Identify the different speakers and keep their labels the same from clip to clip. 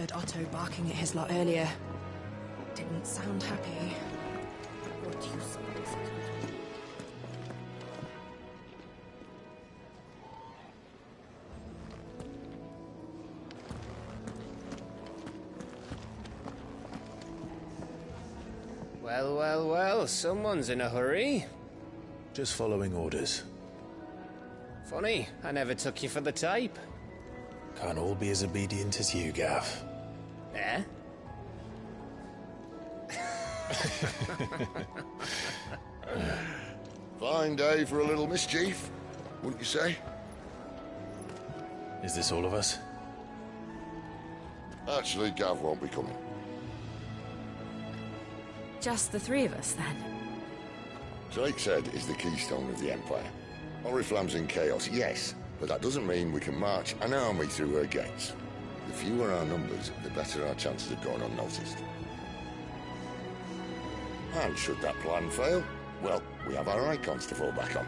Speaker 1: heard Otto barking at his lot earlier. Didn't sound happy. What do you say?
Speaker 2: Well, well, well, someone's in a hurry.
Speaker 3: Just following orders.
Speaker 2: Funny, I never took you for the type.
Speaker 3: Can't all be as obedient as you, Gav.
Speaker 2: Eh?
Speaker 4: Fine day for a little mischief, wouldn't you say?
Speaker 3: Is this all of us?
Speaker 4: Actually, Gav won't be coming.
Speaker 1: Just the three of us, then?
Speaker 4: Drake's Head is the keystone of the Empire. Oriflamme's in chaos, yes, but that doesn't mean we can march an army through her gates. The fewer our numbers, the better our chances of going unnoticed. And should that plan fail, well, we have our icons to fall back on.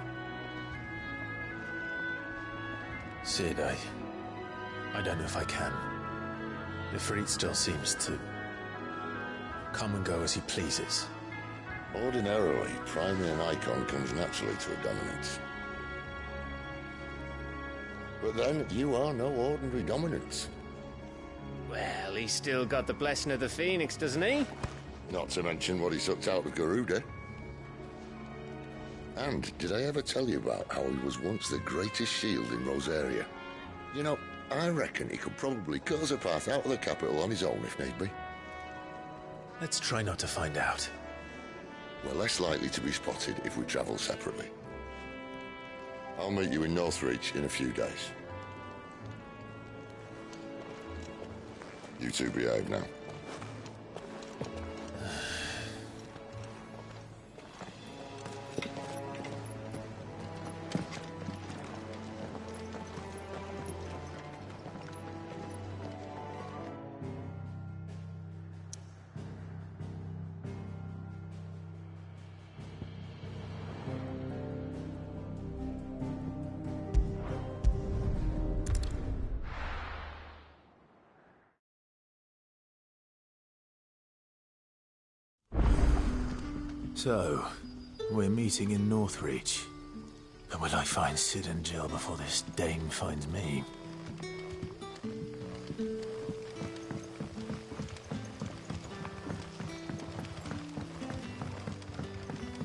Speaker 3: Sid, I don't know if I can. The Ifrit still seems to come and go as he pleases.
Speaker 4: Ordinarily, priming an icon comes naturally to a dominance. But then, you are no ordinary dominance.
Speaker 2: Well, he's still got the blessing of the Phoenix, doesn't he?
Speaker 4: Not to mention what he sucked out of Garuda. And did I ever tell you about how he was once the greatest shield in Rosaria? You know, I reckon he could probably cut us a path out of the capital on his own if need be.
Speaker 3: Let's try not to find out.
Speaker 4: We're less likely to be spotted if we travel separately. I'll meet you in Northreach in a few days. You two behave now.
Speaker 3: So, we're meeting in Northreach. But will I find Sid and Jill before this dame finds me?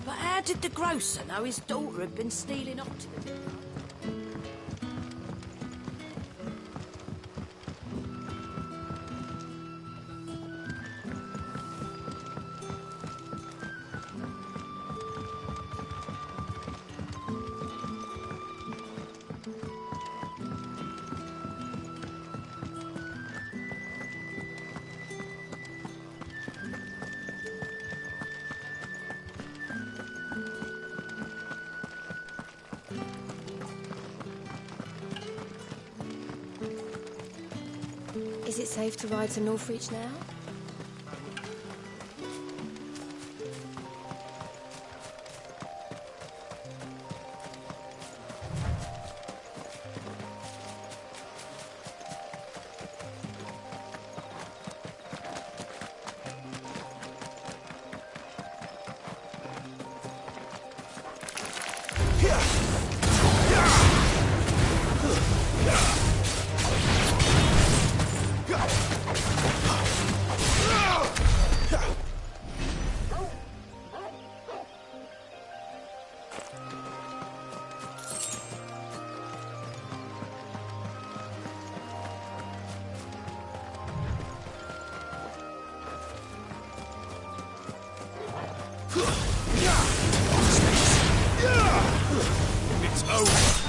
Speaker 1: But how did the grocer know his daughter had been stealing optimism? Is it safe to ride to Northreach now?
Speaker 3: It's over!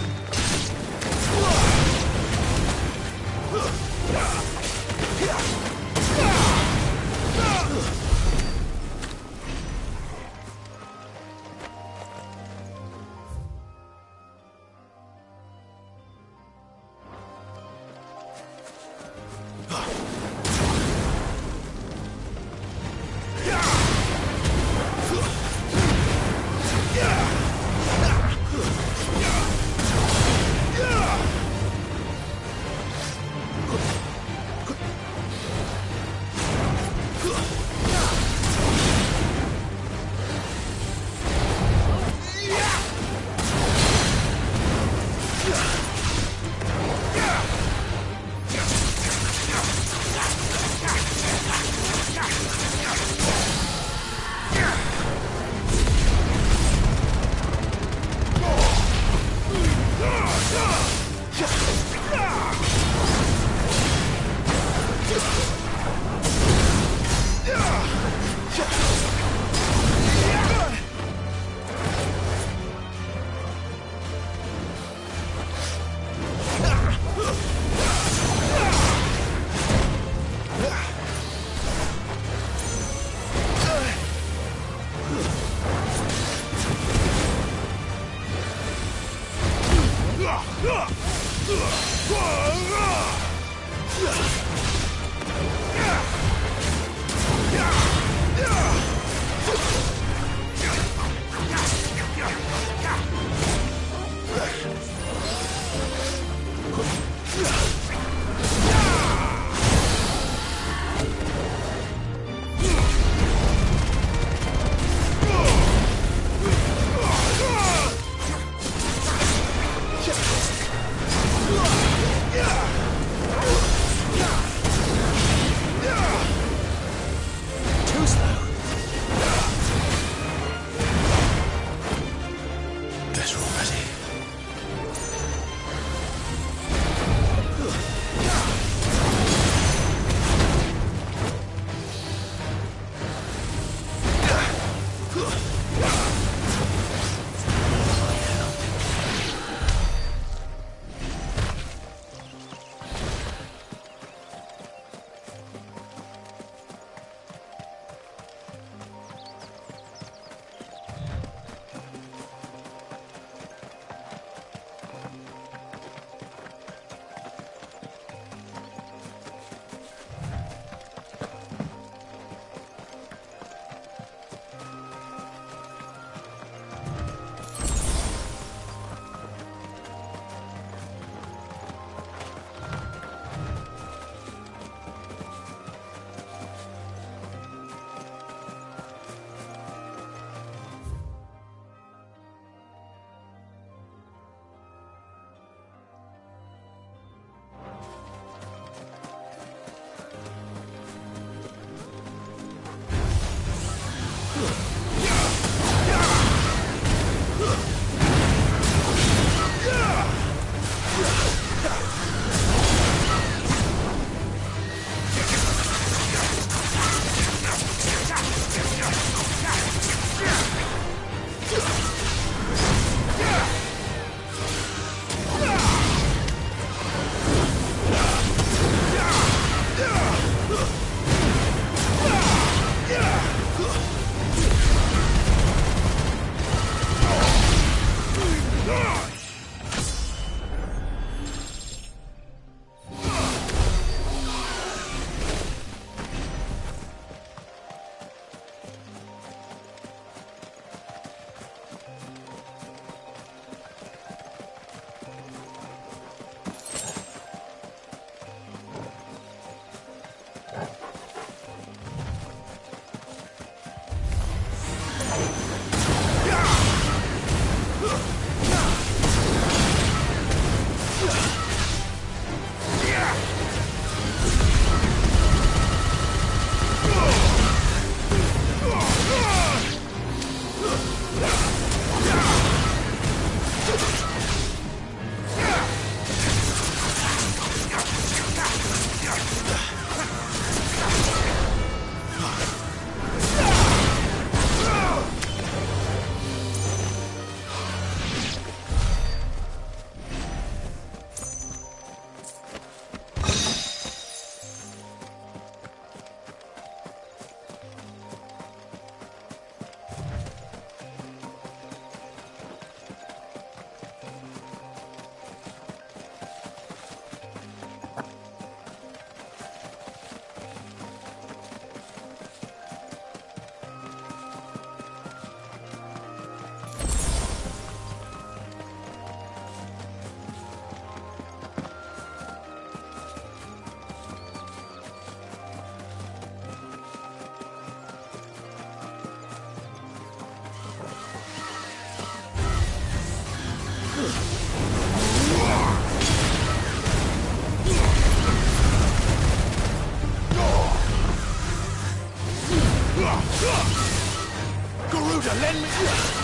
Speaker 3: Garuda, lend me...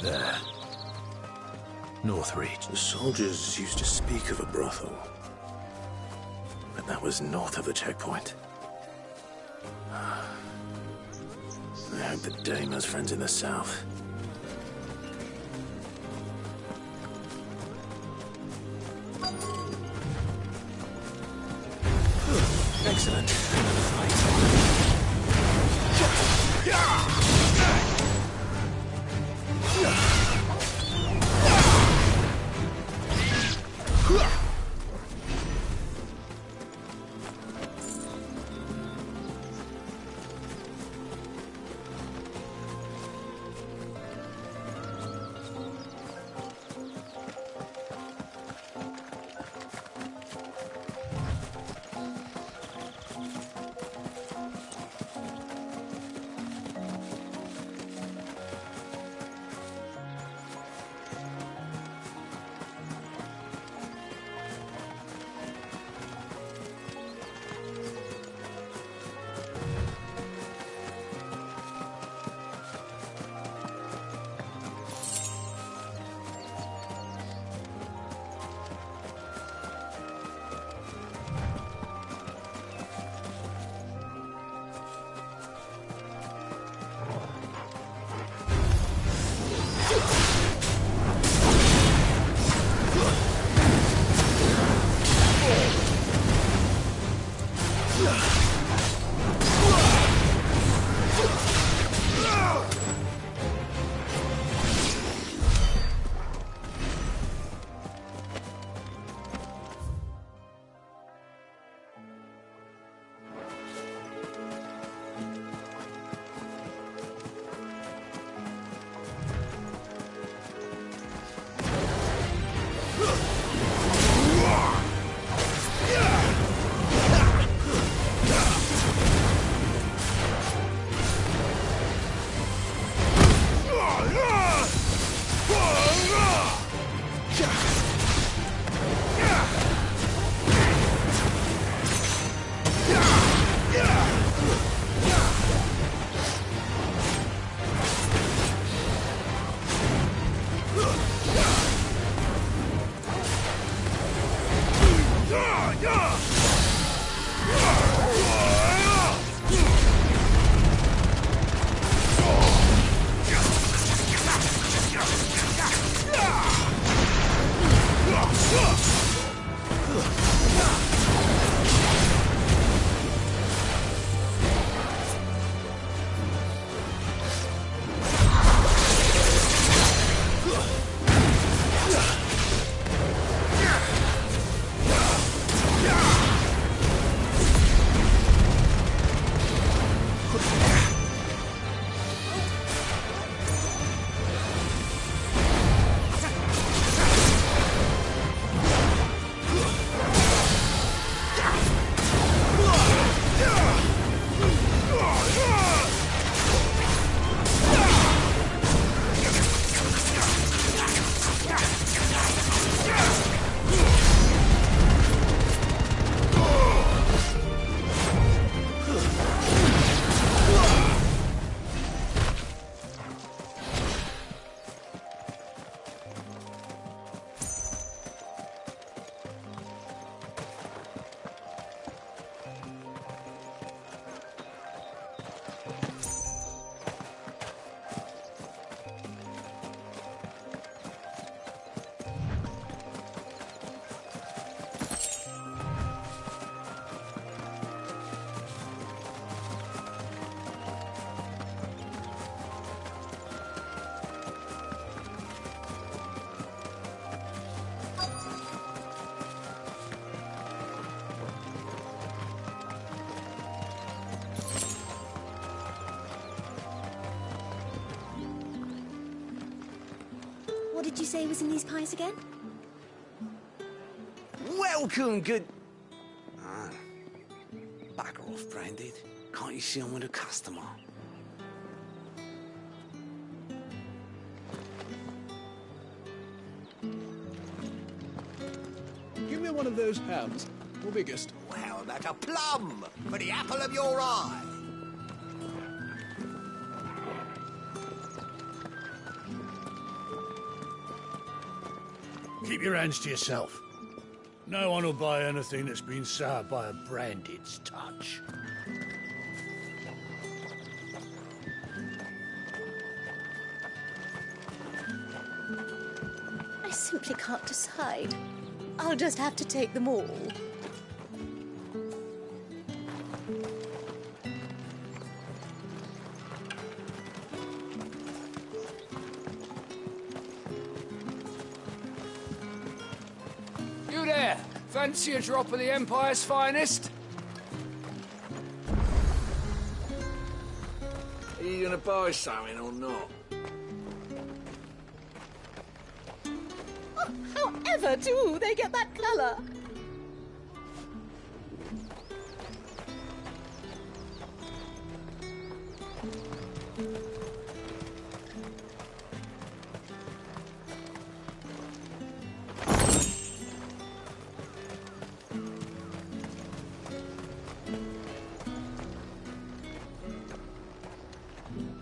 Speaker 3: There. Northreach.
Speaker 5: The soldiers used to speak of a brothel, but that was north of the checkpoint. I hope that Dame has friends in the south. Excellent. Another fight.
Speaker 6: did you say was in these pies again?
Speaker 7: Welcome, good... Ah. Bugger off, Branded. Can't you see I'm with a customer?
Speaker 8: Give me one of those hams. Your biggest.
Speaker 9: How about a plum for the apple of your eye?
Speaker 10: Keep your hands to yourself. No one will buy anything that's been soured by a Branded's touch.
Speaker 6: I simply can't decide. I'll just have to take them all.
Speaker 11: You there! Fancy a drop of the Empire's finest?
Speaker 7: Are you gonna buy something or not?
Speaker 6: Oh, however do they get that colour?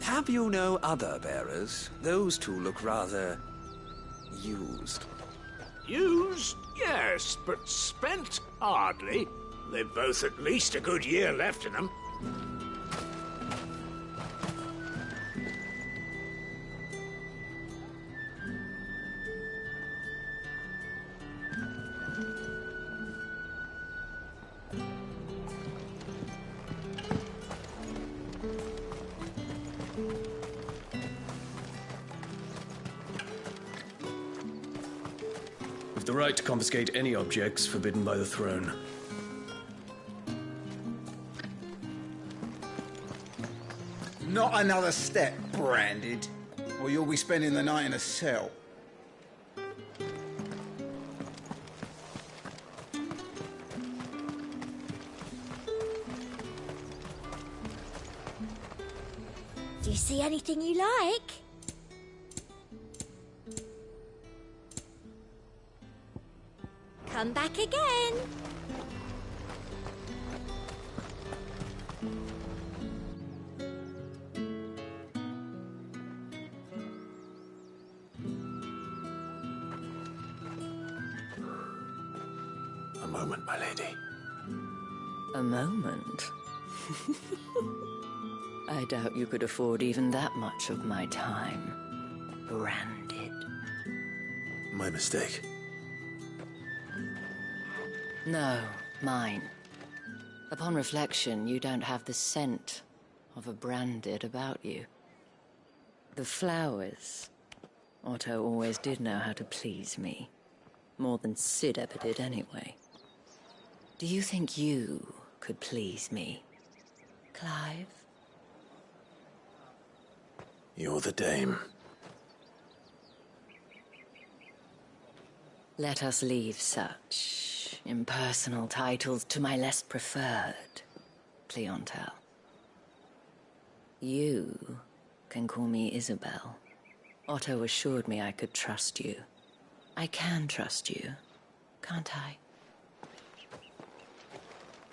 Speaker 7: Have you no other bearers? Those two look rather... used.
Speaker 10: Used? Yes, but spent? Hardly. They've both at least a good year left in them.
Speaker 12: With the right to confiscate any objects forbidden by the throne.
Speaker 9: Not another step, Branded, or you'll be spending the night in a cell.
Speaker 6: Do you see anything you like? Come back again.
Speaker 5: A moment, my lady.
Speaker 13: A moment? I doubt you could afford even that much of my time. Branded.
Speaker 5: My mistake.
Speaker 13: No, mine. Upon reflection, you don't have the scent of a Branded about you. The flowers. Otto always did know how to please me. More than Sid ever did anyway. Do you think you could please me, Clive?
Speaker 5: You're the dame.
Speaker 13: Let us leave such impersonal titles to my less preferred clientele. You can call me Isabel. Otto assured me I could trust you. I can trust you, can't I?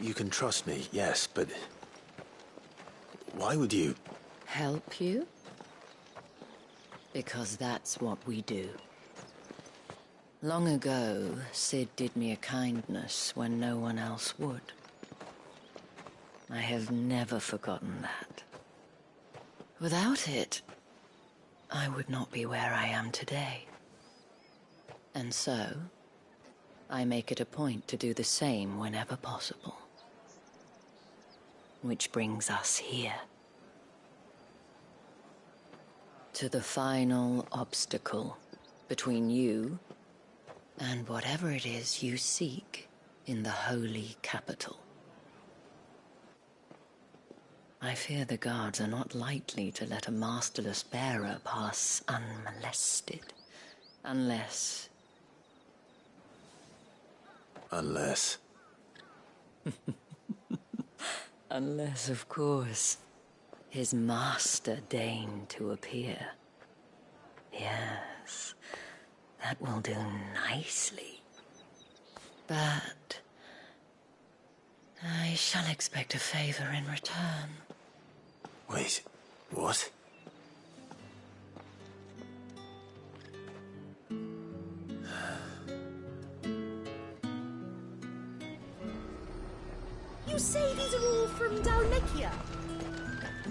Speaker 5: You can trust me, yes, but... why would you...
Speaker 13: Help you? Because that's what we do. Long ago, Sid did me a kindness when no one else would. I have never forgotten that. Without it, I would not be where I am today. And so, I make it a point to do the same whenever possible. Which brings us here. To the final obstacle between you and whatever it is you seek in the holy capital. I fear the guards are not likely to let a masterless bearer pass unmolested Unless...
Speaker 5: Unless...
Speaker 13: Unless, of course, his master deigned to appear. Yes, that will do nicely. But... I shall expect a favor in return.
Speaker 5: Wait, what?
Speaker 6: You say these are all from Dalnikia?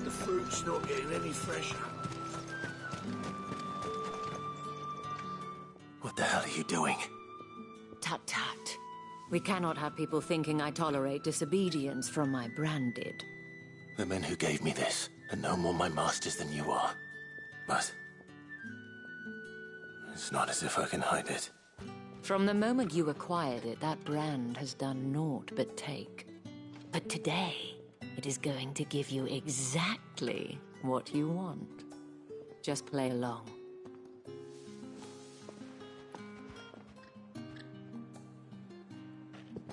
Speaker 10: The fruit's not getting any fresher.
Speaker 5: What the hell are you doing?
Speaker 13: Tut tut. We cannot have people thinking I tolerate disobedience from my branded.
Speaker 5: The men who gave me this are no more my masters than you are. But... it's not as if I can hide it.
Speaker 13: From the moment you acquired it, that brand has done naught but take. But today, it is going to give you exactly what you want. Just play along.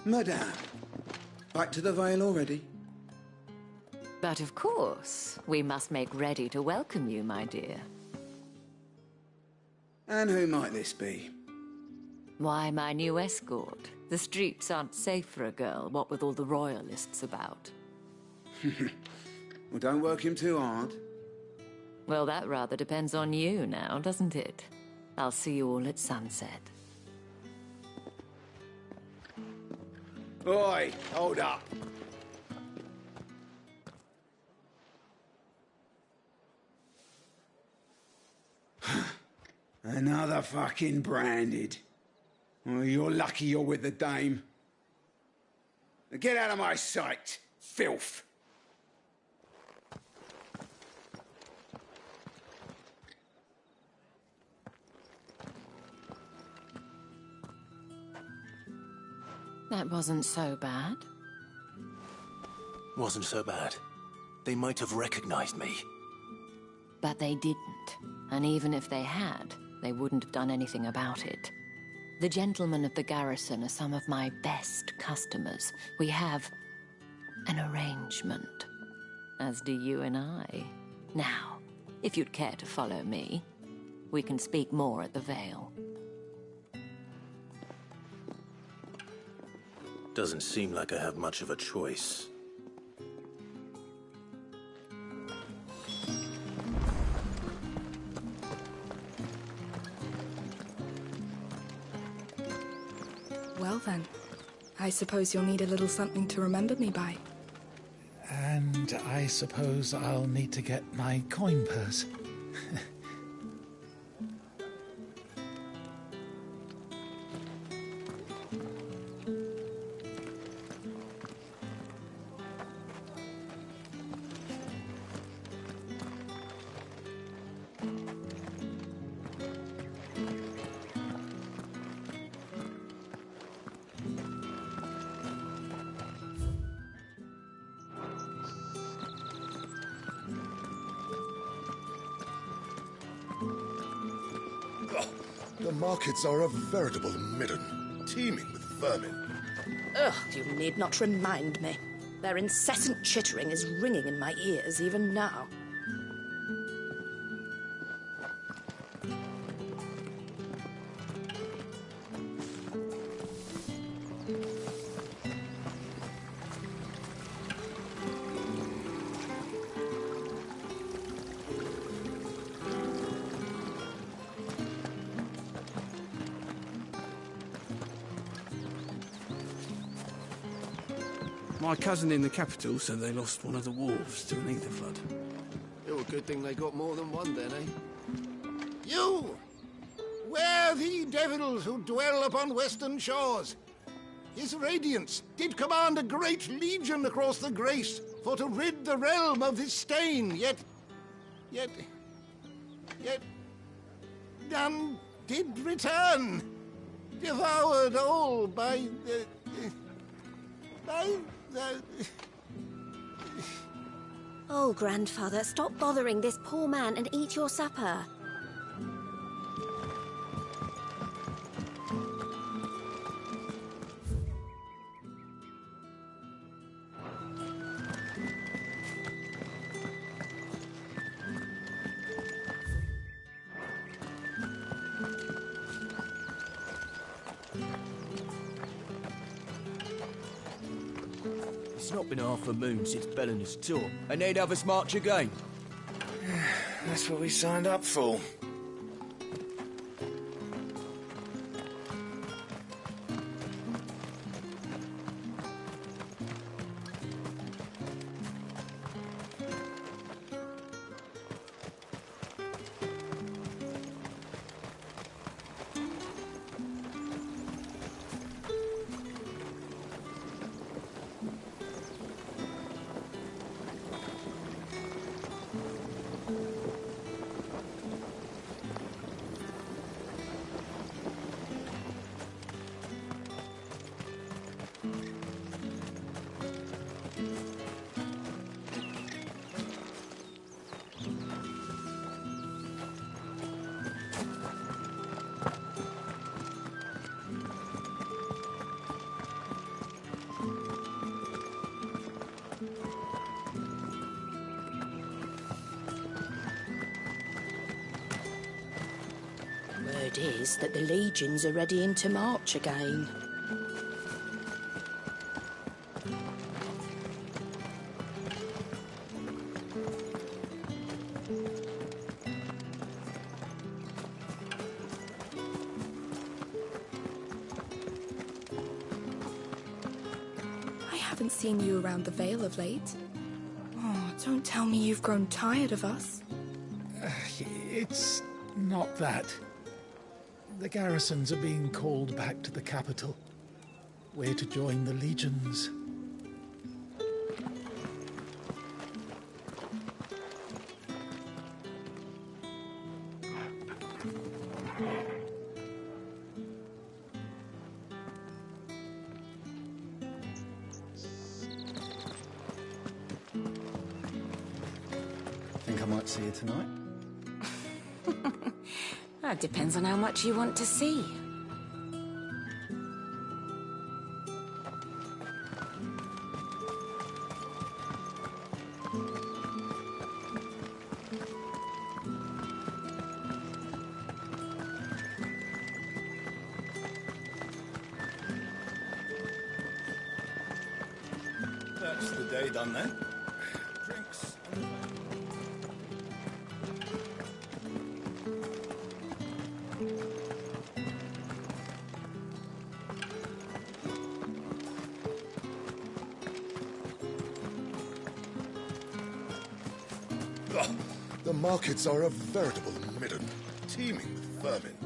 Speaker 9: Madame, back to the Vale already?
Speaker 13: But of course, we must make ready to welcome you, my dear.
Speaker 9: And who might this be?
Speaker 13: Why, my new escort. The streets aren't safe for a girl, what with all the royalists about.
Speaker 9: Well, don't work him too hard.
Speaker 13: Well, that rather depends on you now, doesn't it? I'll see you all at sunset.
Speaker 9: Oi, hold up. Another fucking branded. Oh, you're lucky you're with the dame. Now get out of my sight, filth.
Speaker 13: That wasn't so bad.
Speaker 5: Wasn't so bad. They might have recognized me.
Speaker 13: But they didn't. And even if they had, they wouldn't have done anything about it. The gentlemen of the garrison are some of my best customers. We have an arrangement, as do you and I. Now, if you'd care to follow me, we can speak more at the Vale.
Speaker 5: Doesn't seem like I have much of a choice.
Speaker 1: Well then, I suppose you'll need a little something to remember me by.
Speaker 14: And I suppose I'll need to get my coin purse.
Speaker 15: The markets are a veritable midden, teeming with vermin.
Speaker 6: Ugh, you need not remind me. Their incessant chittering is ringing in my ears even now.
Speaker 7: My cousin in the capital said they lost one of the wolves to an ether flood.
Speaker 2: Oh, a good thing they got more than one then, eh?
Speaker 10: You! Where the devils who dwell upon western shores? His radiance did command a great legion across the grace for to rid the realm of this stain, yet none did return, devoured all by the...
Speaker 16: Oh, grandfather, stop bothering this poor man and eat your supper.
Speaker 17: It's not been half a moon since Bellinger's tour, and they'd have us march again.
Speaker 5: That's what we signed up for.
Speaker 6: Word is that the legions are readying to march again.
Speaker 18: I haven't seen you around the Vale of late. Oh, don't tell me you've grown tired of us.
Speaker 14: It's not that. The garrisons are being called back to the capital. We're to join the legions.
Speaker 19: Think I might see you tonight?
Speaker 18: That depends on how much you want to see.
Speaker 15: That's the day done then. Drinks. The markets are a veritable midden, teeming with vermin.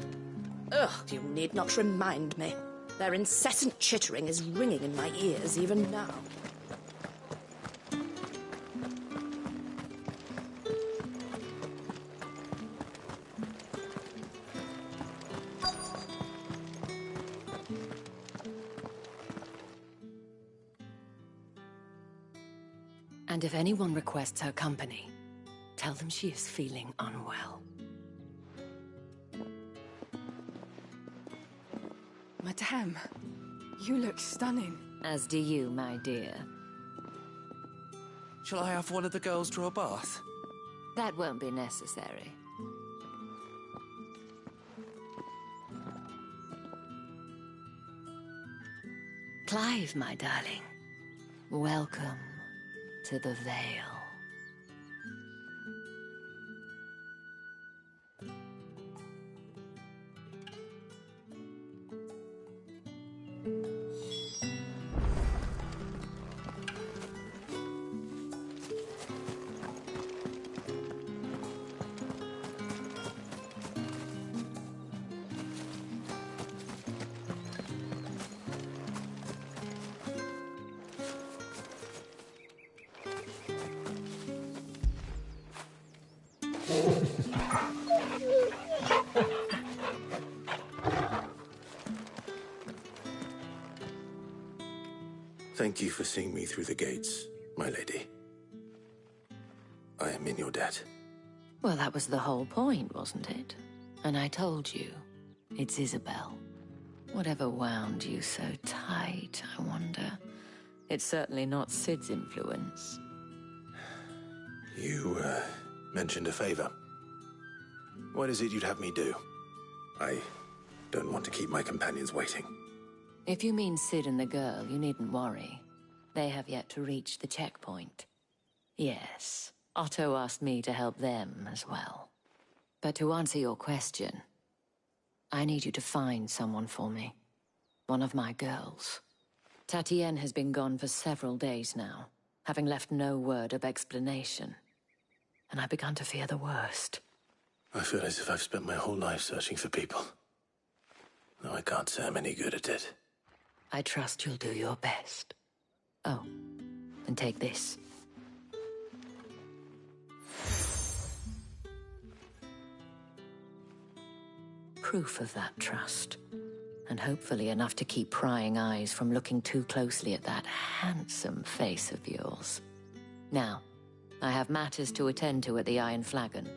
Speaker 6: Ugh, you need not remind me. Their incessant chittering is ringing in my ears even now.
Speaker 13: And if anyone requests her company, tell them she is feeling unwell.
Speaker 18: Madame, you look stunning.
Speaker 13: As do you, my dear.
Speaker 17: Shall I have one of the girls draw a bath?
Speaker 13: That won't be necessary. Clive, my darling. Welcome to the Vale.
Speaker 5: Thank you for seeing me through the gates, my lady. I am in your debt.
Speaker 13: Well, that was the whole point, wasn't it? And I told you, it's Isabel. Whatever wound you so tight, I wonder. It's certainly not Sid's influence.
Speaker 5: You, mentioned a favor. What is it you'd have me do? I don't want to keep my companions waiting.
Speaker 13: If you mean Sid and the girl, you needn't worry. They have yet to reach the checkpoint. Yes, Otto asked me to help them as well. But to answer your question, I need you to find someone for me. One of my girls. Tatienne has been gone for several days now, having left no word of explanation. And I began to fear the worst.
Speaker 5: I feel as if I've spent my whole life searching for people. Though I can't say I'm any good at it.
Speaker 13: I trust you'll do your best. Oh, and take this. Proof of that trust. And hopefully enough to keep prying eyes from looking too closely at that handsome face of yours. Now, I have matters to attend to at the Iron Flagon.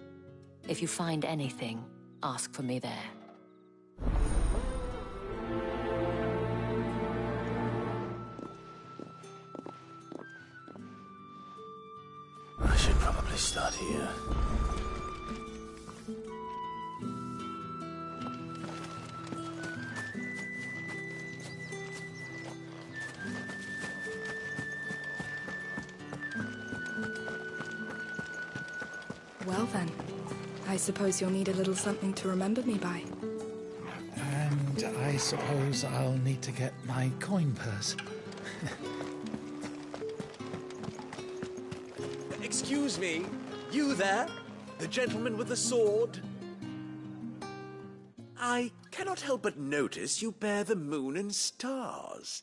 Speaker 13: If you find anything, ask for me there.
Speaker 5: I should probably start here.
Speaker 18: Well then, I suppose you'll need a little something to remember me by.
Speaker 14: And I suppose I'll need to get my coin purse.
Speaker 19: Excuse me, you there? The gentleman with the sword? I cannot help but notice you bear the moon and stars.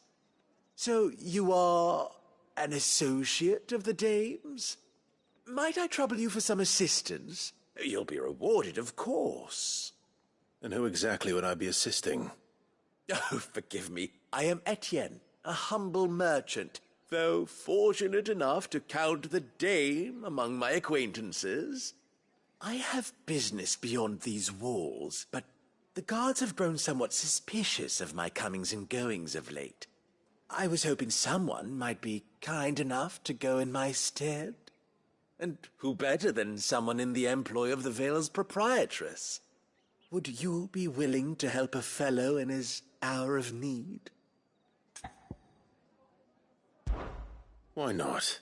Speaker 19: So you are an associate of the dame's? Might I trouble you for some assistance? You'll be rewarded, of course.
Speaker 5: And who exactly would I be assisting?
Speaker 19: Oh, forgive me. I am Etienne, a humble merchant, though fortunate enough to count the dame among my acquaintances. I have business beyond these walls, but the guards have grown somewhat suspicious of my comings and goings of late. I was hoping someone might be kind enough to go in my stead. And who better than someone in the employ of the Vale's proprietress? Would you be willing to help a fellow in his hour of need?
Speaker 5: Why not?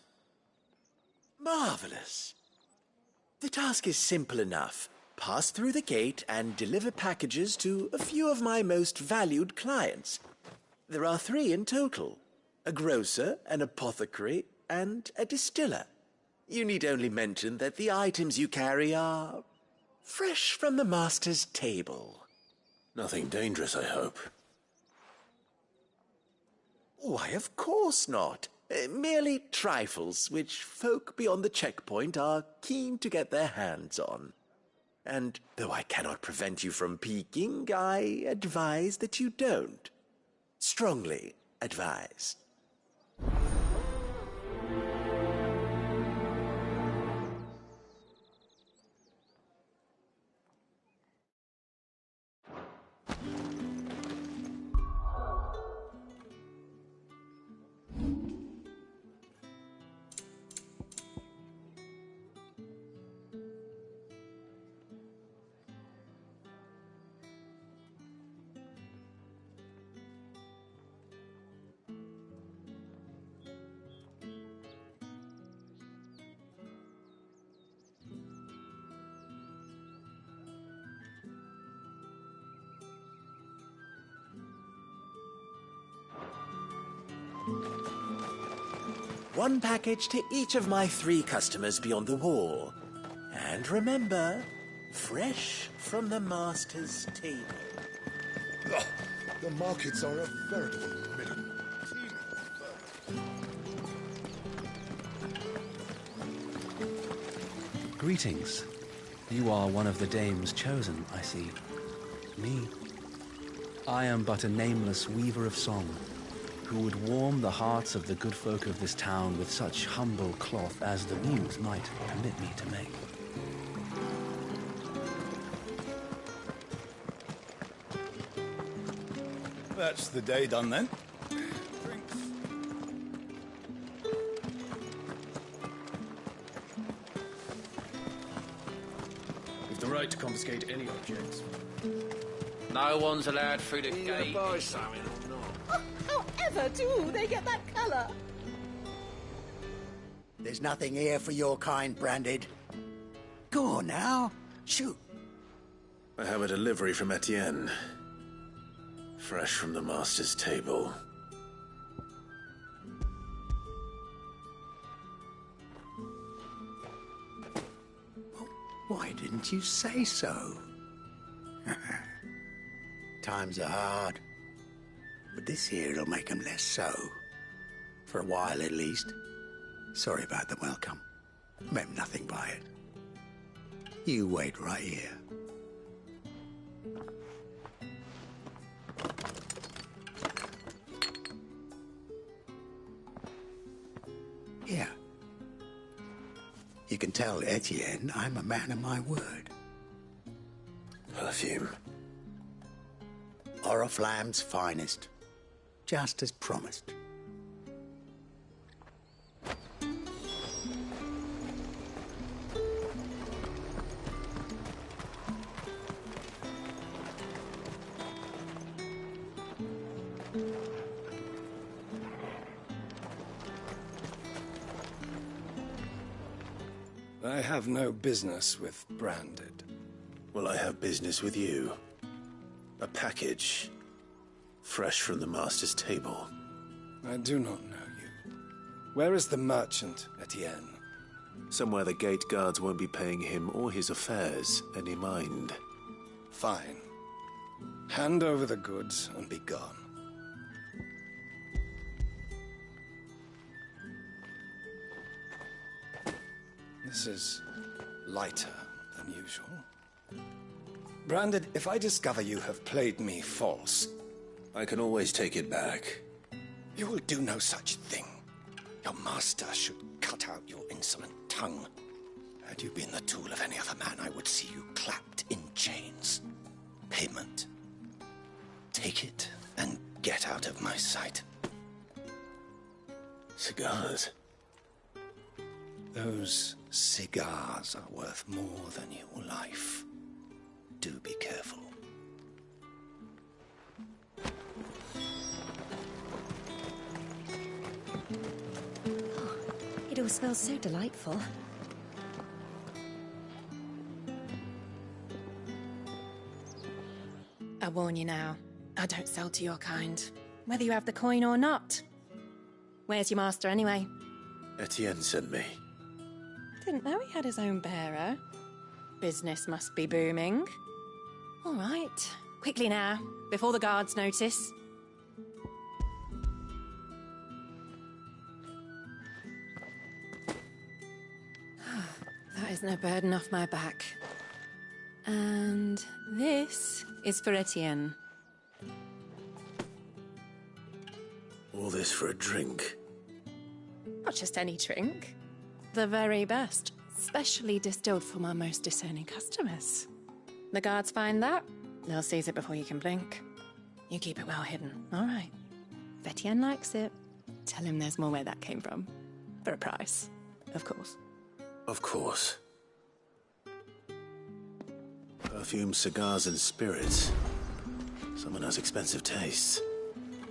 Speaker 19: Marvelous. The task is simple enough. Pass through the gate and deliver packages to a few of my most valued clients. There are 3 in total. A grocer, an apothecary, and a distiller. You need only mention that the items you carry are fresh from the master's table.
Speaker 5: Nothing dangerous, I hope.
Speaker 19: Why, of course not. Merely trifles which folk beyond the checkpoint are keen to get their hands on. And though I cannot prevent you from peeking, I advise that you don't. Strongly advise. One package to each of my 3 customers beyond the wall. And remember, fresh from the master's table.
Speaker 15: Ugh, the markets are a veritable midden.
Speaker 20: Greetings. You are one of the dame's chosen, I see. Me. I am but a nameless weaver of song, who would warm the hearts of the good folk of this town with such humble cloth as the muse might permit me to make.
Speaker 21: That's the day done then.
Speaker 12: We've the right to confiscate any objects.
Speaker 22: No one's allowed through the gate.
Speaker 7: Buy something or not?
Speaker 23: However do they get that colour?
Speaker 3: There's nothing here for your kind, Branded. Go on now. Shoot.
Speaker 5: I have a delivery from Etienne. Fresh from the master's table.
Speaker 3: Why didn't you say so? Times are hard. But this here'll make 'em less so. For a while, at least. Sorry about the welcome. Meant nothing by it. You wait right here. Here. You can tell Etienne I'm a man of my word.
Speaker 5: Perfume.
Speaker 3: Oriflamme's finest. Just as promised.
Speaker 12: I have no business with Branded.
Speaker 5: Well, I have business with you. A package. Fresh from the master's table.
Speaker 12: I do not know you. Where is the merchant, Etienne?
Speaker 5: Somewhere the gate guards won't be paying him or his affairs any mind.
Speaker 12: Fine. Hand over the goods and be gone. This is lighter than usual. Branded, if I discover you have played me false...
Speaker 5: I can always take it back.
Speaker 12: You will do no such thing. Your master should cut out your insolent tongue. Had you been the tool of any other man, I would see you clapped in chains. Payment. Take it and get out of my sight.
Speaker 5: Cigars?
Speaker 12: Those cigars are worth more than your life. Do be careful.
Speaker 16: It all smells so delightful.
Speaker 1: I warn you now, I don't sell to your kind, whether you have the coin or not. Where's your master anyway?
Speaker 5: Etienne sent me.
Speaker 1: Didn't know he had his own bearer. Business must be booming. All right, quickly now, before the guards notice. That is no burden off my back. And this is for Etienne.
Speaker 5: All this for a drink?
Speaker 1: Not just any drink. The very best, specially distilled for my most discerning customers. The guards find that, they'll seize it before you can blink. You keep it well hidden, all right? If Etienne likes it, tell him there's more where that came from. For a price, of course.
Speaker 5: Of course. Perfume, cigars, and spirits. Someone has expensive tastes.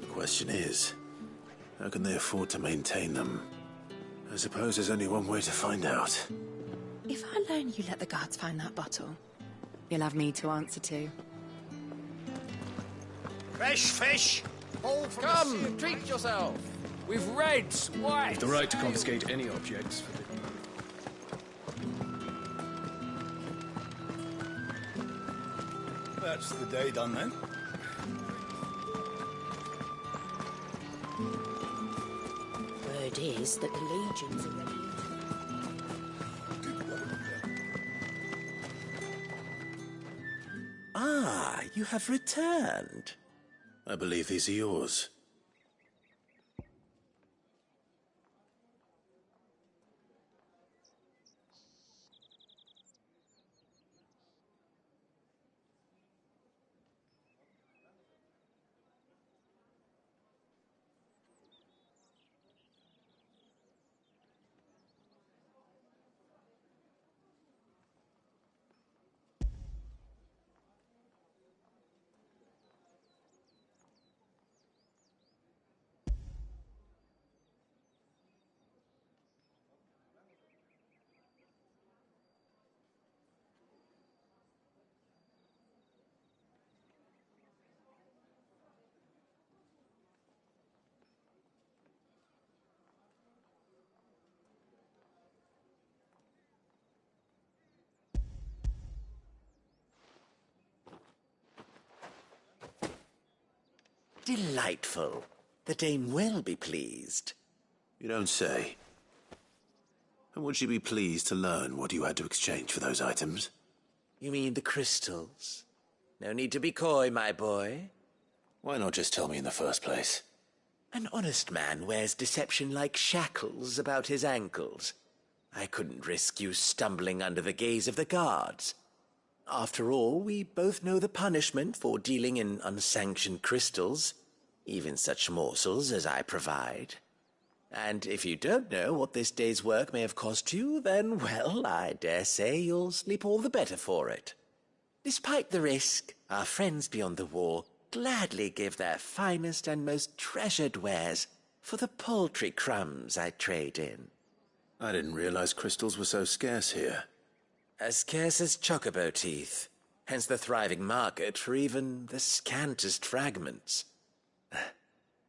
Speaker 5: The question is, how can they afford to maintain them? I suppose there's only one way to find out.
Speaker 1: If I learn you let the guards find that bottle, you'll have me to answer to.
Speaker 7: Fresh fish! All from
Speaker 22: Come,
Speaker 7: the sea.
Speaker 22: treat yourself.
Speaker 11: With reds, white.
Speaker 12: You've the right to confiscate any objects. That's the day done then.
Speaker 6: Word is that the legions are ready.
Speaker 19: Ah, you have returned.
Speaker 5: I believe these are yours.
Speaker 19: Delightful. The dame will be pleased.
Speaker 5: You don't say. And would she be pleased to learn what you had to exchange for those items?
Speaker 19: You mean the crystals? No need to be coy, my boy.
Speaker 5: Why not just tell me in the first place?
Speaker 19: An honest man wears deception like shackles about his ankles. I couldn't risk you stumbling under the gaze of the guards. After all, we both know the punishment for dealing in unsanctioned crystals, even such morsels as I provide. And if you don't know what this day's work may have cost you, then, well, I dare say you'll sleep all the better for it. Despite the risk, our friends beyond the wall gladly give their finest and most treasured wares for the paltry crumbs I trade in.
Speaker 5: I didn't realize crystals were so scarce here.
Speaker 19: As scarce as chocobo teeth, hence the thriving market for even the scantest fragments.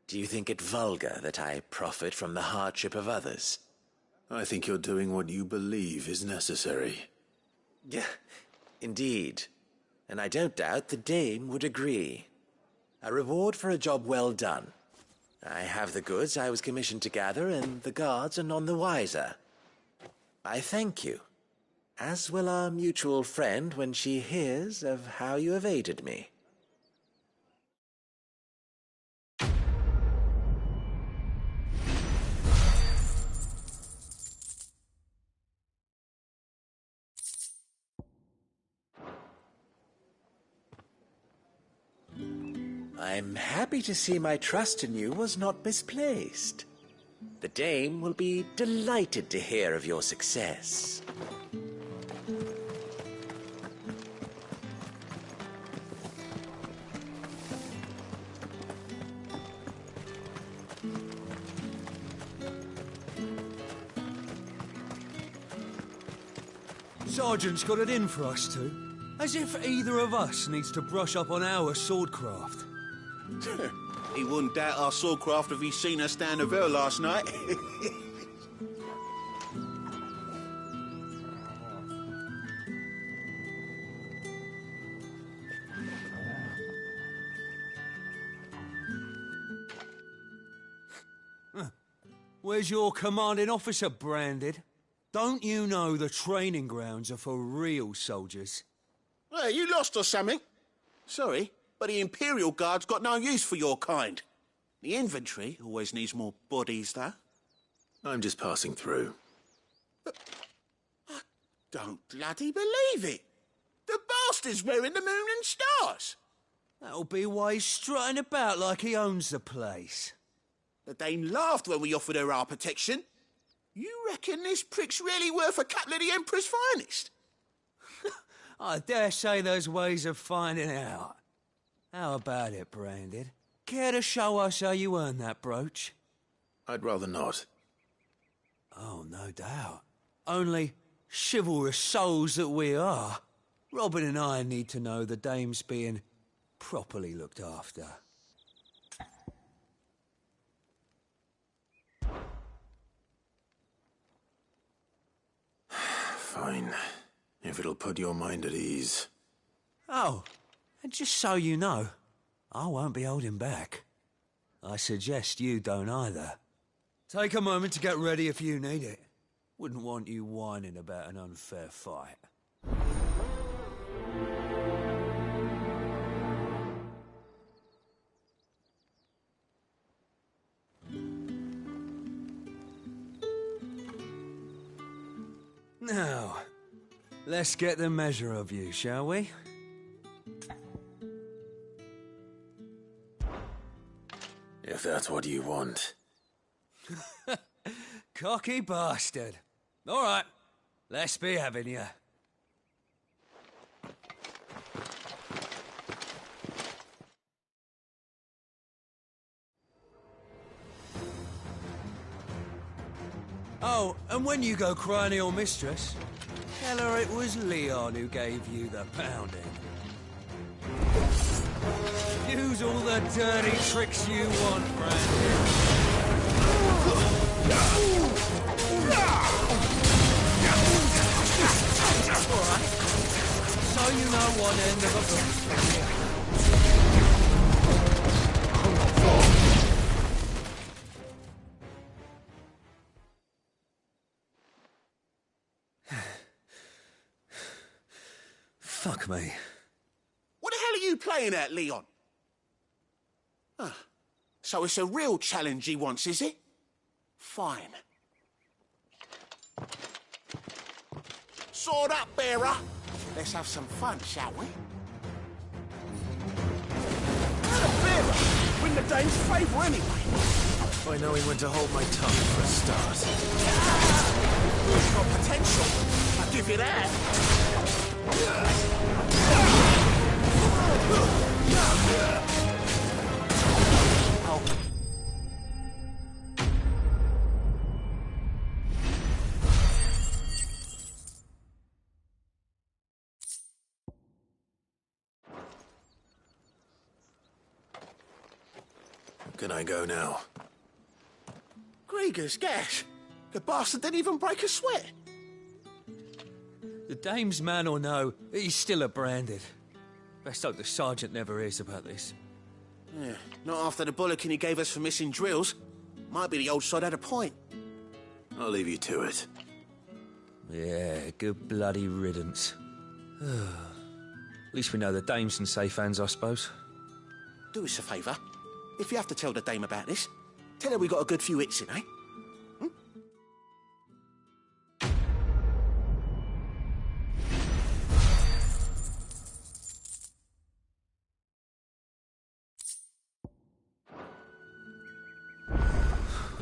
Speaker 19: Do you think it vulgar that I profit from the hardship of others?
Speaker 5: I think you're doing what you believe is necessary.
Speaker 19: Yeah, indeed. And I don't doubt the dame would agree. A reward for a job well done. I have the goods I was commissioned to gather, and the guards are none the wiser. I thank you, as will our mutual friend when she hears of how you have aided me. I'm happy to see my trust in you was not misplaced. The dame will be delighted to hear of your success.
Speaker 11: Sergeant's got it in for us two. As if either of us needs to brush up on our swordcraft.
Speaker 4: He wouldn't doubt our swordcraft if he'd seen us down the Ville last night.
Speaker 11: Where's your commanding officer branded? Don't you know the training grounds are for real soldiers?
Speaker 4: Hey, you lost or something? Sorry, but the Imperial Guard's got no use for your kind. The infantry always needs more bodies, though.
Speaker 5: I'm just passing through.
Speaker 4: I don't bloody believe it. The bastard's wearing the moon and stars.
Speaker 11: That'll be why he's strutting about like he owns the place.
Speaker 4: The Dane laughed when we offered her our protection. You reckon this prick's really worth a couple of the Emperor's finest?
Speaker 11: I dare say there's ways of finding out. How about it, Branded? Care to show us how you earned that brooch?
Speaker 5: I'd rather not.
Speaker 11: Oh, no doubt. Only, chivalrous souls that we are, Robin and I need to know the dame's being properly looked after.
Speaker 5: Fine. If it'll put your mind at ease.
Speaker 11: Oh, and just so you know, I won't be holding back. I suggest you don't either. Take a moment to get ready if you need it. Wouldn't want you whining about an unfair fight. Now, let's get the measure of you, shall we?
Speaker 5: If that's what you want.
Speaker 11: Cocky bastard. All right, let's be having you. Oh, and when you go crying to your mistress, tell her it was Leon who gave you the pounding. Use all the dirty tricks you want, Brandon. Alright, so you know one end of a book. Fuck me.
Speaker 4: What the hell are you playing at, Leon? Ah, so it's a real challenge he wants, is it? Fine. Sword up, bearer. Let's have some fun, shall we? Bearer! Win the dame's favour anyway.
Speaker 5: By knowing when to hold my tongue for a start.
Speaker 4: It's got potential. I'll give you that. Oh.
Speaker 5: Can I go now?
Speaker 4: Grieger's gas. The bastard didn't even break a sweat.
Speaker 11: The dame's man or no, he's still a branded. Best hope the sergeant never hears about this.
Speaker 4: Yeah, not after the bullocking he gave us for missing drills. Might be the old sod had a point.
Speaker 5: I'll leave you to it.
Speaker 11: Yeah, good bloody riddance. At least we know the dame's in safe hands, I suppose.
Speaker 4: Do us a favour. If you have to tell the dame about this, tell her we got a good few hits in, eh?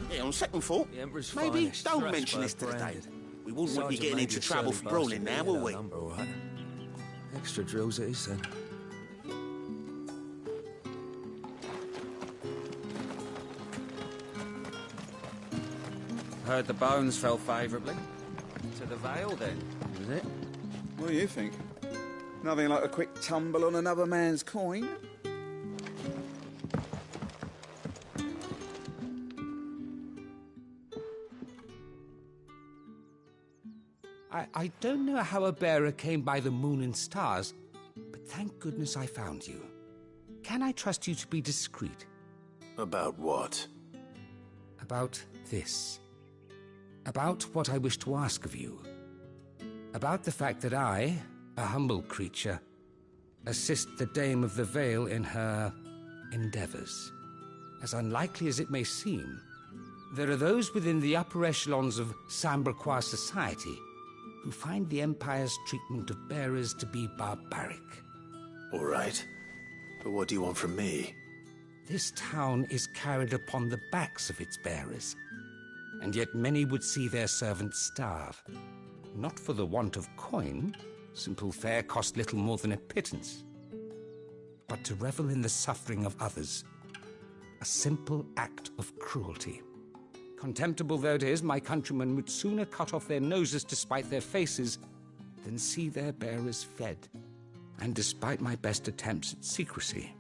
Speaker 4: Yeah, on second thought, maybe
Speaker 11: finest,
Speaker 4: don't
Speaker 11: thrust
Speaker 4: mention
Speaker 11: by
Speaker 4: this to the
Speaker 11: branded.
Speaker 4: dame. We wouldn't want you
Speaker 11: Sergeant
Speaker 4: getting
Speaker 11: may
Speaker 4: into
Speaker 11: be a
Speaker 4: trouble
Speaker 11: surly
Speaker 4: for brawling
Speaker 11: bastard,
Speaker 4: now,
Speaker 11: but
Speaker 4: will
Speaker 11: he
Speaker 4: we?
Speaker 11: had a number, all right. Extra drills it is, then.
Speaker 8: Heard the bones fell favourably. To the Vale, then, was it?
Speaker 9: What do you think? Nothing like a quick tumble on another man's coin?
Speaker 23: I don't know how a bearer came by the moon and stars, but thank goodness I found you. Can I trust you to be discreet?
Speaker 5: About what?
Speaker 23: About this. About what I wish to ask of you. About the fact that I, a humble creature, assist the Dame of the Vale in her endeavours. As unlikely as it may seem, there are those within the upper echelons of Samberquois society who find the Empire's treatment of bearers to be barbaric.
Speaker 5: All right. But what do you want from me?
Speaker 23: This town is carried upon the backs of its bearers, and yet many would see their servants starve. Not for the want of coin, simple fare cost little more than a pittance, but to revel in the suffering of others, a simple act of cruelty. Contemptible though it is, my countrymen would sooner cut off their noses to spite their faces than see their bearers fed. And despite my best attempts at secrecy,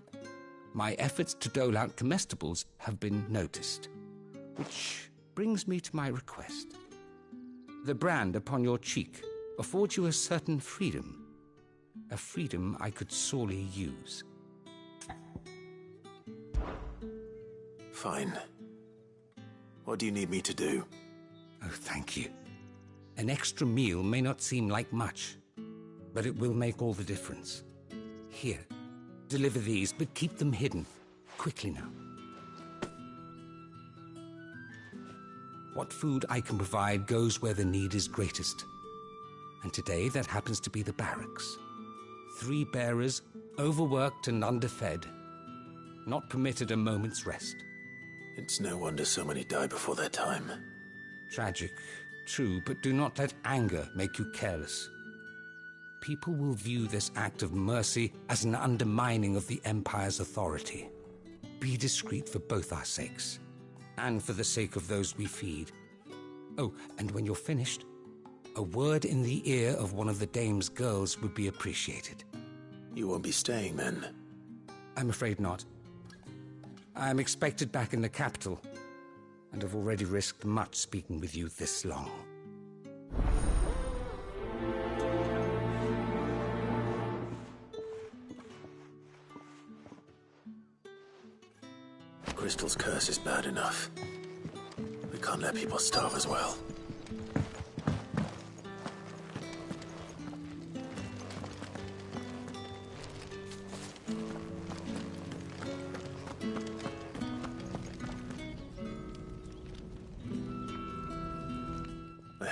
Speaker 23: my efforts to dole out comestibles have been noticed. Which brings me to my request. The brand upon your cheek affords you a certain freedom. A freedom I could sorely use.
Speaker 5: Fine. What do you need me to do?
Speaker 23: Oh, thank you. An extra meal may not seem like much, but it will make all the difference. Here, deliver these, but keep them hidden. Quickly now. What food I can provide goes where the need is greatest. And today that happens to be the barracks. 3 bearers, overworked and underfed, not permitted a moment's rest.
Speaker 5: It's no wonder so many die before their time.
Speaker 23: Tragic, true, but do not let anger make you careless. People will view this act of mercy as an undermining of the Empire's authority. Be discreet for both our sakes, and for the sake of those we feed. Oh, and when you're finished, a word in the ear of one of the Dame's girls would be appreciated.
Speaker 5: You won't be staying, then?
Speaker 23: I'm afraid not. I am expected back in the capital, and have already risked much speaking with you this long.
Speaker 5: Crystal's curse is bad enough. We can't let people starve as well.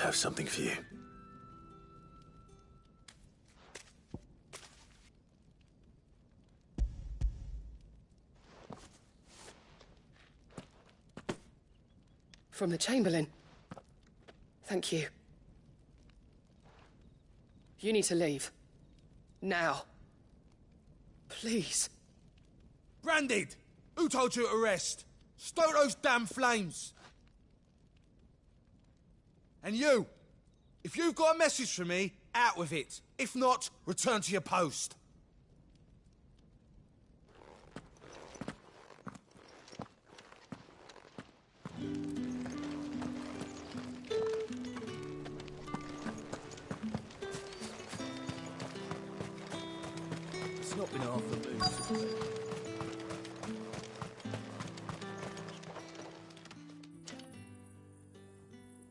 Speaker 5: have something for you.
Speaker 2: From the Chamberlain. Thank you. You need to leave. Now. Please.
Speaker 10: Branded! Who told you to rest? Stoke those damn flames! And you! If you've got a message for me, out with it. If not, return to your post. It's not been half the moon.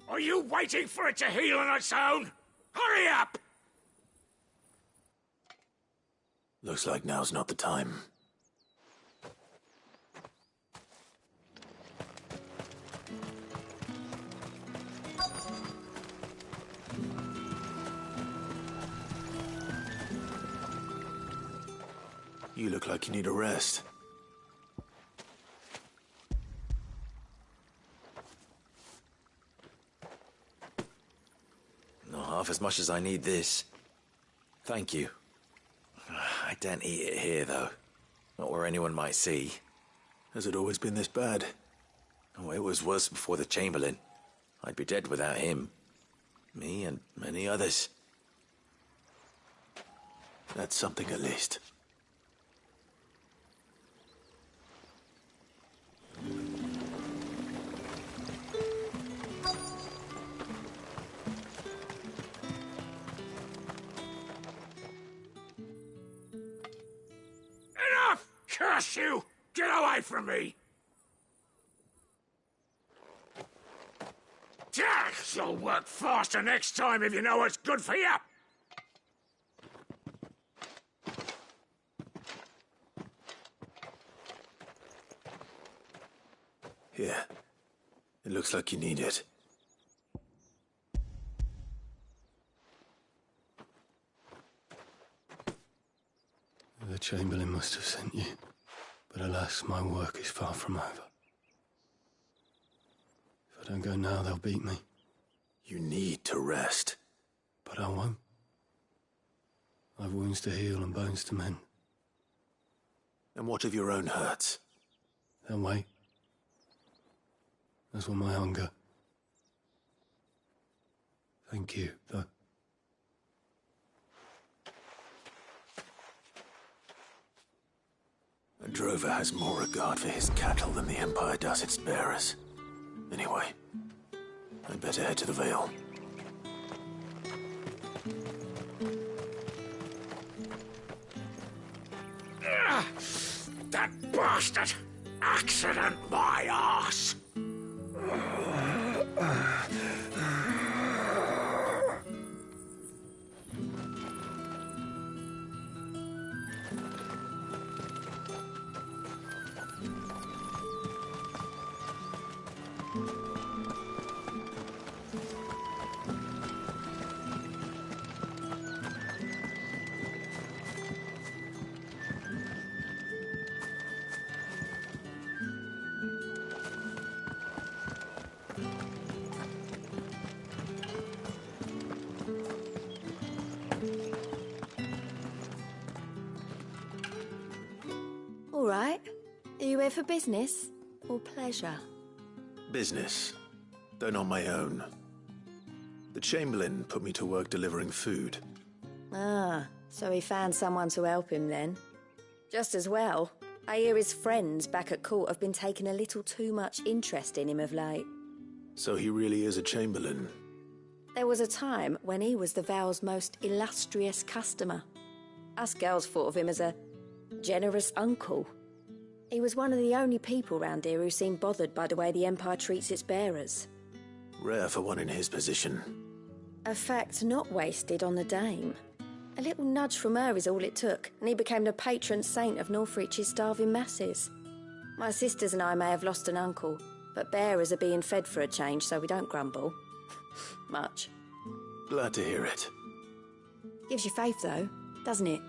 Speaker 17: Are you waiting for it to heal on its own? Hurry up!
Speaker 5: Looks like now's not the time. You look like you need a rest.
Speaker 19: Not half as much as I need this. Thank you. I daren't eat it here, though. Not where anyone might see.
Speaker 5: Has it always been this bad?
Speaker 19: Oh, it was worse before the Chamberlain. I'd be dead without him. Me and many others.
Speaker 5: That's something at least.
Speaker 17: Enough! Curse you! Get away from me! You'll work faster next time if you know what's good for you!
Speaker 5: Here. It looks like you need it. The Chamberlain must have sent you. But alas, my work is far from over. If I don't go now, they'll beat me. You need to rest. But I won't. I've wounds to heal and bones to mend. And what of your own hurts? They'll wait. As will my hunger. Thank you, though. A drover has more regard for his cattle than the Empire does its bearers. Anyway, I'd better head to the Vale.
Speaker 17: That bastard! Accident my arse!
Speaker 16: All right. Are you here for business or pleasure?
Speaker 5: Business, though not my own. The Chamberlain put me to work delivering food.
Speaker 16: Ah, so he found someone to help him then. Just as well. I hear his friends back at court have been taking a little too much interest in him of late.
Speaker 5: So he really is a Chamberlain.
Speaker 16: There was a time when he was the Vale's most illustrious customer. Us girls thought of him as a generous uncle. He was one of the only people round here who seemed bothered by the way the Empire treats its bearers.
Speaker 5: Rare for one in his position.
Speaker 16: A fact not wasted on the dame. A little nudge from her is all it took, and he became the patron saint of Northreach's starving masses. My sisters and I may have lost an uncle, but bearers are being fed for a change, so we don't grumble. Much.
Speaker 5: Glad to hear it.
Speaker 16: Gives you faith, though, doesn't it?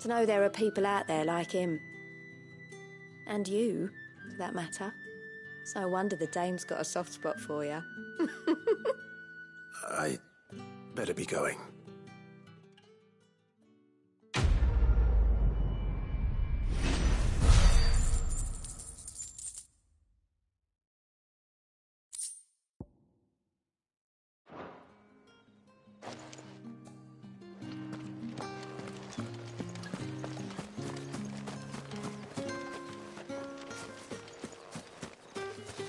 Speaker 16: To know there are people out there like him. And you, for that matter. It's no wonder the dame's got a soft spot for you.
Speaker 5: I better be going.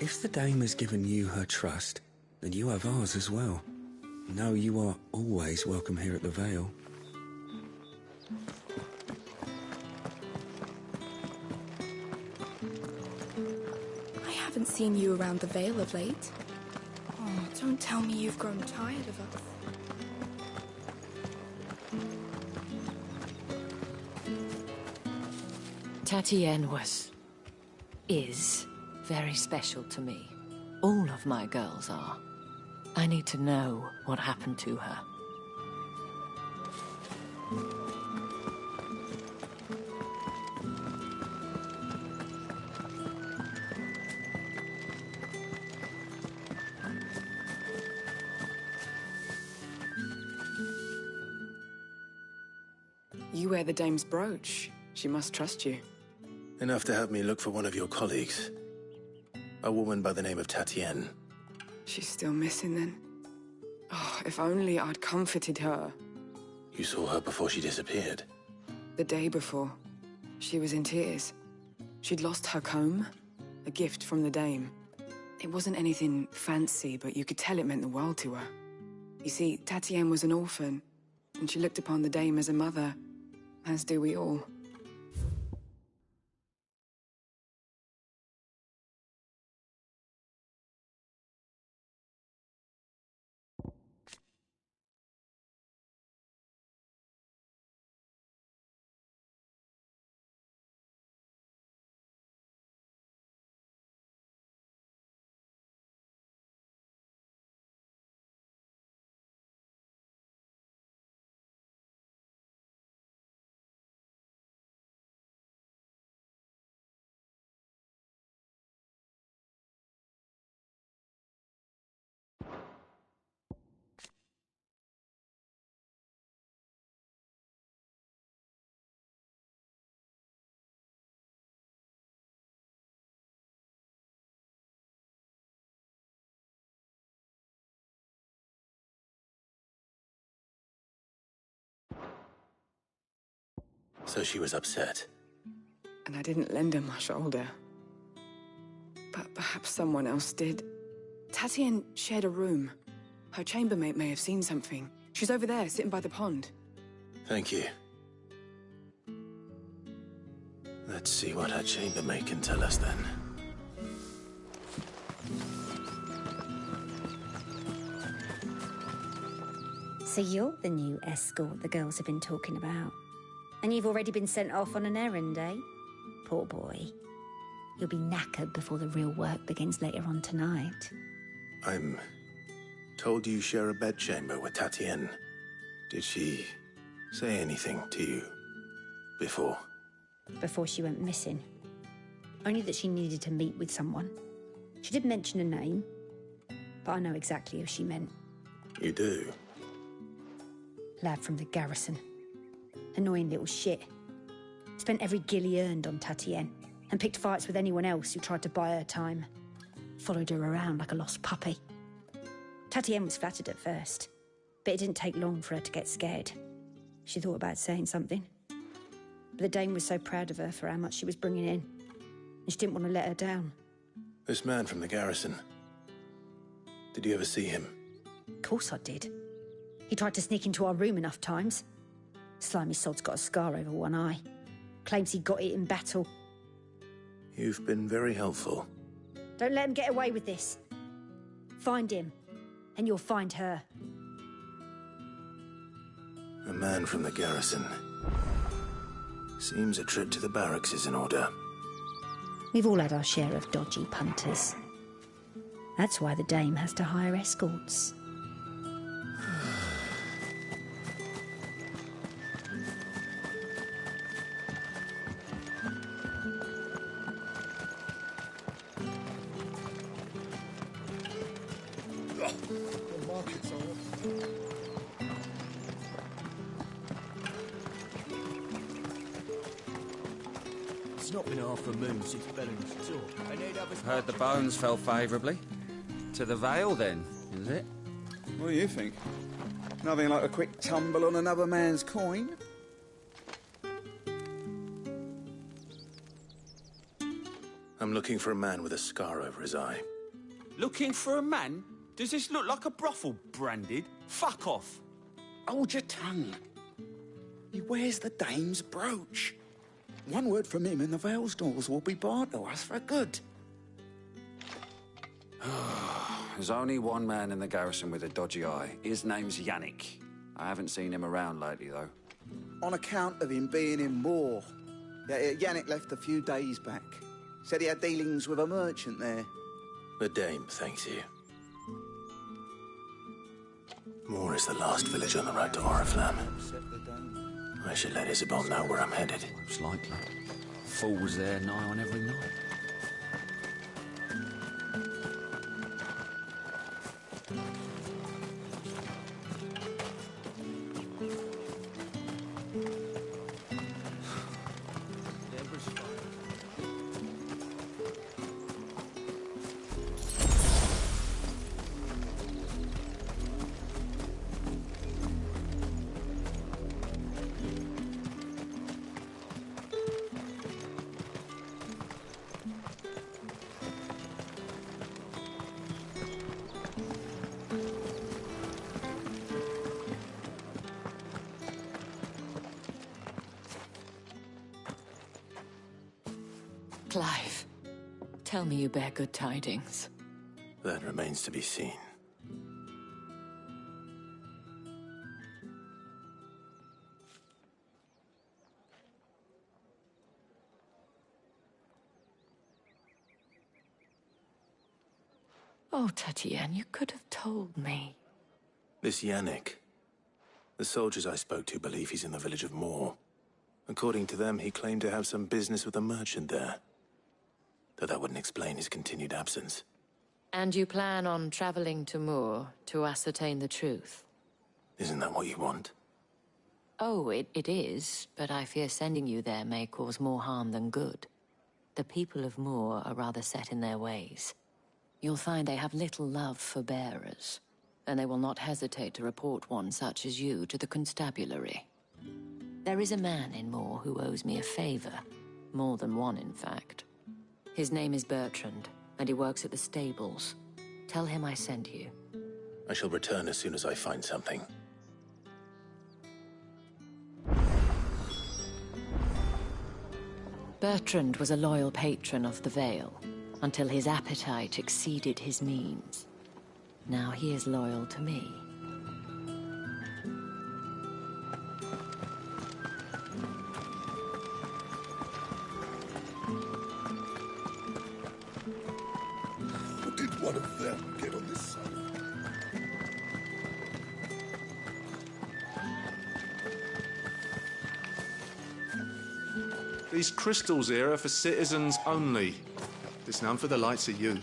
Speaker 20: If the dame has given you her trust, then you have ours as well. Know you are always welcome here at the Vale.
Speaker 13: I haven't seen you around the Vale of late. Oh, don't tell me you've grown tired of us.
Speaker 14: Tatienne is very special to me. All of my girls are. I need to know what happened to her.
Speaker 18: You wear the dame's brooch. She must trust you.
Speaker 5: Enough to have me look for one of your colleagues. A woman by the name of Tatienne.
Speaker 18: She's still missing then. Oh, if only I'd comforted her.
Speaker 5: You saw her before she disappeared?
Speaker 18: The day before. She was in tears. She'd lost her comb, a gift from the dame. It wasn't anything fancy, but you could tell it meant the world to her. You see, Tatienne was an orphan, and she looked upon the dame as a mother, as do we all.
Speaker 5: So she was upset.
Speaker 18: And I didn't lend her my shoulder. But perhaps someone else did. Tatienne shared a room. Her chambermaid may have seen something. She's over there, sitting by the pond.
Speaker 5: Thank you. Let's see what her chambermaid can tell us then.
Speaker 16: So you're the new escort the girls have been talking about. And you've already been sent off on an errand, eh? Poor boy. You'll be knackered before the real work begins later on tonight.
Speaker 5: I'm told you share a bedchamber with Tatienne. Did she say anything to you before?
Speaker 16: Before she went missing. Only that she needed to meet with someone. She did mention a name, but I know exactly who she meant.
Speaker 5: You do?
Speaker 16: Lad from the garrison. Annoying little shit. Spent every guil he earned on Tatienne, and picked fights with anyone else who tried to buy her time. Followed her around like a lost puppy. Tatienne was flattered at first, but it didn't take long for her to get scared. She thought about saying something. But the dame was so proud of her for how much she was bringing in, and she didn't want to let her down.
Speaker 5: This man from the garrison. Did you ever see him?
Speaker 16: Of course I did. He tried to sneak into our room enough times. Slimy sod's got a scar over one eye. Claims he got it in battle.
Speaker 5: You've been very helpful.
Speaker 16: Don't let him get away with this. Find him, and you'll find her.
Speaker 5: A man from the garrison. Seems a trip to the barracks is in order.
Speaker 16: We've all had our share of dodgy punters.
Speaker 3: That's why the dame has to hire escorts.
Speaker 15: It's not been half a moon since Belling's talk.
Speaker 8: Heard the bones fell favourably. To the Vale, then, is it?
Speaker 9: What do you think? Nothing like a quick tumble on another man's coin?
Speaker 5: I'm looking for a man with a scar over his eye.
Speaker 15: Looking for a man? Does this look like a brothel, Branded? Fuck off.
Speaker 7: Hold your tongue. He wears the dame's brooch. One word from him and the Vale's doors will be barred to us for good.
Speaker 21: There's only one man in the garrison with a dodgy eye. His name's Yannick. I haven't seen him around lately, though.
Speaker 9: On account of him being in Moor. Yeah, Yannick left a few days back. Said he had dealings with a merchant there.
Speaker 5: The dame thanks you. Moor is the last village on the road to Oriflamme. I should let Isabel know where I'm headed.
Speaker 8: Most likely. Fools there nigh on every night.
Speaker 14: Clive, tell me you bear good tidings.
Speaker 5: That remains to be seen.
Speaker 14: Oh, Tatiane, you could have told me.
Speaker 5: This Yannick. The soldiers I spoke to believe he's in the village of Moor. According to them, he claimed to have some business with a merchant there. Though that wouldn't explain his continued absence.
Speaker 14: And you plan on traveling to Moor to ascertain the truth?
Speaker 5: Isn't that what you want?
Speaker 14: Oh, it is, but I fear sending you there may cause more harm than good. The people of Moor are rather set in their ways. You'll find they have little love for bearers, and they will not hesitate to report one such as you to the constabulary. There is a man in Moor who owes me a favor. More than one, in fact. His name is Bertrand, and he works at the stables. Tell him I sent you.
Speaker 5: I shall return as soon as I find something.
Speaker 14: Bertrand was a loyal patron of the Vale, until his appetite exceeded his means. Now he is loyal to me.
Speaker 12: How did one of them get on this side?
Speaker 24: These crystals here are for citizens only. There's none for the likes of you.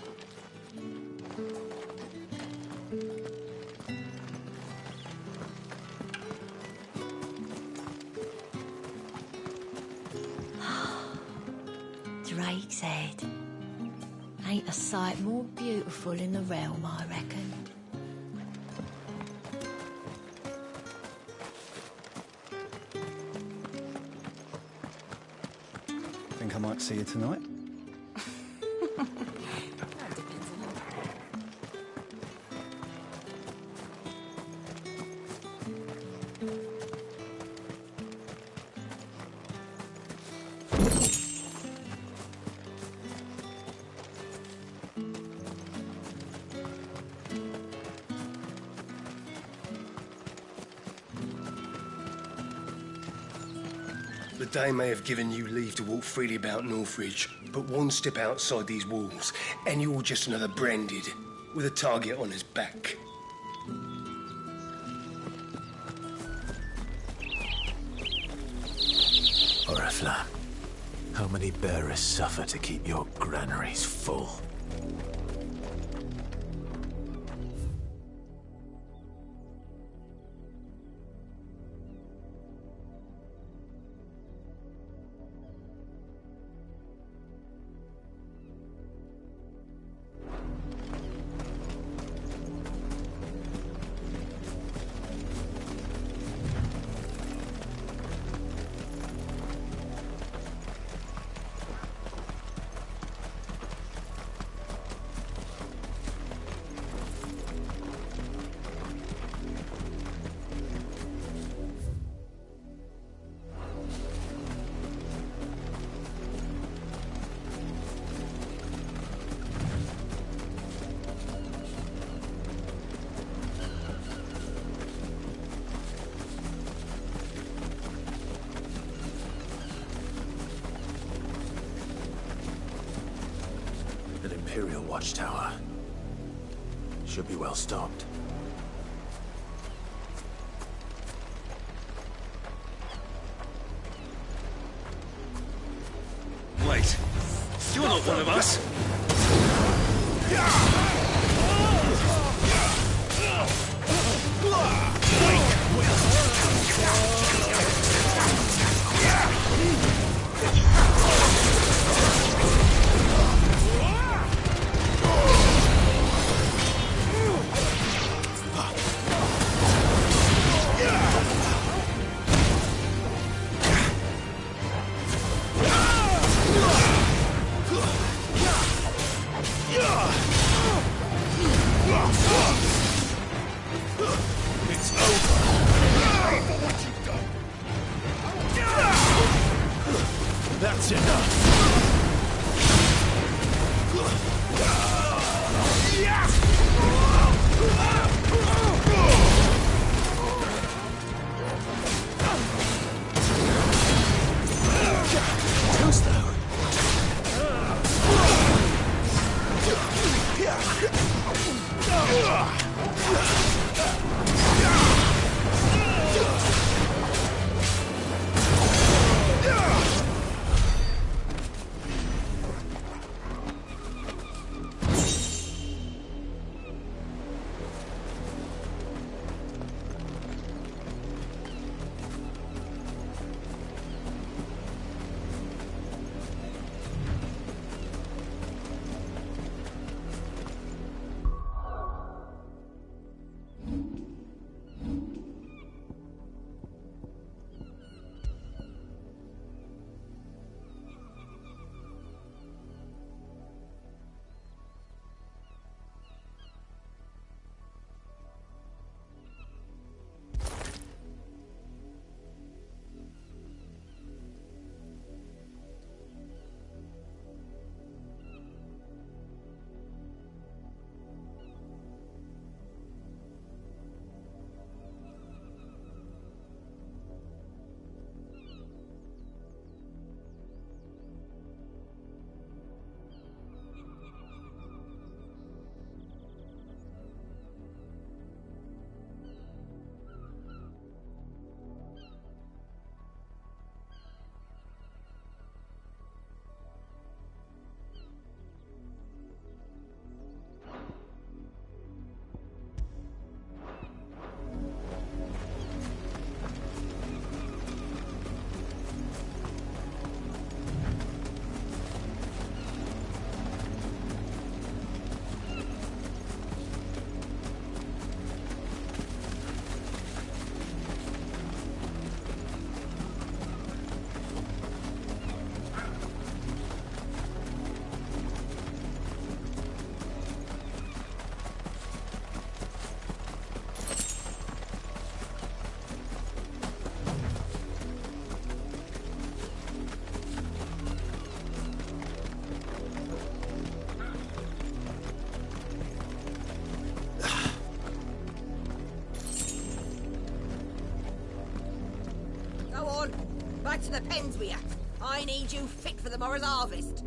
Speaker 25: Drake's Head. Ain't a sight more beautiful in the realm, I reckon.
Speaker 26: Think I might see you tonight?
Speaker 12: The Dame may have given you leave to walk freely about Northridge, but one step outside these walls, and you're just another branded,
Speaker 1: with a target on his back.
Speaker 5: Oriflamme, how many bearers suffer to keep your granaries full? Imperial watchtower. Should be well stocked.
Speaker 1: Wait, you're not one of us.
Speaker 5: That's enough. Too slow.
Speaker 4: Back to the pens with you. I need you fit for the morrow's harvest.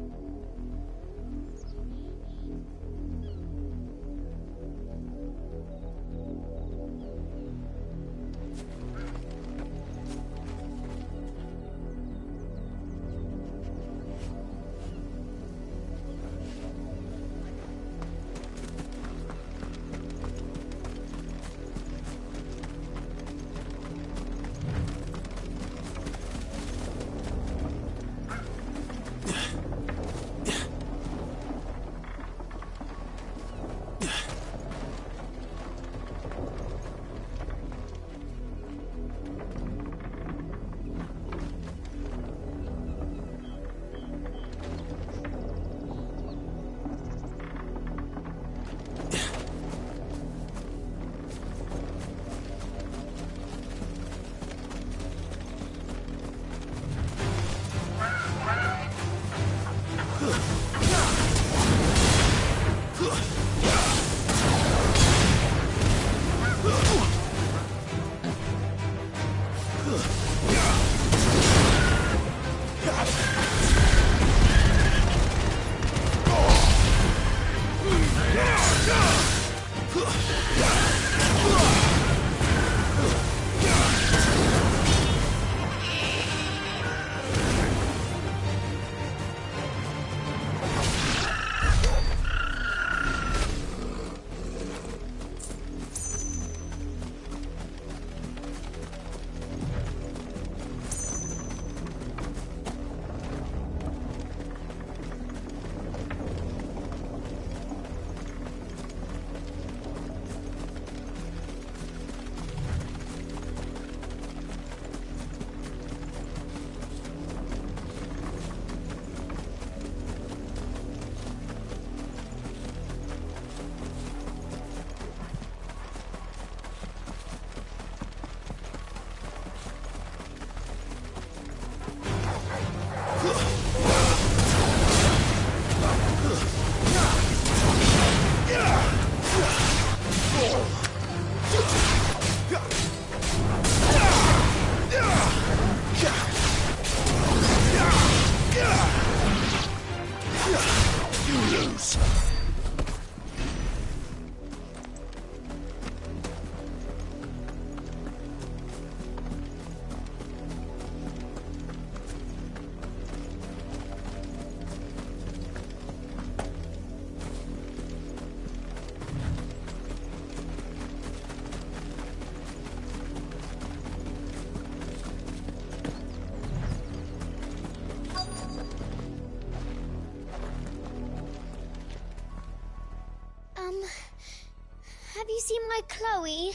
Speaker 2: Have you seen my Chloe?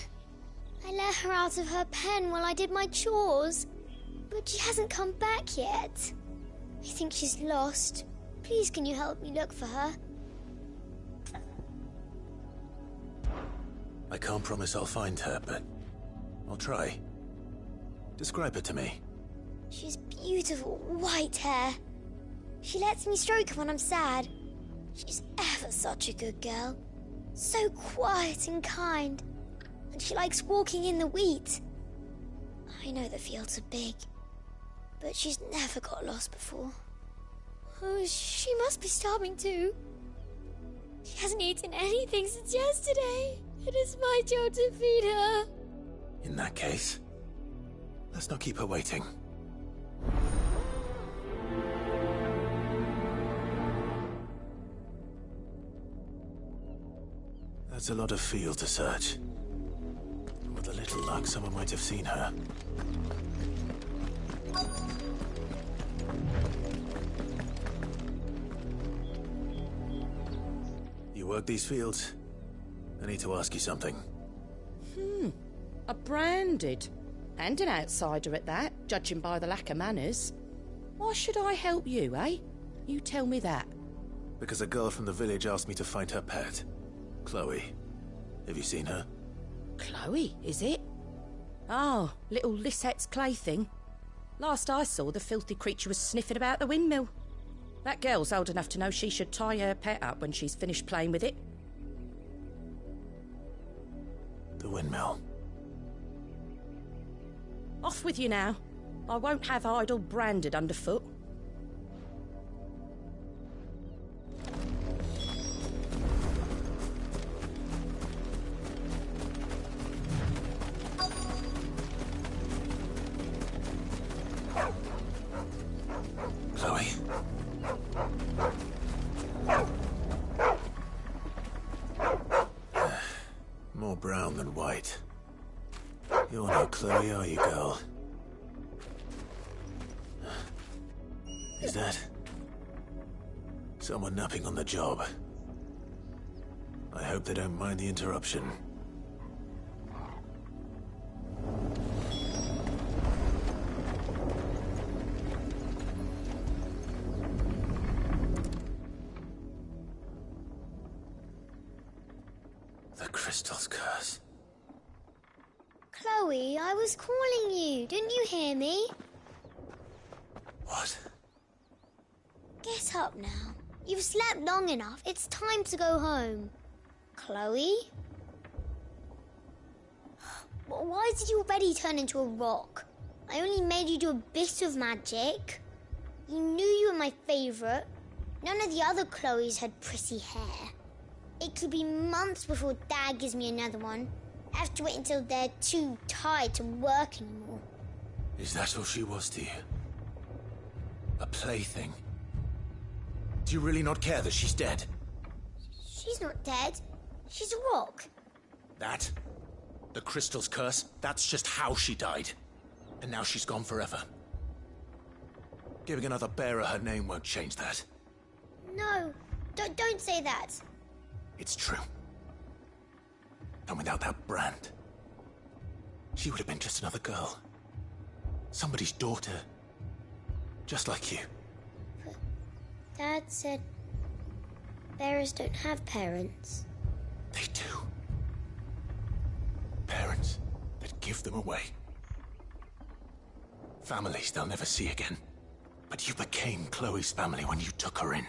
Speaker 2: I let her out of her pen while I did my chores, but she hasn't come back yet. I think she's lost. Please, can you help me look for her?
Speaker 5: I can't promise I'll find her, but I'll try. Describe her to me.
Speaker 2: She's beautiful, white hair. She lets me stroke her when I'm sad. She's ever such a good girl. So quiet and kind. And she likes walking in the wheat. I know the fields are big, but she's never got lost before. Oh, she must be starving too. She hasn't eaten anything since yesterday. It is my job to feed her.
Speaker 5: In that case, let's not keep her waiting. That's a lot of field to search. With a little luck, someone might have seen her. You work these fields? I need to ask you something.
Speaker 6: A branded. And an outsider at that, judging by the lack of manners. Why should I help you, eh? You tell me that.
Speaker 5: Because a girl from the village asked me to find her pet. Chloe. Have you seen her?
Speaker 6: Chloe, is it? Oh, little Lisette's plaything. Last I saw, the filthy creature was sniffing about the windmill. That girl's old enough to know she should tie her pet up when she's finished playing with it.
Speaker 5: The windmill.
Speaker 6: Off with you now. I won't have idle branded underfoot.
Speaker 5: Chloe. More brown than white. You're no Chloe, are you, girl? Is that someone napping on the job? I hope they don't mind the interruption. The crystal's curse.
Speaker 2: Chloe, I was calling you. Didn't you hear me?
Speaker 5: What?
Speaker 2: Get up now. You've slept long enough. It's time to go home. Chloe? Why did you already turn into a rock? I only made you do a bit of magic. You knew you were my favourite. None of the other Chloes had pretty hair. It could be months before Dad gives me another one. I have to wait until they're too tired to work anymore.
Speaker 5: Is that all she was to you? A plaything? Do you really not care that she's dead?
Speaker 2: She's not dead. She's a rock.
Speaker 5: That? The crystal's curse? That's just how she died. And now she's gone forever. Giving another bearer her name won't change that.
Speaker 2: No, don't say that.
Speaker 5: It's true. And without that brand, she would have been just another girl. Somebody's daughter. Just like you.
Speaker 2: But Dad said bearers don't have parents.
Speaker 5: They do. Parents that give them away. Families they'll never see again. But you became Chloe's family when you took her in.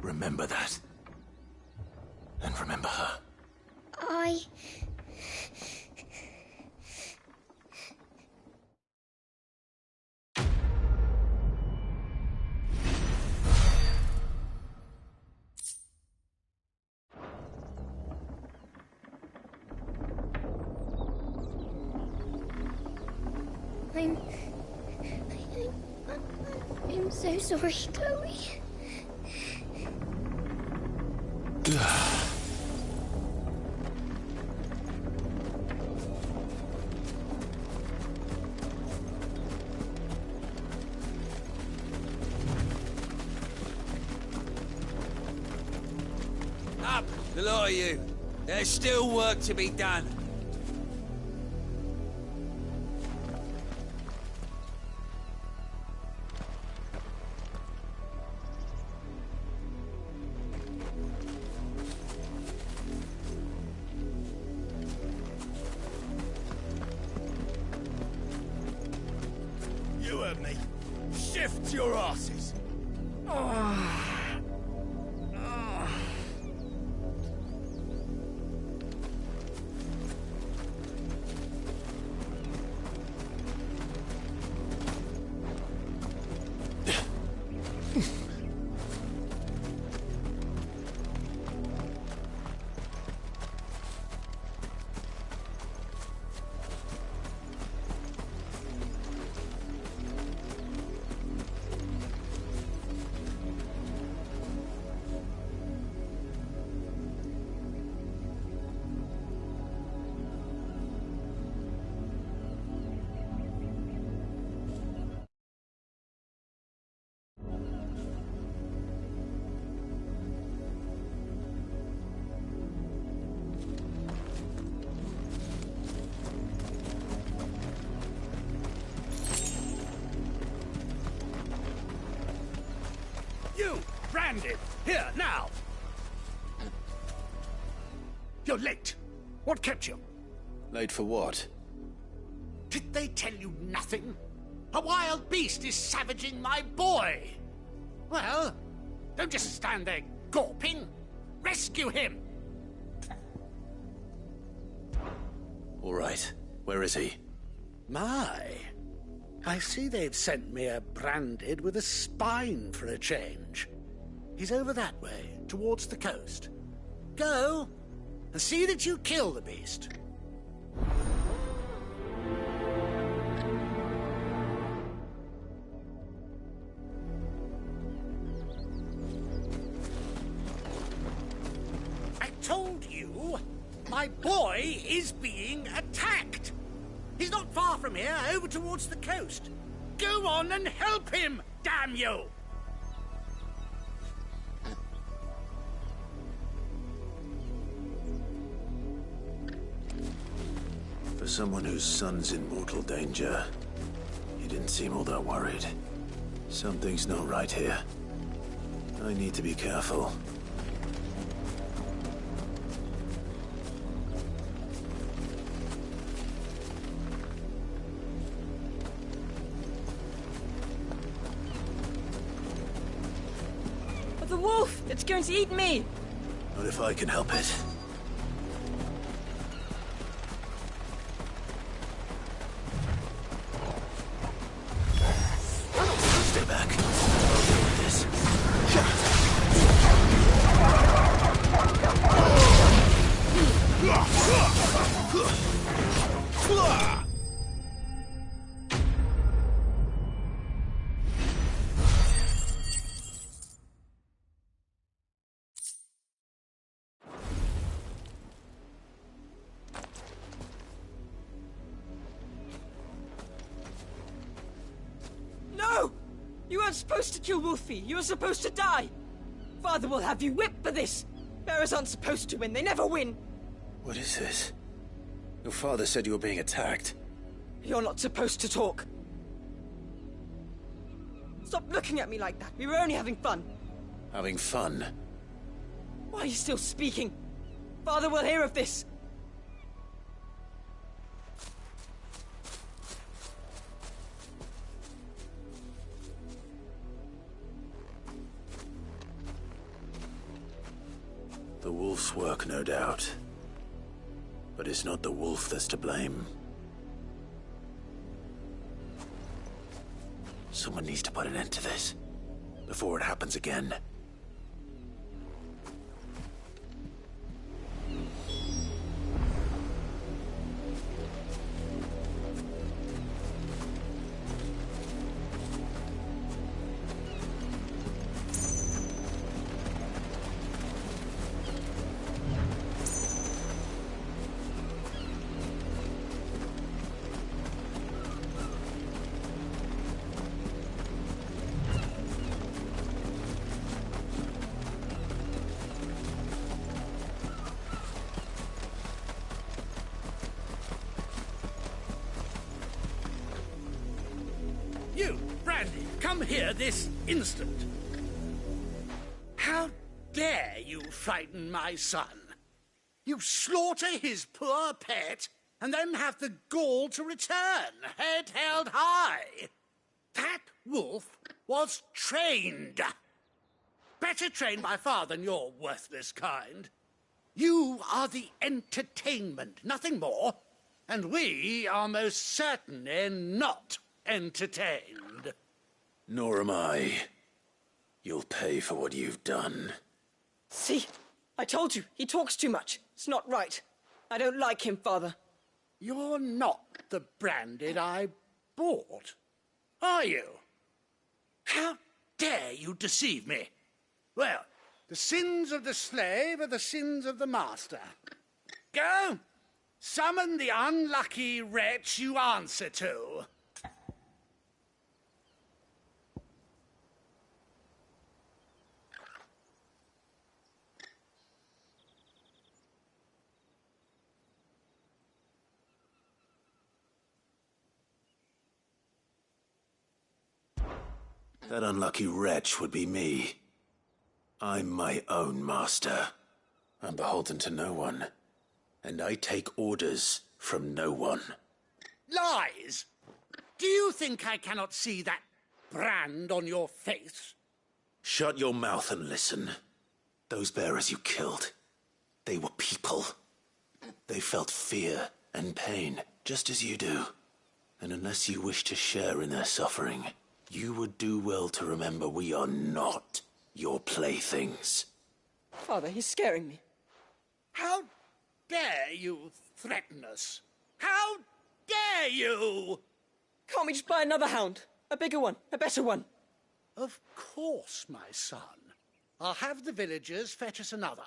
Speaker 5: Remember that. And remember her.
Speaker 2: I'm so sorry, Chloe.
Speaker 10: Up, the lot of you. There's still work to be done.
Speaker 1: You heard me. Shift your asses. You, branded, here, now! You're late. What kept you?
Speaker 5: Late for what?
Speaker 1: Did they tell you nothing? A wild beast is savaging my boy! Well, don't just stand there gawping. Rescue him!
Speaker 5: All right. Where is he?
Speaker 1: My, I see they've sent me a branded with a spine for a change. He's over that way, towards the coast. Go, and see that you kill the beast. I told you, my boy is being attacked. He's not far from here, over towards the coast. Go on and help him, damn you!
Speaker 5: For someone whose son's in mortal danger, he didn't seem all that worried. Something's not right here. I need to be careful.
Speaker 13: The wolf! It's going to eat me!
Speaker 5: Not if I can help it.
Speaker 11: weren't supposed to kill Wolfie. You were supposed to die. Father will have you whipped for this. Bearers aren't supposed to win. They never win.
Speaker 5: What is this? Your father said you were being attacked.
Speaker 11: You're not supposed to talk. Stop looking at me like that. We were only having fun.
Speaker 5: Having fun?
Speaker 11: Why are you still speaking? Father will hear of this.
Speaker 5: The wolf's work, no doubt. But it's not the wolf that's to blame. Someone needs to put an end to this, before it happens again.
Speaker 1: You, Brandy, come here this instant. How dare you frighten my son? You slaughter his poor pet, and then have the gall to return, head held high. That wolf was trained. Better trained by far than your worthless kind. You are the entertainment, nothing more. And we are most certainly not entertained.
Speaker 5: Nor am I. You'll pay for what you've done.
Speaker 11: See? I told you, he talks too much. It's not right. I don't like him, Father.
Speaker 1: You're not the Branded I bought, are you? How dare you deceive me? Well, the sins of the slave are the sins of the master. Go, summon the unlucky wretch you answer to.
Speaker 5: That unlucky wretch would be me. I'm my own master. I'm beholden to no one. And I take orders from no one.
Speaker 1: Lies! Do you think I cannot see that brand on your face?
Speaker 5: Shut your mouth and listen. Those bearers you killed, they were people. They felt fear and pain, just as you do. And unless you wish to share in their suffering, you would do well to remember we are not your playthings.
Speaker 11: Father, he's scaring me.
Speaker 1: How dare you threaten us? How dare you?
Speaker 11: Can't we just buy another hound? A bigger one, a better one.
Speaker 1: Of course, my son. I'll have the villagers fetch us another.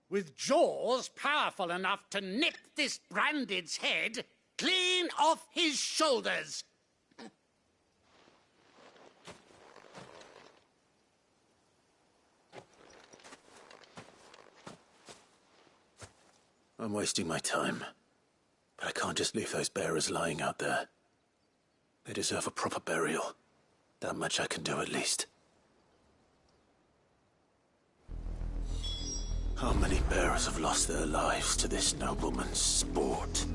Speaker 1: With jaws powerful enough to nip this Branded's head clean off his shoulders.
Speaker 5: I'm wasting my time. But I can't just leave those bearers lying out there. They deserve a proper burial. That much I can do at least. How many bearers have lost their lives to this nobleman's sport?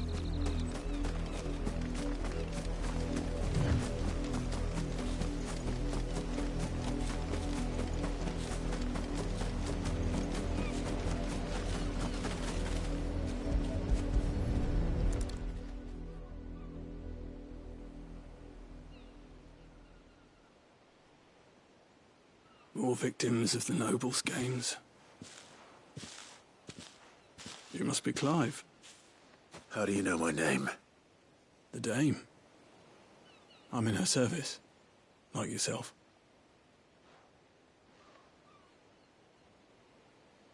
Speaker 17: More victims of the nobles' games. You must be Clive.
Speaker 5: How do you know my name?
Speaker 17: The Dame. I'm in her service, like yourself.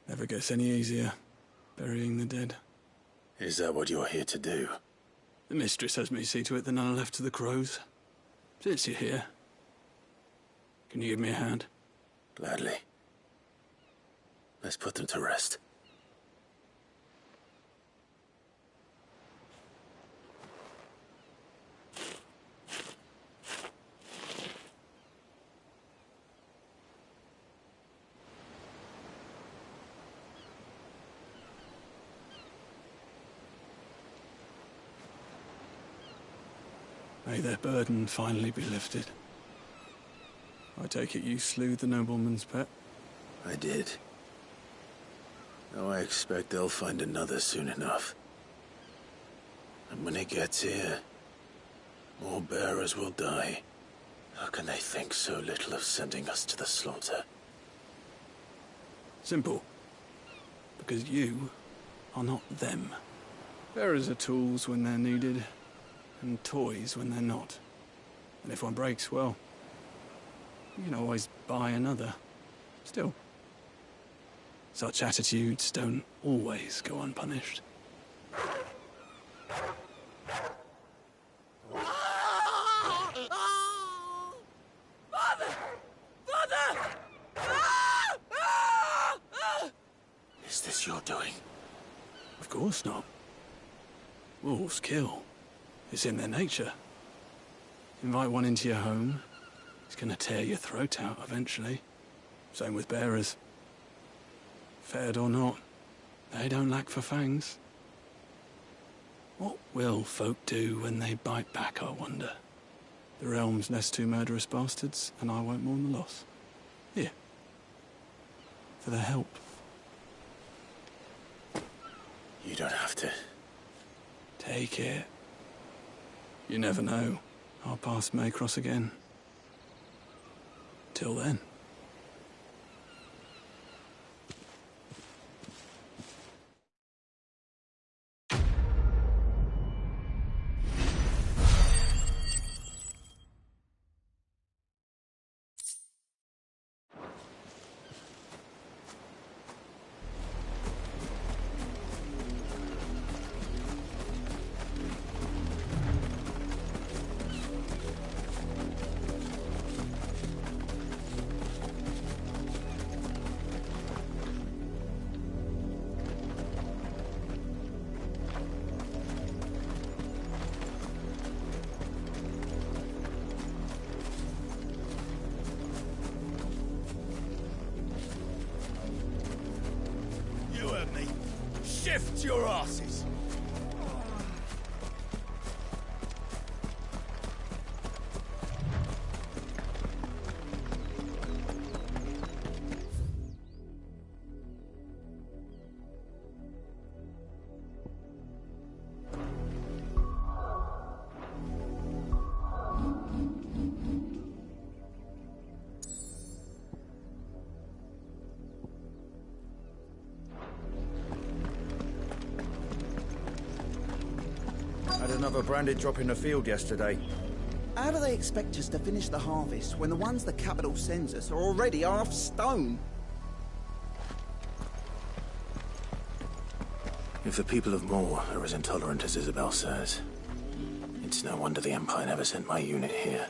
Speaker 17: Never gets any easier, burying the dead.
Speaker 5: Is that what you're here to do?
Speaker 17: The mistress has me see to it that none are left to the crows. Since you're here, Can you give me a hand?
Speaker 5: Gladly. Let's put them to rest.
Speaker 17: May their burden finally be lifted. I take it you slew the nobleman's pet?
Speaker 5: I did. Now I expect they'll find another soon enough. And when it gets here, more bearers will die. How can they think so little of sending us to the slaughter?
Speaker 17: Simple. Because you are not them. Bearers are tools when they're needed, and toys when they're not. And if one breaks, well, you can always buy another. Still, such attitudes don't always go unpunished.
Speaker 5: Is this your doing?
Speaker 17: Of course not. Wolves kill. It's in their nature. Invite one into your home, he's gonna tear your throat out eventually. Same with bearers. Fed or not, they don't lack for fangs. What will folk do when they bite back, I wonder? The realm's less two murderous bastards, and I won't mourn the loss. Here. For their help.
Speaker 5: You don't have to.
Speaker 17: Take it. You never know. Our paths may cross again. Till then.
Speaker 10: Shift your asses!
Speaker 16: Had another branded drop in the field yesterday.
Speaker 9: How do they expect us to finish the harvest when the ones the capital sends us are already half stone?
Speaker 5: If the people of Moor are as intolerant as Isabel says, it's no wonder the Empire never sent my unit here.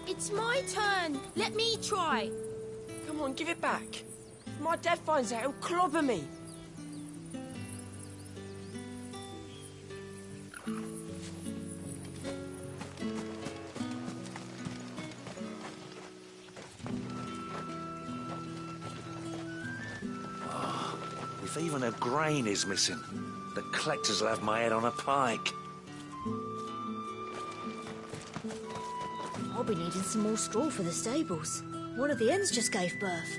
Speaker 11: It's my turn. Let me try.
Speaker 18: Come on, give it back. If my dad finds out, he'll clobber me.
Speaker 10: If even a grain is missing, the collectors will have my head on a pike.
Speaker 2: I'll be needing some more straw for the stables. One of the hens just gave birth.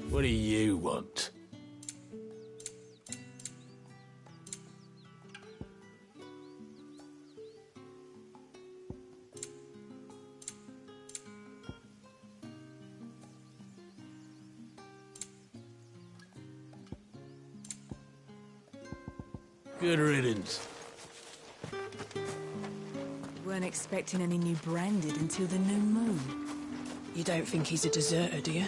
Speaker 10: What do you want? Good riddance.
Speaker 19: Weren't expecting any new branded until the new moon.
Speaker 11: You don't think he's a deserter, do you?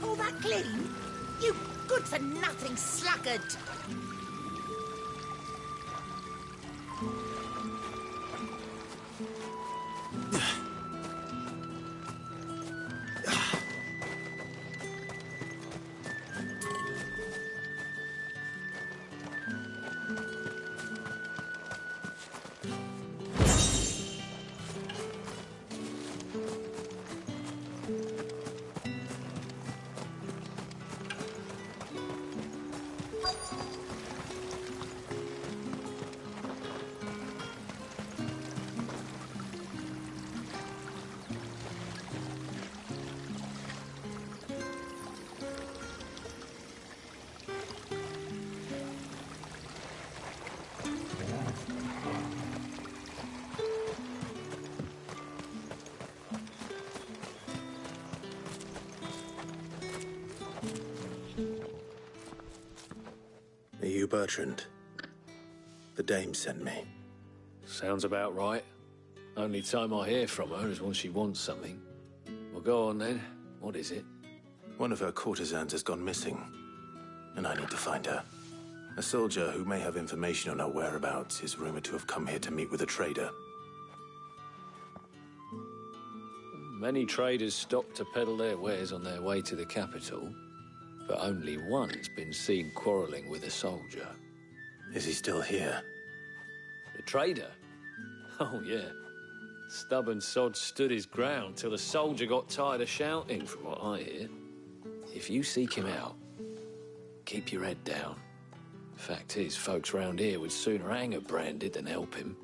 Speaker 4: All that clean? You good-for-nothing sluggard!
Speaker 5: Are you Bertrand? The dame sent me.
Speaker 3: Sounds about right. Only time I hear from her is when she wants something. Well, go on then. What is it?
Speaker 5: One of her courtesans has gone missing, and I need to find her. A soldier who may have information on her whereabouts is rumored to have come here to meet with a trader.
Speaker 3: Many traders stop to peddle their wares on their way to the capital, but only one's been seen quarrelling with a soldier.
Speaker 5: Is he still here?
Speaker 3: The trader? Oh, yeah. Stubborn sod stood his ground till the soldier got tired of shouting, from what I hear. If you seek him out, keep your head down. Fact is, folks round here would sooner hang a branded than help him.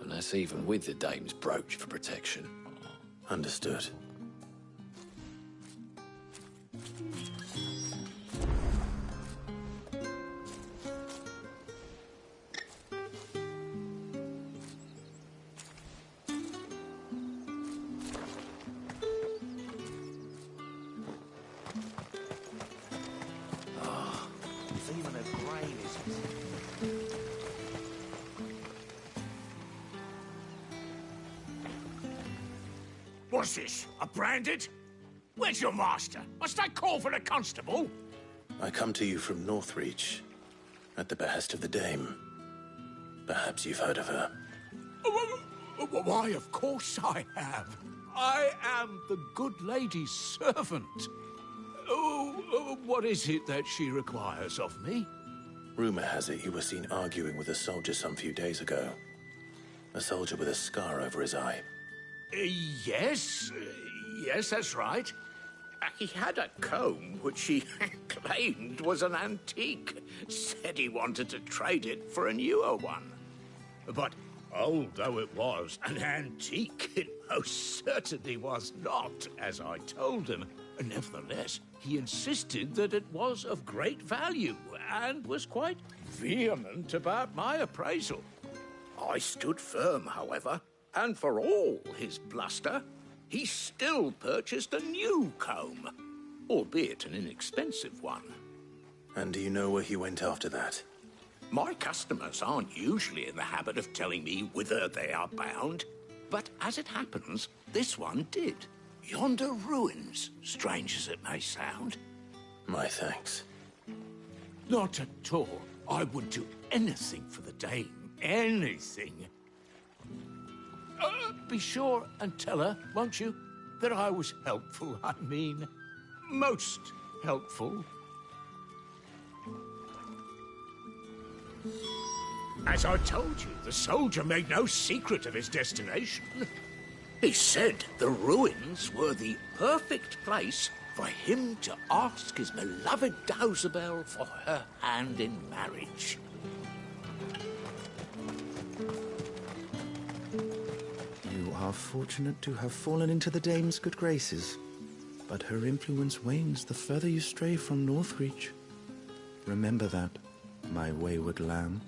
Speaker 3: And that's even with the dame's brooch for protection.
Speaker 5: Understood.
Speaker 10: What's this? A branded? Where's your master? Must I call for the constable?
Speaker 5: I come to you from Northreach, at the behest of the dame. Perhaps you've heard of her.
Speaker 10: Why, of course I have. I am the good lady's servant. What is it that she requires of me?
Speaker 5: Rumor has it you were seen arguing with a soldier some few days ago. A soldier with a scar over his eye.
Speaker 10: Yes, that's right. He had a comb which he claimed was an antique. Said he wanted to trade it for a newer one. But old though it was, an antique it most certainly was not, as I told him. Nevertheless, he insisted that it was of great value and was quite vehement about my appraisal. I stood firm, however, and for all his bluster, he still purchased a new comb, albeit an inexpensive one.
Speaker 5: And do you know where he went after that?
Speaker 10: My customers aren't usually in the habit of telling me whither they are bound, but as it happens, this one did. Yonder ruins, strange as it may sound.
Speaker 5: My thanks.
Speaker 10: Not at all. I would do anything for the dame. Anything. Be sure and tell her, won't you, that I was helpful, I mean, most helpful. As I told you, the soldier made no secret of his destination. He said the ruins were the perfect place for him to ask his beloved Dausabel for her hand in marriage.
Speaker 15: You are fortunate to have fallen into the dame's good graces, but her influence wanes the further you stray from Northreach. Remember that. my wayward lamb.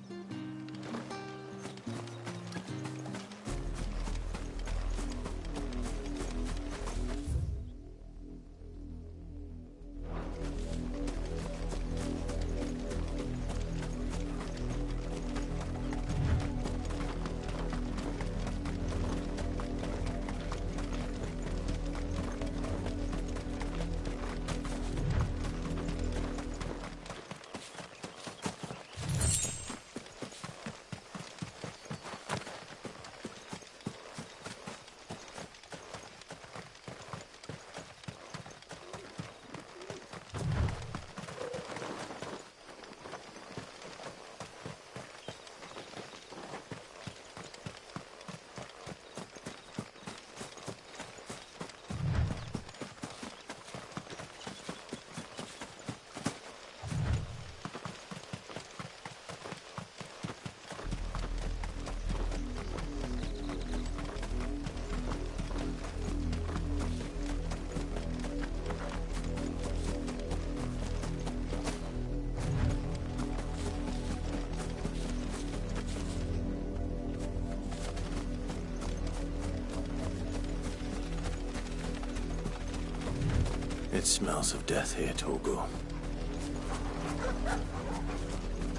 Speaker 5: It smells of death here, Torgor.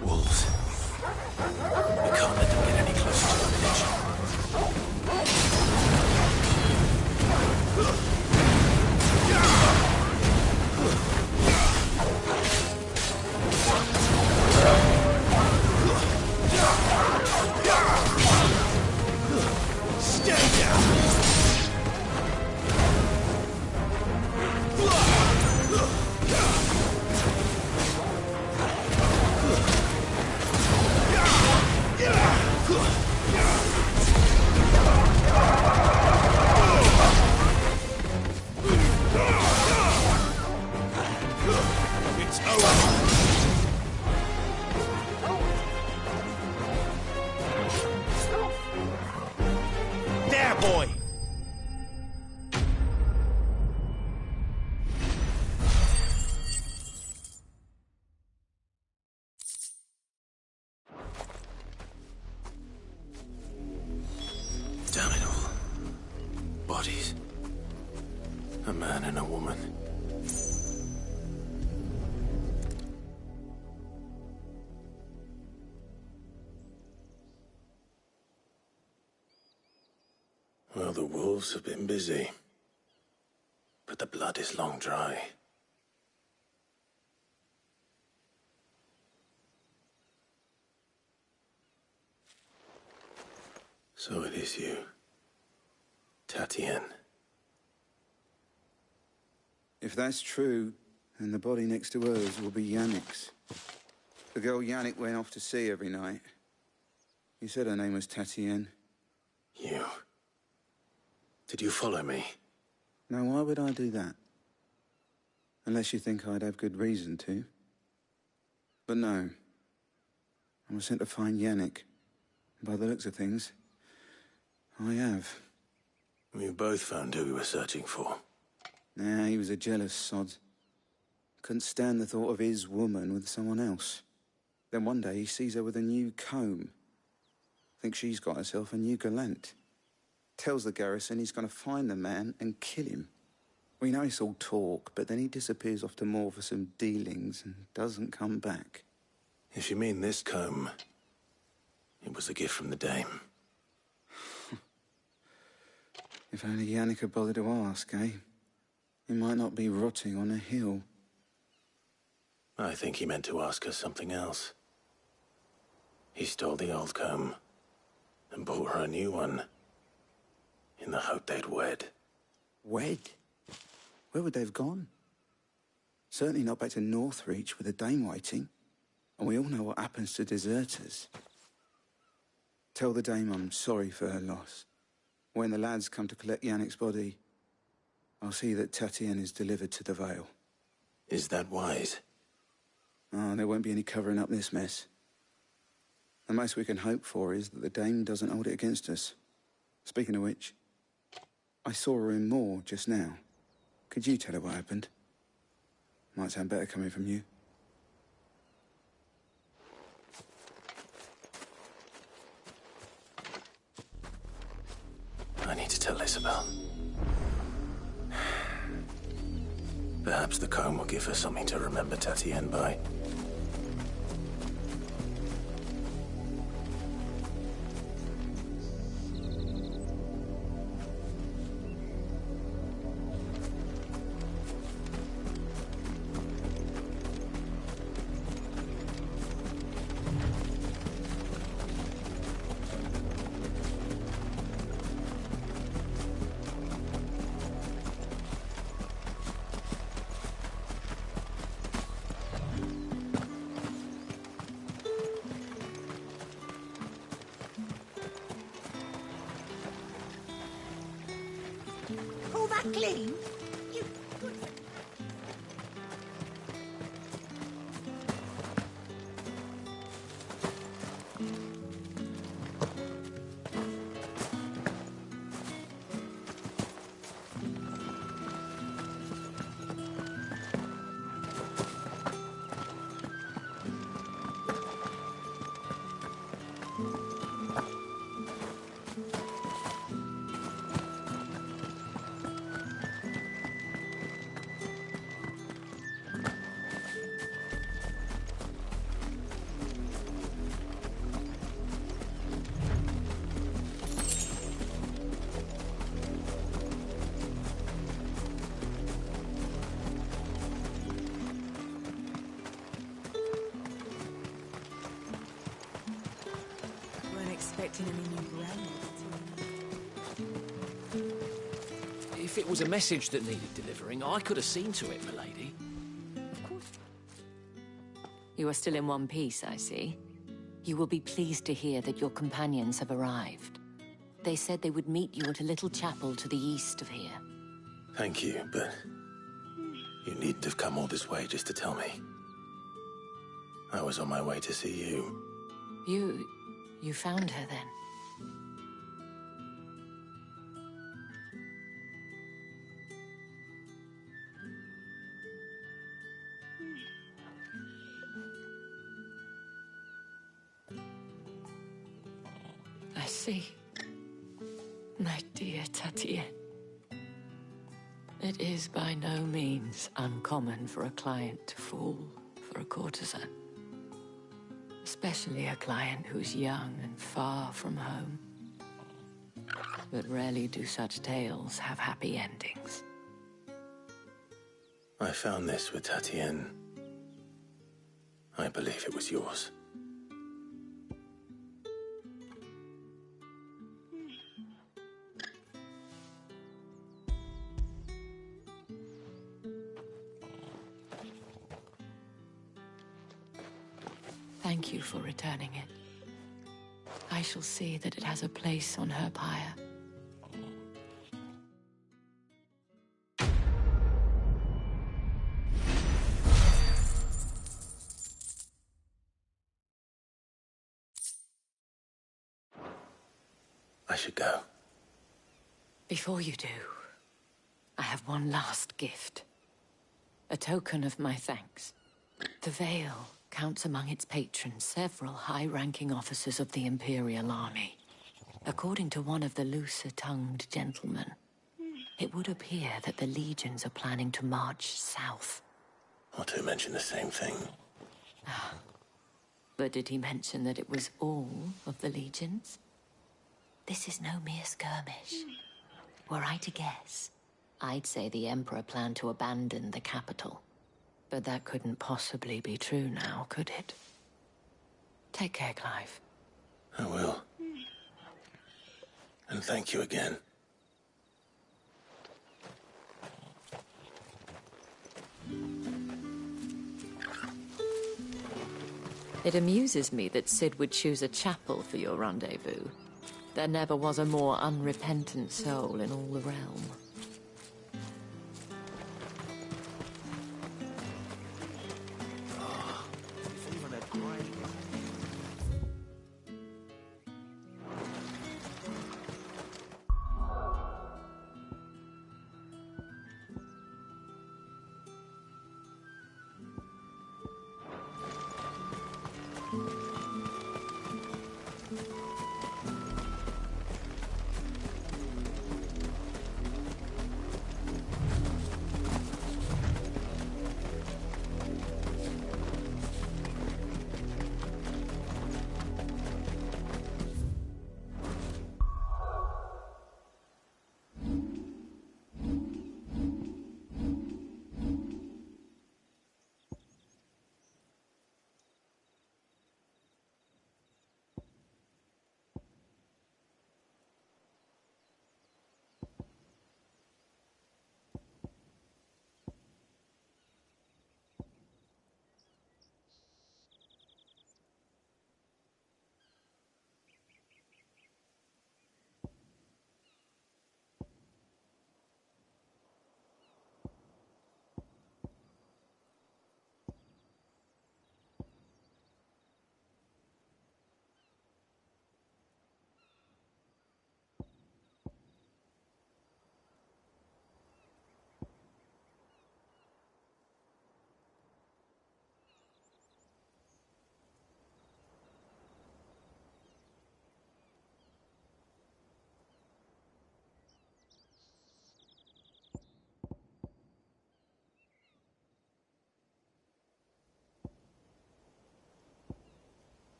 Speaker 5: Wolves. We can't let them get any closer to our village.
Speaker 12: Stay down! It's over! There, boy!
Speaker 5: Damn it all. Bodies. A man and a woman. Well, the wolves have been busy. But the blood is long dry. So it is you, Tatienne.
Speaker 9: If that's true, then the body next to hers will be Yannick's. The girl Yannick went off to see every night. He said her name was Tatienne.
Speaker 5: You. Did you follow me?
Speaker 9: Now, why would I do that? Unless you think I'd have good reason to. But no. I was sent to find Yannick. By the looks of things, I have.
Speaker 5: We both found who we were searching for.
Speaker 9: Nah, he was a jealous sod. Couldn't stand the thought of his woman with someone else. Then one day he sees her with a new comb. Thinks she's got herself a new gallant. Tells the garrison he's going to find the man and kill him. We know it's all talk, but then he disappears off to Moor for some dealings and doesn't come back.
Speaker 5: If you mean this comb, it was a gift from the dame.
Speaker 9: If only Yannick had bothered to ask, eh? He might not be rotting on a hill.
Speaker 5: I think he meant to ask her something else. He stole the old comb and bought her a new one in the hope they'd wed.
Speaker 9: Wed? Where would they have gone? Certainly not back to Northreach with a dame waiting. And we all know what happens to deserters. Tell the dame I'm sorry for her loss. When the lads come to collect Yannick's body, I'll see that Tatienne is delivered to the Vale.
Speaker 5: Is that wise?
Speaker 9: Oh, there won't be any covering up this mess. The most we can hope for is that the dame doesn't hold it against us. Speaking of which, I saw her in Moor just now. Could you tell her what happened? Might sound better coming from you.
Speaker 5: the comb will give her something to remember Tatienne by.
Speaker 4: All that clean?
Speaker 11: Expecting any new brand.
Speaker 3: If it was a message that needed delivering, I could have seen to it, milady.
Speaker 14: Of course. You are still in one piece, I see. You will be pleased to hear that your companions have arrived. They said they would meet you at a little chapel to the east of here.
Speaker 5: Thank you, but you needn't have come all this way just to tell me. I was on my way to see you.
Speaker 14: You found her then? I see. My dear Tatienne. It is by no means uncommon for a client to fall for a courtesan. Especially a client who's young and far from home. But rarely do such tales have happy endings.
Speaker 5: I found this with Tatienne. I believe it was yours.
Speaker 14: Thank you for returning it. I shall see that it has a place on her pyre.
Speaker 5: I should go.
Speaker 14: Before you do, I have one last gift. A token of my thanks. The Vale counts among its patrons several high-ranking officers of the Imperial Army. According to one of the looser-tongued gentlemen, it would appear that the legions are planning to march south.
Speaker 5: Or to mention the same thing.
Speaker 14: But did he mention that it was all of the legions? This is no mere skirmish. Were I to guess, I'd say the Emperor planned to abandon the capital. But that couldn't possibly be true now, could it? Take care, Clive.
Speaker 5: I will. And thank you again.
Speaker 14: It amuses me that Cid would choose a chapel for your rendezvous. There never was a more unrepentant soul in all the realm.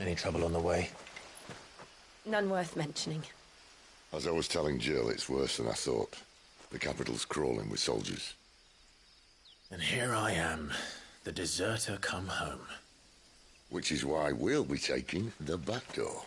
Speaker 5: Any trouble on the way?
Speaker 7: None worth mentioning.
Speaker 19: As I was telling Jill, it's worse than I thought. The capital's crawling with soldiers.
Speaker 5: And here I am, the deserter come home.
Speaker 19: Which is why we'll be taking the back door.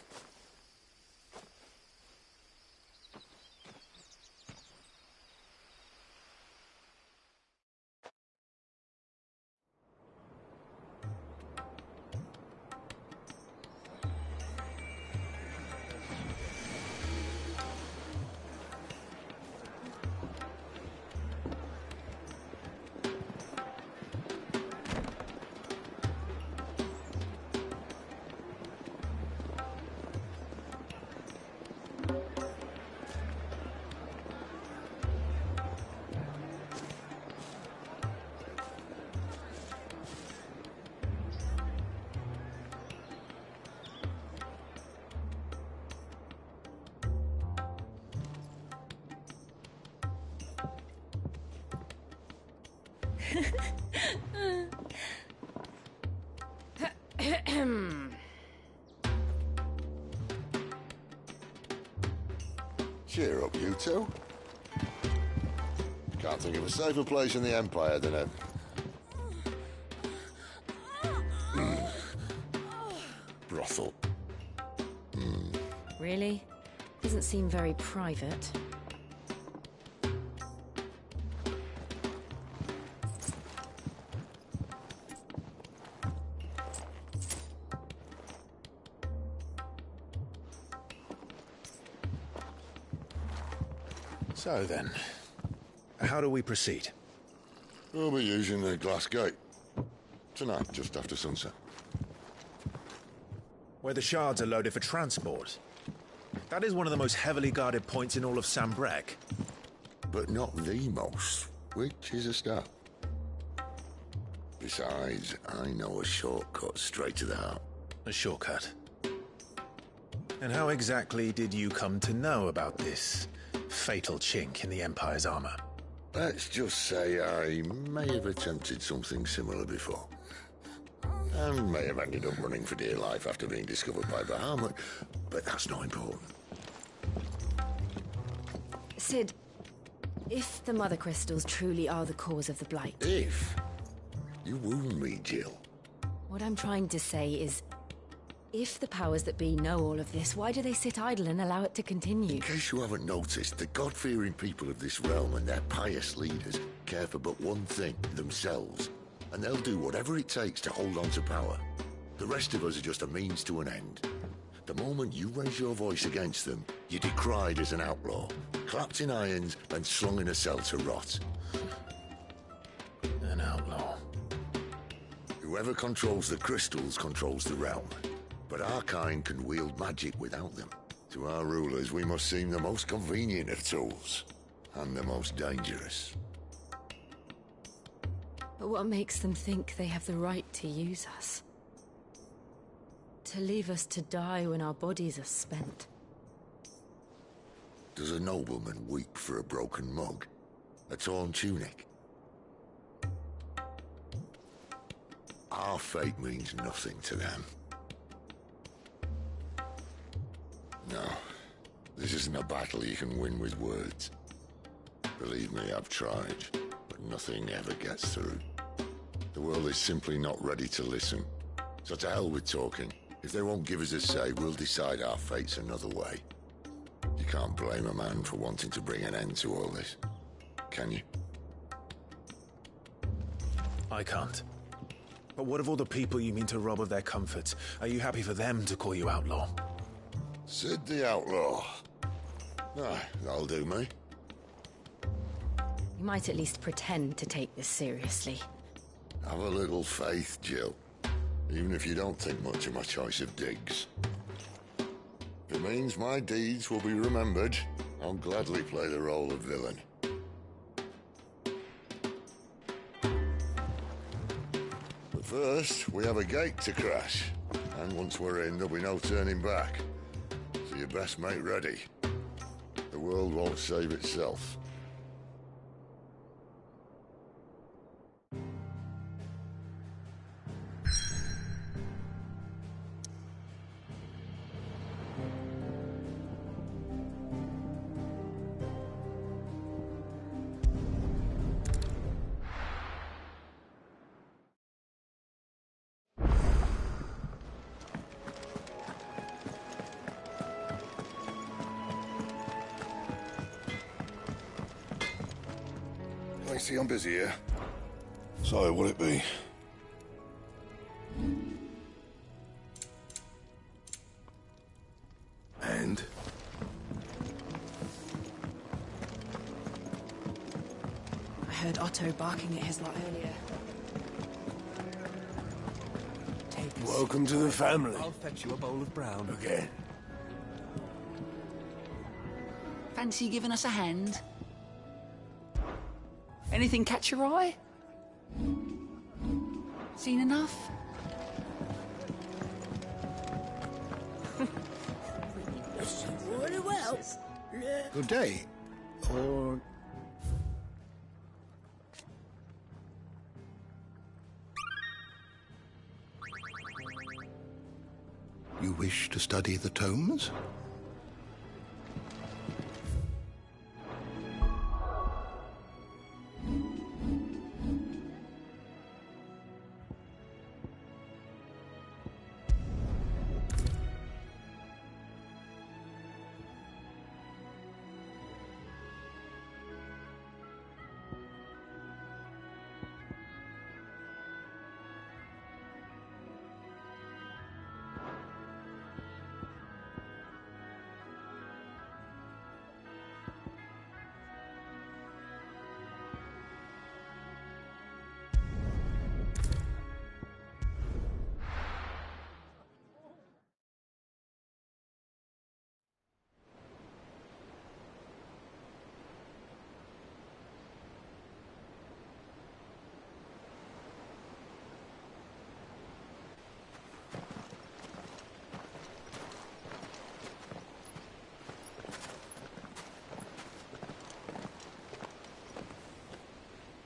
Speaker 19: Cheer up, you two. Can't think of a safer place in the Empire than a... brothel.
Speaker 7: Really? Doesn't seem very private.
Speaker 5: So then, how do we proceed?
Speaker 19: We'll be using the glass gate. Tonight, just after sunset.
Speaker 5: Where the shards are loaded for transport. That is one of the most heavily guarded points in all of Sambrec.
Speaker 19: But not the most, which is a start. Besides, I know a shortcut straight to the heart.
Speaker 5: A shortcut? And how exactly did you come to know about this fatal chink in the Empire's armor?
Speaker 19: Let's just say I may have attempted something similar before. And may have ended up running for dear life after being discovered by Bahamut, but that's not important.
Speaker 7: Sid, if the Mother Crystals truly are the cause of the Blight...
Speaker 19: If? You wound me, Jill.
Speaker 7: What I'm trying to say is, if the powers that be know all of this, why do they sit idle and allow it to continue?
Speaker 19: In case you haven't noticed, the God-fearing people of this realm and their pious leaders care for but one thing, themselves. And they'll do whatever it takes to hold on to power. The rest of us are just a means to an end. The moment you raise your voice against them, you're decried as an outlaw, clapped in irons and slung in a cell to rot.
Speaker 5: An outlaw.
Speaker 19: Whoever controls the crystals controls the realm. But our kind can wield magic without them. To our rulers, we must seem the most convenient of tools, and the most dangerous.
Speaker 7: But what makes them think they have the right to use us? To leave us to die when our bodies are spent?
Speaker 19: Does a nobleman weep for a broken mug? A torn tunic? Our fate means nothing to them. No, this isn't a battle you can win with words. Believe me, I've tried, but nothing ever gets through. The world is simply not ready to listen. So to hell with talking. If they won't give us a say, we'll decide our fates another way. You can't blame a man for wanting to bring an end to all this, can you?
Speaker 5: I can't. But what of all the people you mean to rob of their comforts? Are you happy for them to call you outlaw?
Speaker 19: Sid the Outlaw. Ah, that'll do me.
Speaker 7: You might at least pretend to take this seriously.
Speaker 19: Have a little faith, Jill. Even if you don't think much of my choice of digs. If it means my deeds will be remembered, I'll gladly play the role of villain. But first, we have a gate to crash. And once we're in, there'll be no turning back. So you best make ready. The world won't save itself. I see I'm busy here. So, what'll it be? And?
Speaker 13: I heard Otto barking at his lot earlier.
Speaker 19: Welcome to the family.
Speaker 8: I'll fetch you a bowl of brown.
Speaker 19: Again.
Speaker 20: Fancy giving us a hand? Anything catch your eye? Seen enough?
Speaker 1: Very well.
Speaker 8: Good day. Or... You wish to study the tomes?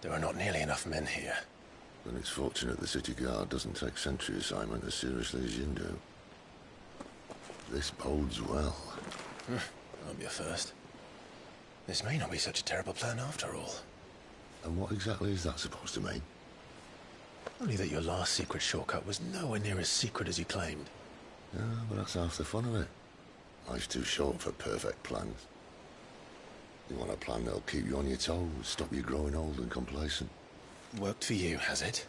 Speaker 12: There are not nearly enough men here.
Speaker 19: Then it's fortunate the city guard doesn't take sentry assignment as seriously as you do. This bodes well.
Speaker 12: Won't be a first. This may not be such a terrible plan after all.
Speaker 19: And what exactly is that supposed to mean?
Speaker 12: Only that your last secret shortcut was nowhere near as secret as you claimed.
Speaker 19: Yeah, but that's half the fun of it. Life's too short for perfect plans. You want a plan that'll keep you on your toes, stop you growing old and complacent.
Speaker 12: Worked for you, has it?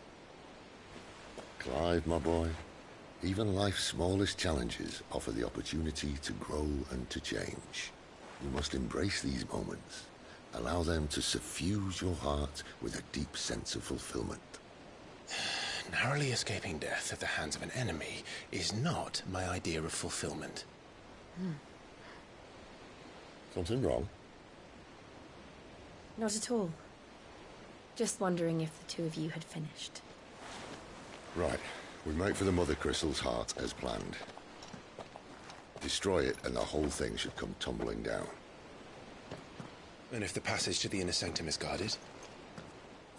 Speaker 19: Clive, my boy, even life's smallest challenges offer the opportunity to grow and to change. You must embrace these moments. Allow them to suffuse your heart with a deep sense of fulfillment.
Speaker 12: Narrowly escaping death at the hands of an enemy is not my idea of fulfillment.
Speaker 19: Something wrong?
Speaker 7: Not at all. Just wondering if the two of you had finished.
Speaker 19: Right. We make for the Mother Crystal's heart as planned. Destroy it and the whole thing should come tumbling down.
Speaker 12: And if the passage to the inner sanctum is guarded?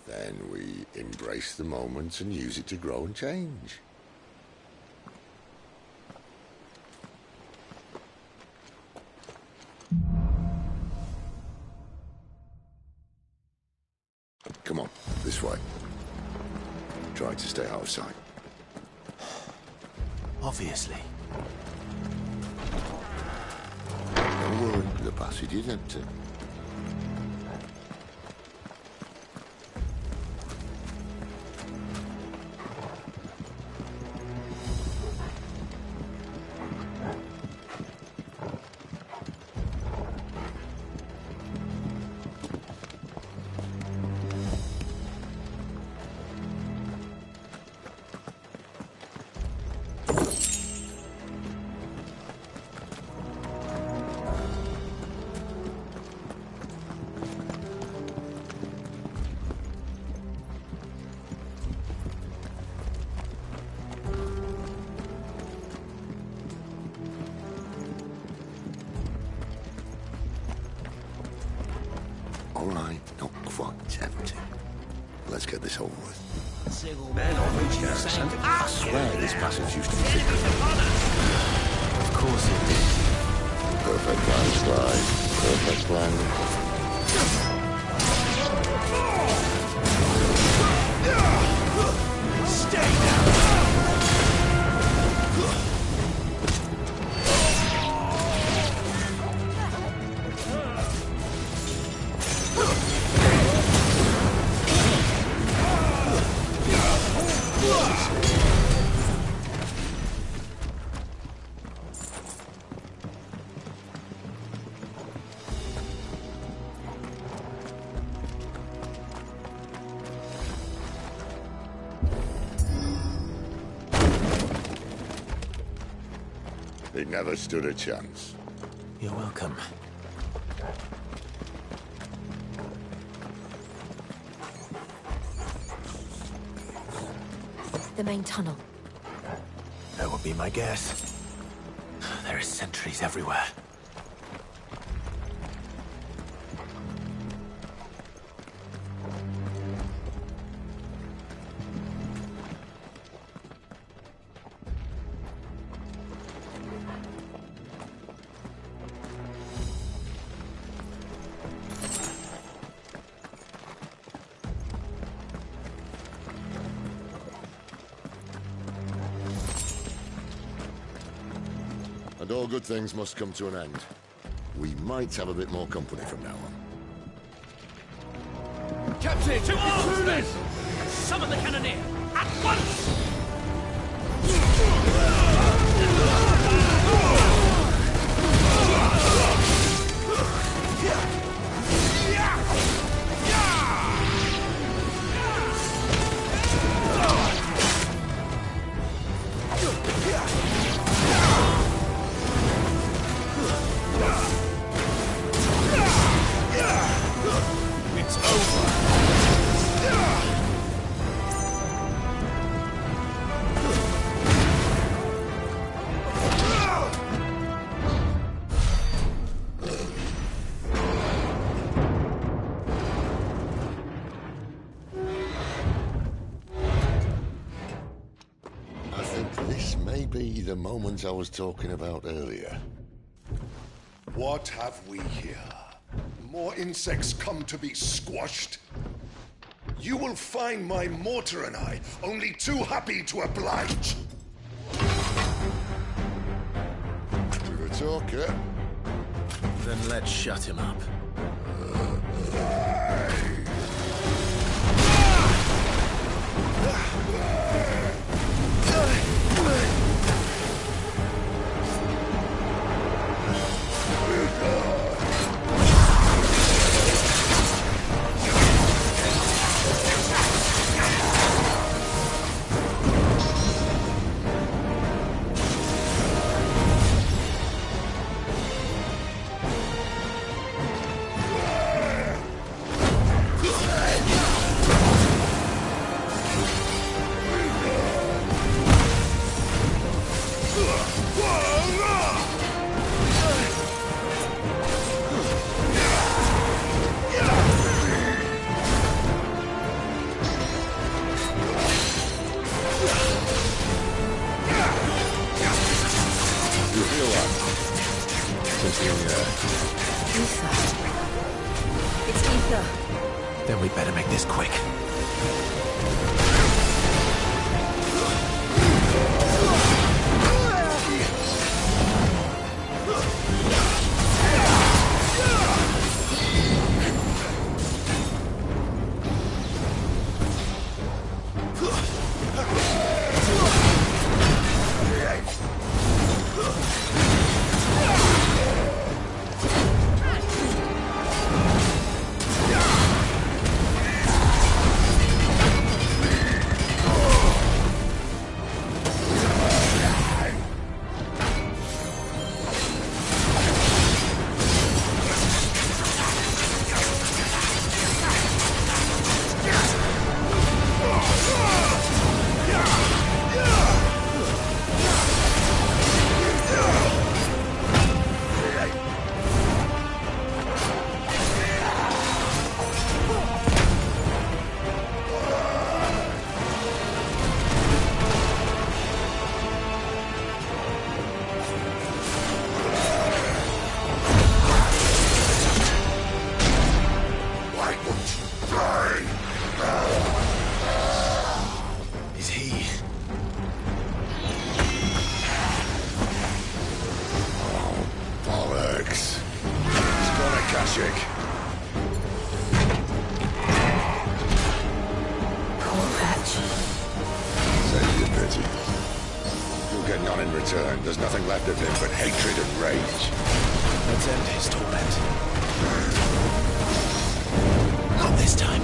Speaker 19: Then we embrace the moment and use it to grow and change. Come on, this way. Try to stay out of sight.
Speaker 12: Obviously.
Speaker 19: Don't worry, the passage is empty. All right, not quite empty. Let's get this over with. I swear this passage used to be secret.
Speaker 12: Of course it did.
Speaker 19: Perfect plan, Clive. Perfect plan. It never stood a chance.
Speaker 5: You're welcome.
Speaker 7: The main tunnel.
Speaker 5: That would be my guess. There are sentries everywhere.
Speaker 19: And all good things must come to an end. We might have a bit more company from now on.
Speaker 3: Captain! Towards this! Summon the cannoneer! At once!
Speaker 5: It's over.
Speaker 19: I think this may be the moment I was talking about earlier.
Speaker 21: What have we here? More insects come to be squashed? You will find my mortar and I only too happy to oblige.
Speaker 19: To the talker.
Speaker 5: Then let's shut him up.
Speaker 19: You feel that?
Speaker 7: Ether. It's ether.
Speaker 5: Then we better make this quick. Is he?
Speaker 19: Oh, bollocks. It's gonna Kashik.
Speaker 7: Poor wretch.
Speaker 19: Save your pity. You'll get none in return. There's nothing left of him but hatred and rage.
Speaker 5: Let's end his torment. Not this time.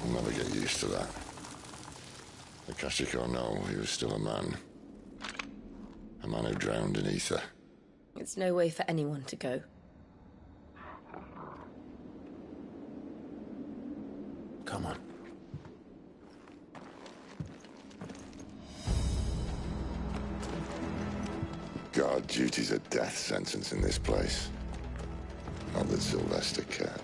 Speaker 19: I'll never get used to that. Akashic or no, he was still a man. A man who drowned in ether.
Speaker 7: It's no way for anyone to go.
Speaker 5: Come on.
Speaker 19: Guard duty's a death sentence in this place. Not that Sylvester cares.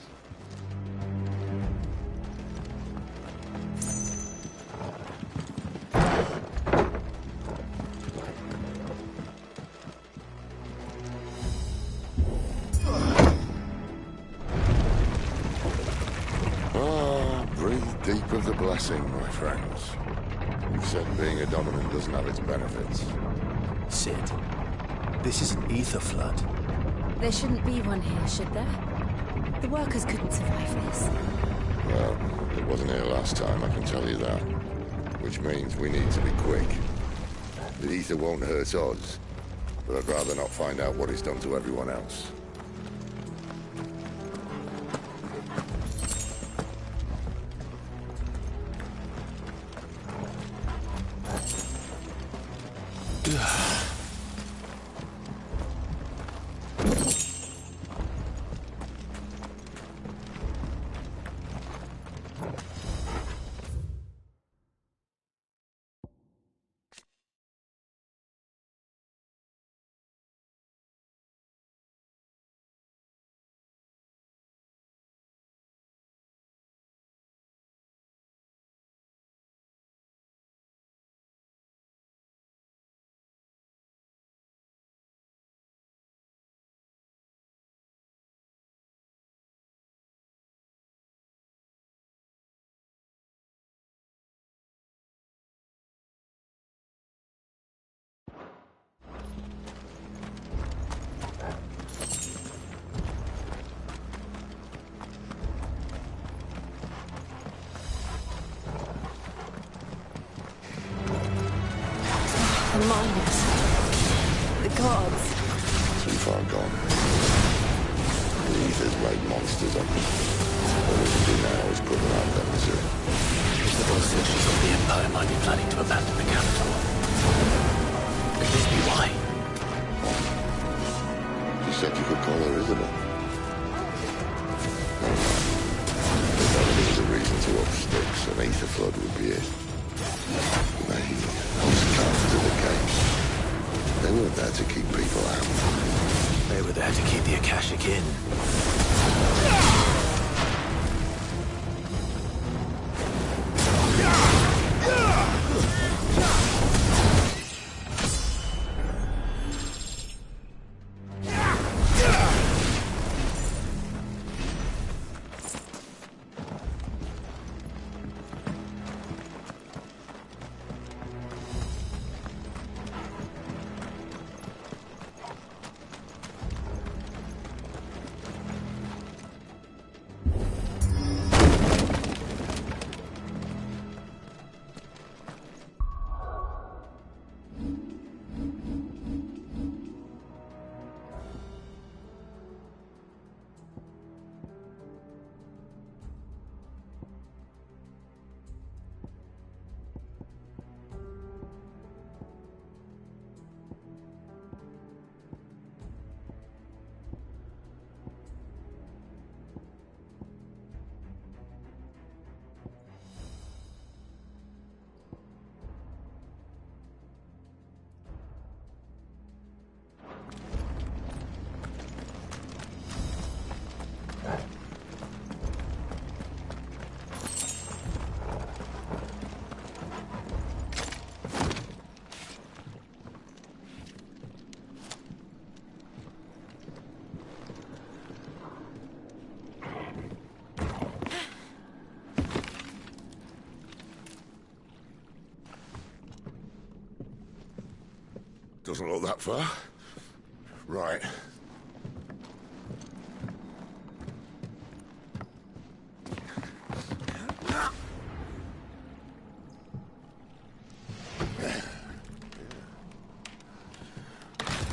Speaker 19: Breathe deep of the blessing, my friends. You've said being a dominant doesn't have its benefits.
Speaker 5: Sid, this is an ether flood.
Speaker 7: There shouldn't be one here, should there? The workers couldn't survive this.
Speaker 19: Well, it wasn't here last time, I can tell you that. which means we need to be quick. The ether won't hurt us, but I'd rather not find out what it's done to everyone else.
Speaker 7: The miners. The gods.
Speaker 19: Too far gone. The ether's made monsters of them. All we can do now is put them out of their misery.
Speaker 5: If the boss said she thought the Empire might be planning to abandon the capital, could this be why?
Speaker 19: She said you could call her Isabel. No, no. If ever there was a reason to up sticks, an ether flood would be it. They host carters of the case. They weren't there to keep people out.
Speaker 5: They were there to keep the Akashic in.
Speaker 19: Doesn't look that far. Right.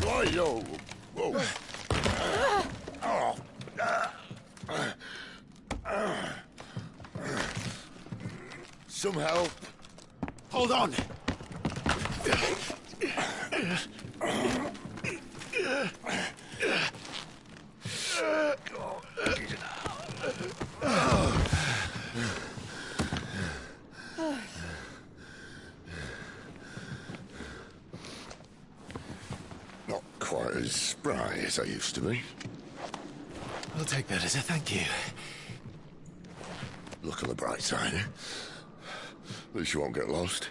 Speaker 19: Whoa. Whoa. Some help.
Speaker 5: Hold on!
Speaker 19: Not quite as spry as I used to be.
Speaker 5: I'll take that as a thank you.
Speaker 19: Look on the bright side, eh? At least you won't get lost.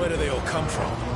Speaker 16: Where do they all come from?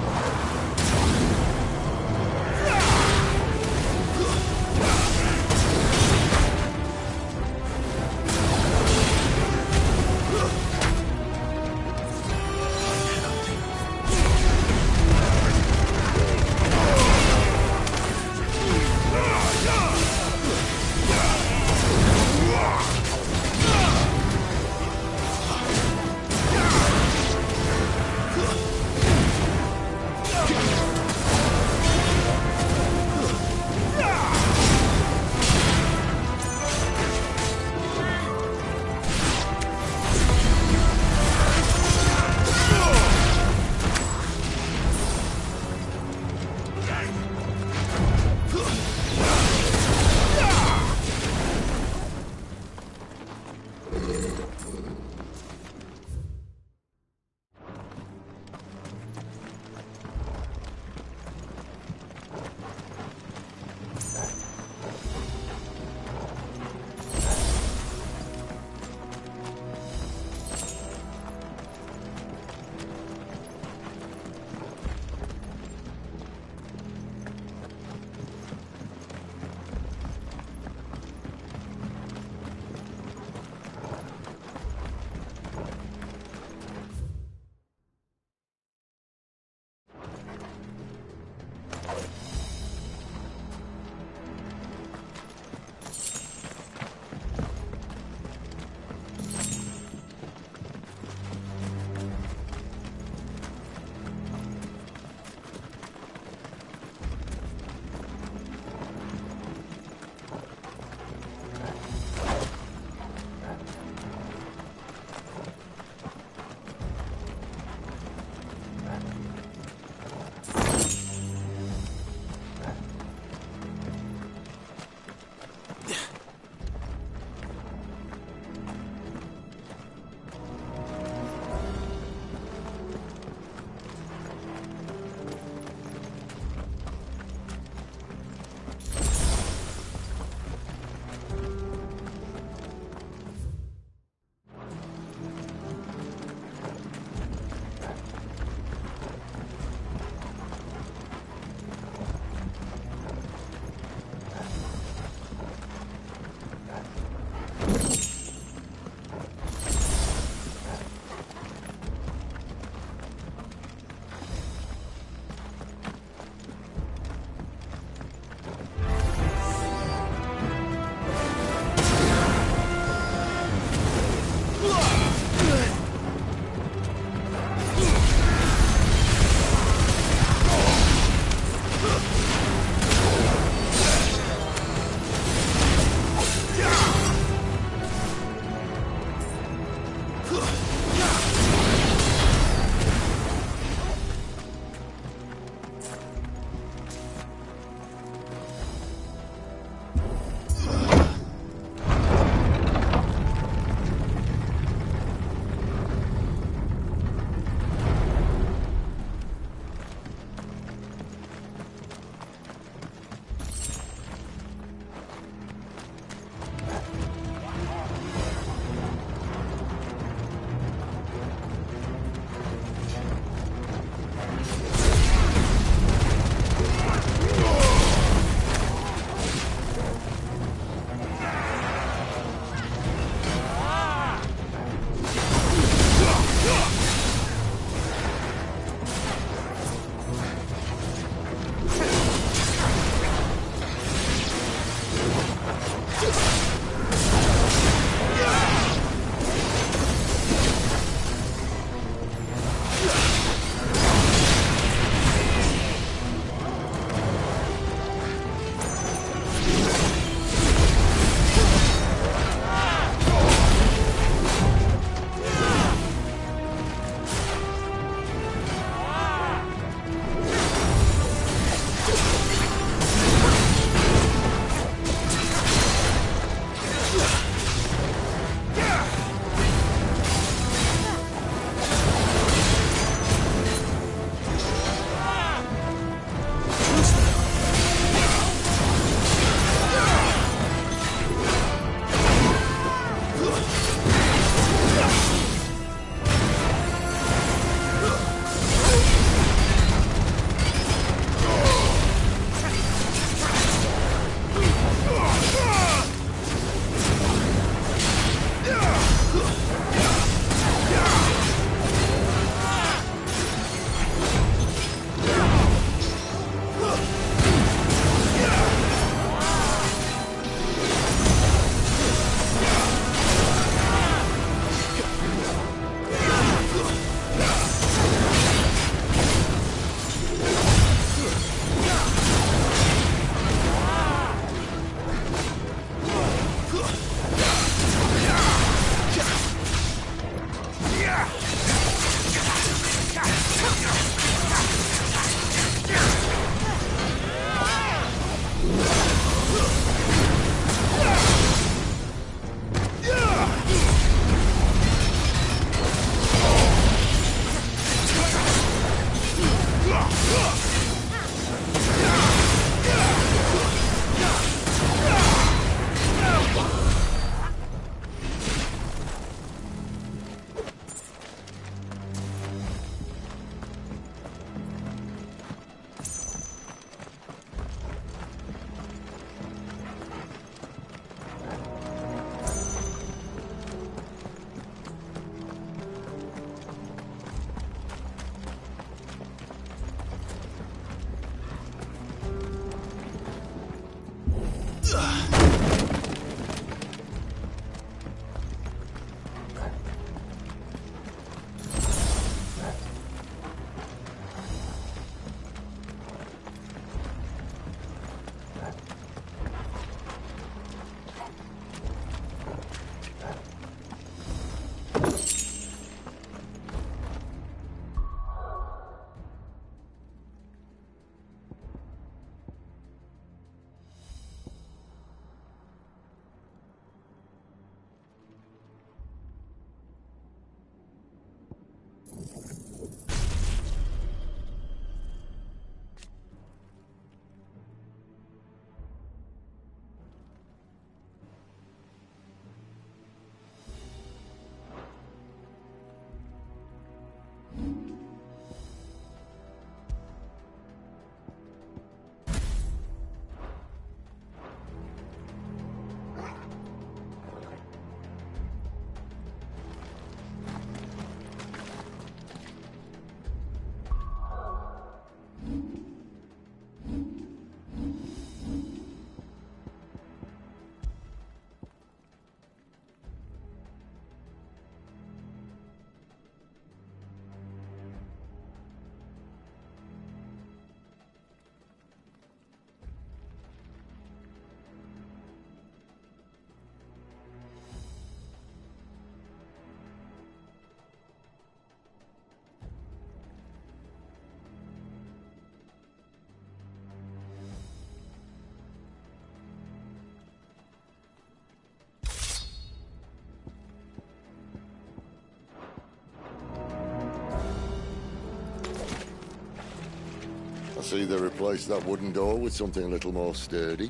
Speaker 19: I see they replaced that wooden door with something a little more sturdy.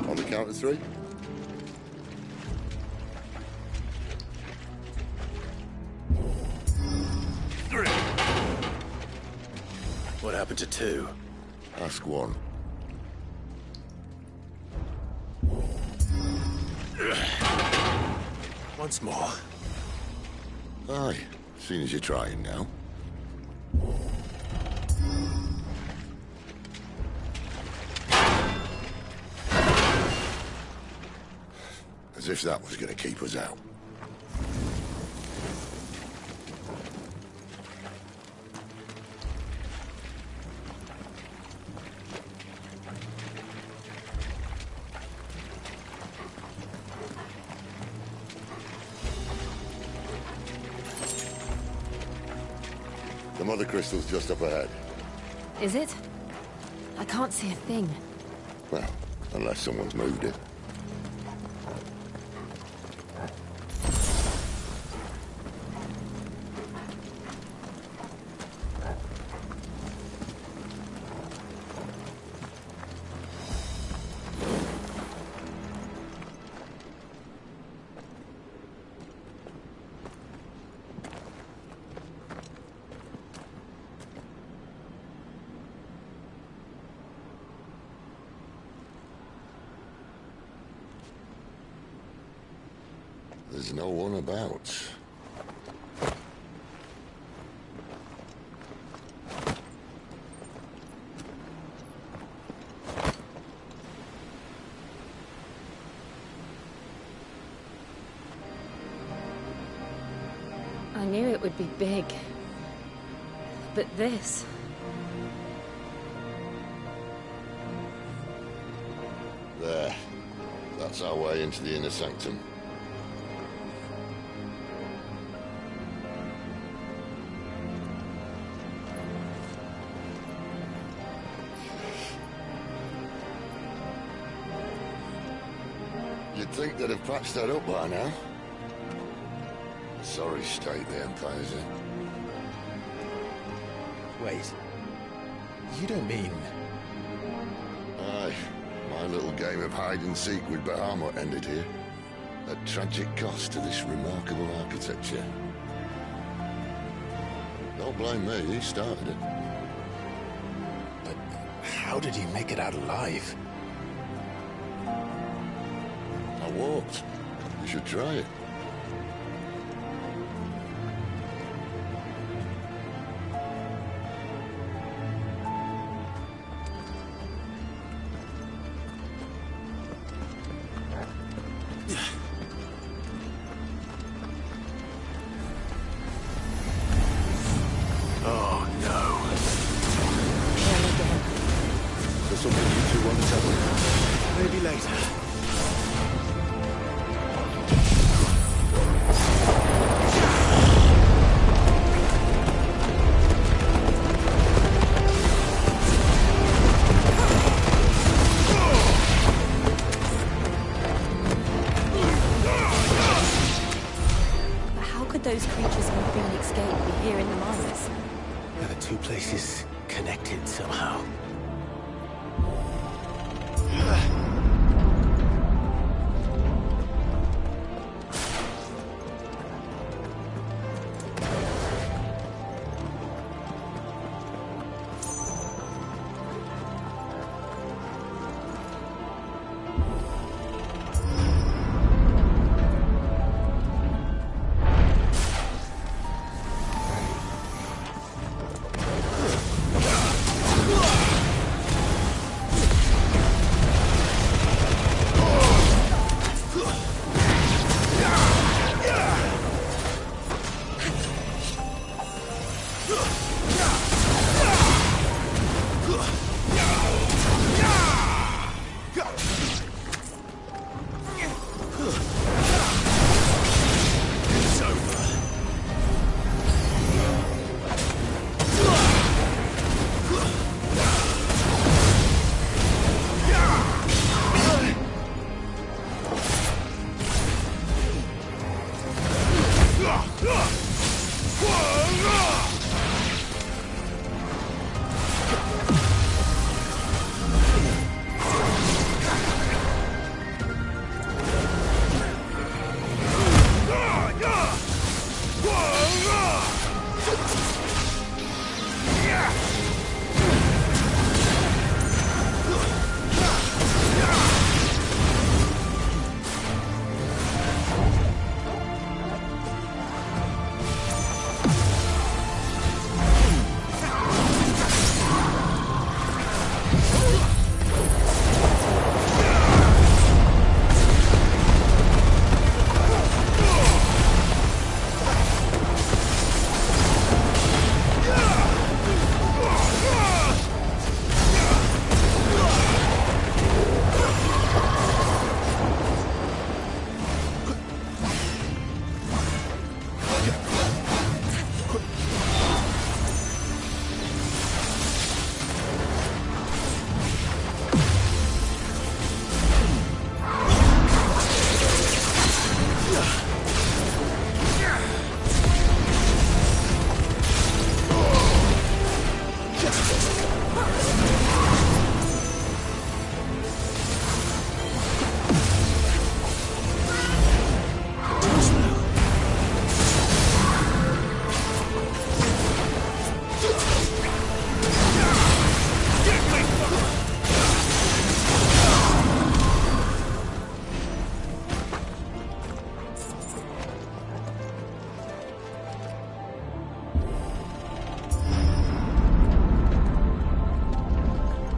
Speaker 19: On the count of 3.
Speaker 5: What happened to 2?
Speaker 19: Ask 1.
Speaker 5: Once more.
Speaker 19: Aye, seeing as you're trying now. As if that was going to keep us out. The mother crystal's just up ahead.
Speaker 7: Is it? I can't see a thing.
Speaker 19: Well, unless someone's moved it. There's no one about.
Speaker 7: I knew it would be big. But this...
Speaker 19: There. That's our way into the inner sanctum. You'd think they'd have patched that up by now. Sorry state the Empire's in.
Speaker 5: Wait. You don't mean...
Speaker 19: Aye. My little game of hide-and-seek with Bahamut ended here. At tragic cost to this remarkable architecture. Don't blame me, he started it.
Speaker 5: But how did he make it out alive?
Speaker 19: I walked. You should try it.
Speaker 5: Oh, no.
Speaker 19: There's something you two want to tell me?
Speaker 5: Maybe later.
Speaker 7: those creatures from Phoenix Gate be here in the mines?
Speaker 5: Are the two places connected somehow?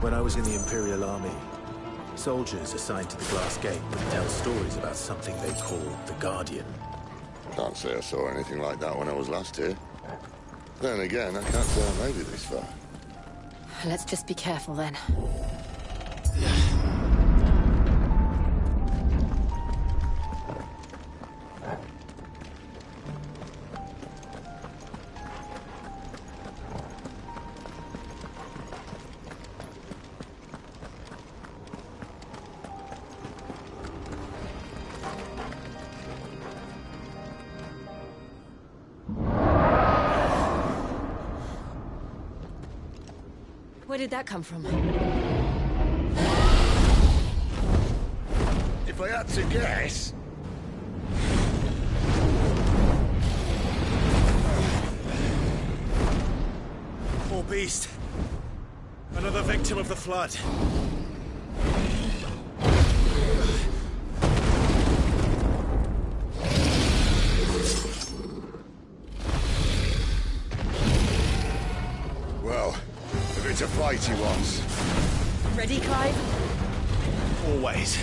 Speaker 5: When I was in the Imperial Army, soldiers assigned to the Glass Gate would tell stories about something they called the Guardian.
Speaker 19: Can't say I saw anything like that when I was last here. Then again, I can't say I made it this far.
Speaker 7: Let's just be careful then. Where did that come from?
Speaker 19: If I had to guess...
Speaker 5: Poor beast. Another victim of the Flood.
Speaker 19: Well, if it's a fight he wants.
Speaker 7: Ready, Clive?
Speaker 5: Always.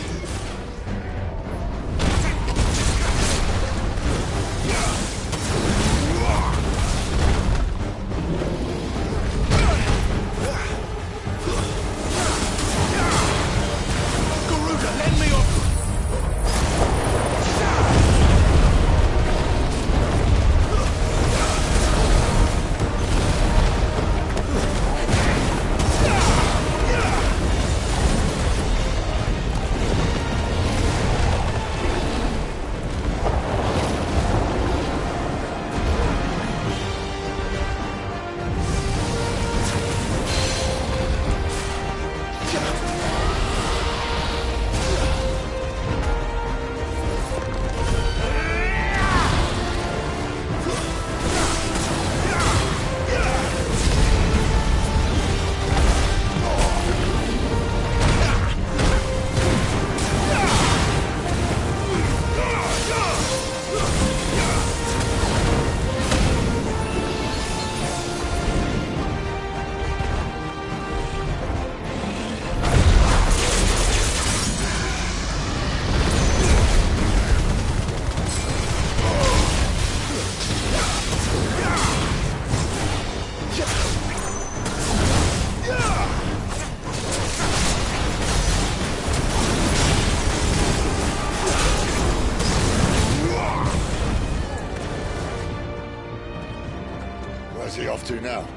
Speaker 19: Where's he off to now?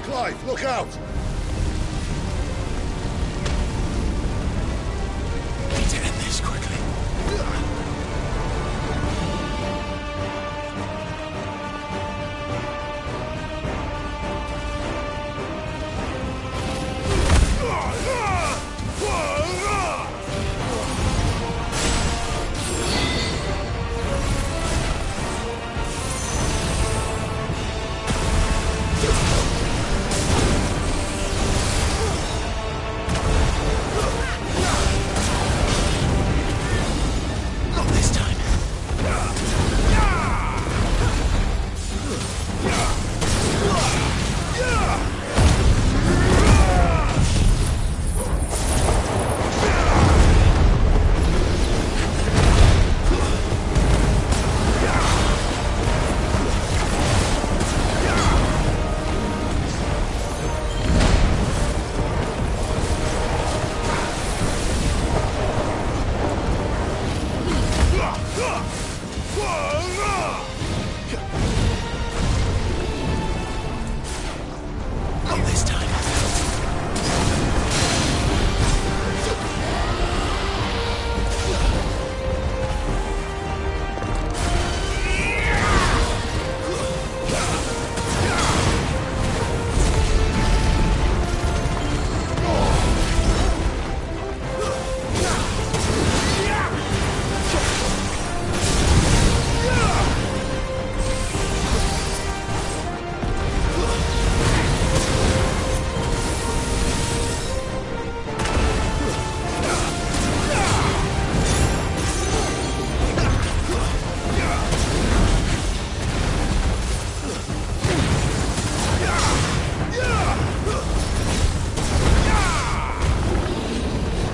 Speaker 19: Clive, look out!
Speaker 12: Need to end this quickly.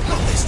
Speaker 12: Not this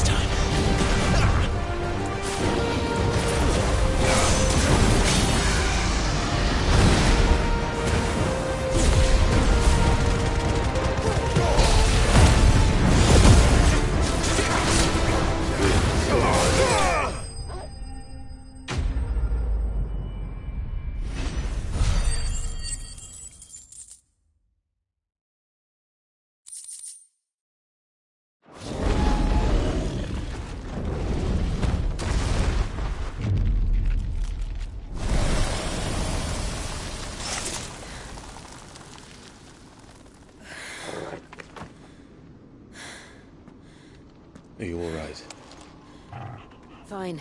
Speaker 12: time.
Speaker 5: Are you all right?
Speaker 7: Fine.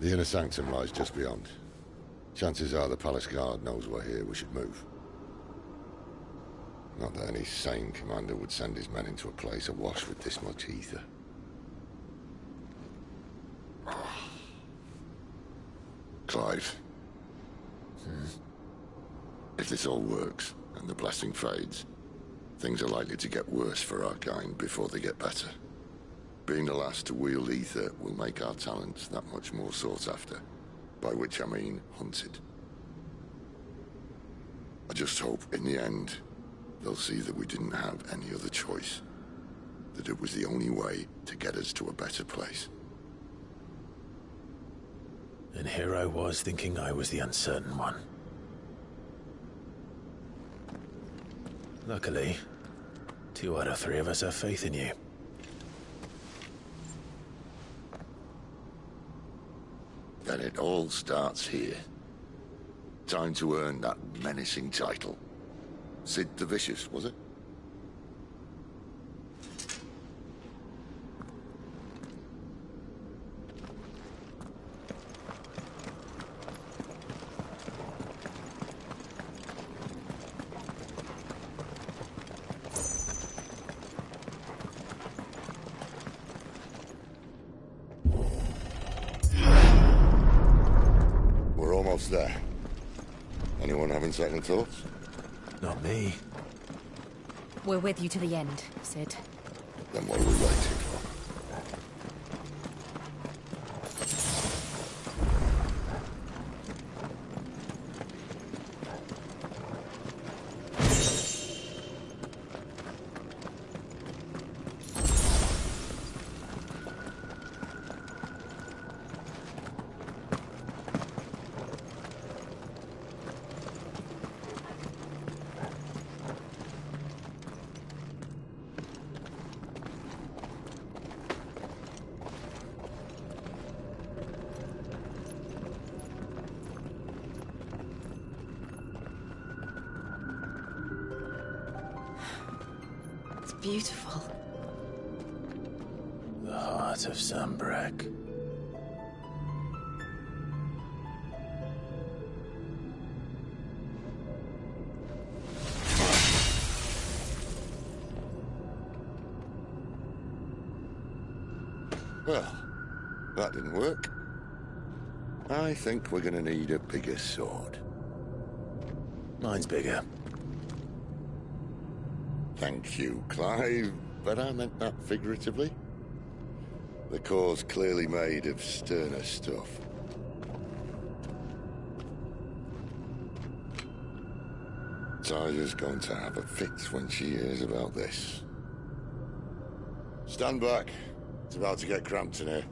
Speaker 19: The inner sanctum lies just beyond. Chances are the palace guard knows we're here. We should move. Not that any sane commander would send his men into a place awash with this much ether. Clive. If this all works, and the blessing fades, things are likely to get worse for our kind before they get better. Being the last to wield ether will make our talents that much more sought after, by which I mean hunted. I just hope, in the end, they'll see that we didn't have any other choice. That it was the only way to get us to a better place.
Speaker 5: And here I was thinking I was the uncertain one. Luckily, 2 out of 3 of us have faith in you.
Speaker 19: Then it all starts here. Time to earn that menacing title. Sid the Vicious, was it? We're almost there. Anyone having second thoughts?
Speaker 5: Not me.
Speaker 20: We're with you to the end, Sid.
Speaker 19: Then what are we waiting for?
Speaker 7: Beautiful.
Speaker 5: The heart of Sambrek.
Speaker 19: Well, that didn't work. I think we're gonna need a bigger sword.
Speaker 5: Mine's bigger.
Speaker 19: Thank you, Clive, but I meant that figuratively. The core's clearly made of sterner stuff. Tyler's going to have a fit when she hears about this. Stand back. It's about to get cramped in here.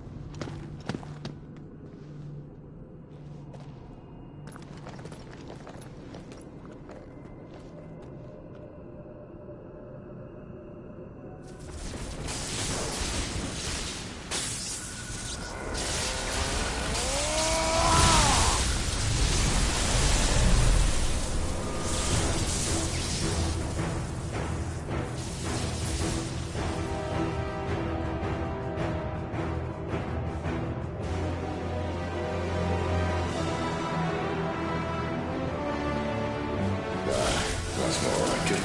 Speaker 19: That's more like it.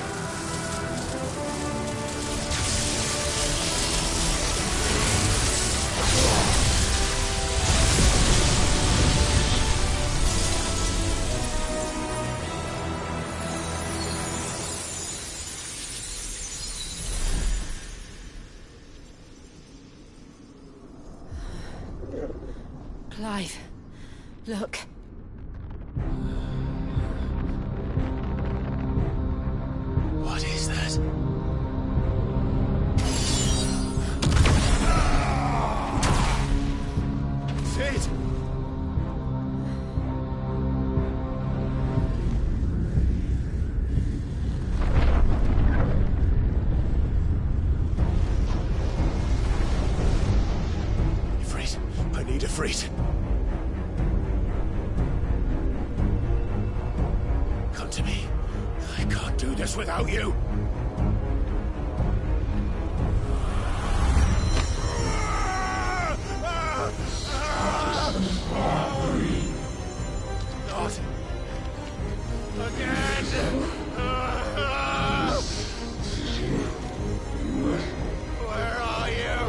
Speaker 7: Clive, look.
Speaker 5: What is that?
Speaker 16: Sid!
Speaker 5: Ifrit, I need Ifrit. Come to me. I can't do this without you. Not again. Where are you?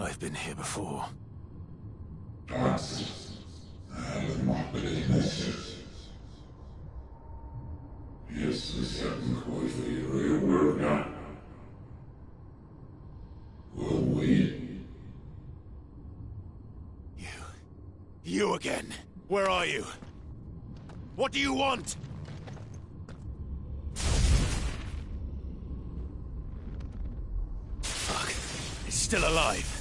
Speaker 5: I've been here before. You again! Where are you? What do you want? Fuck. It's still alive.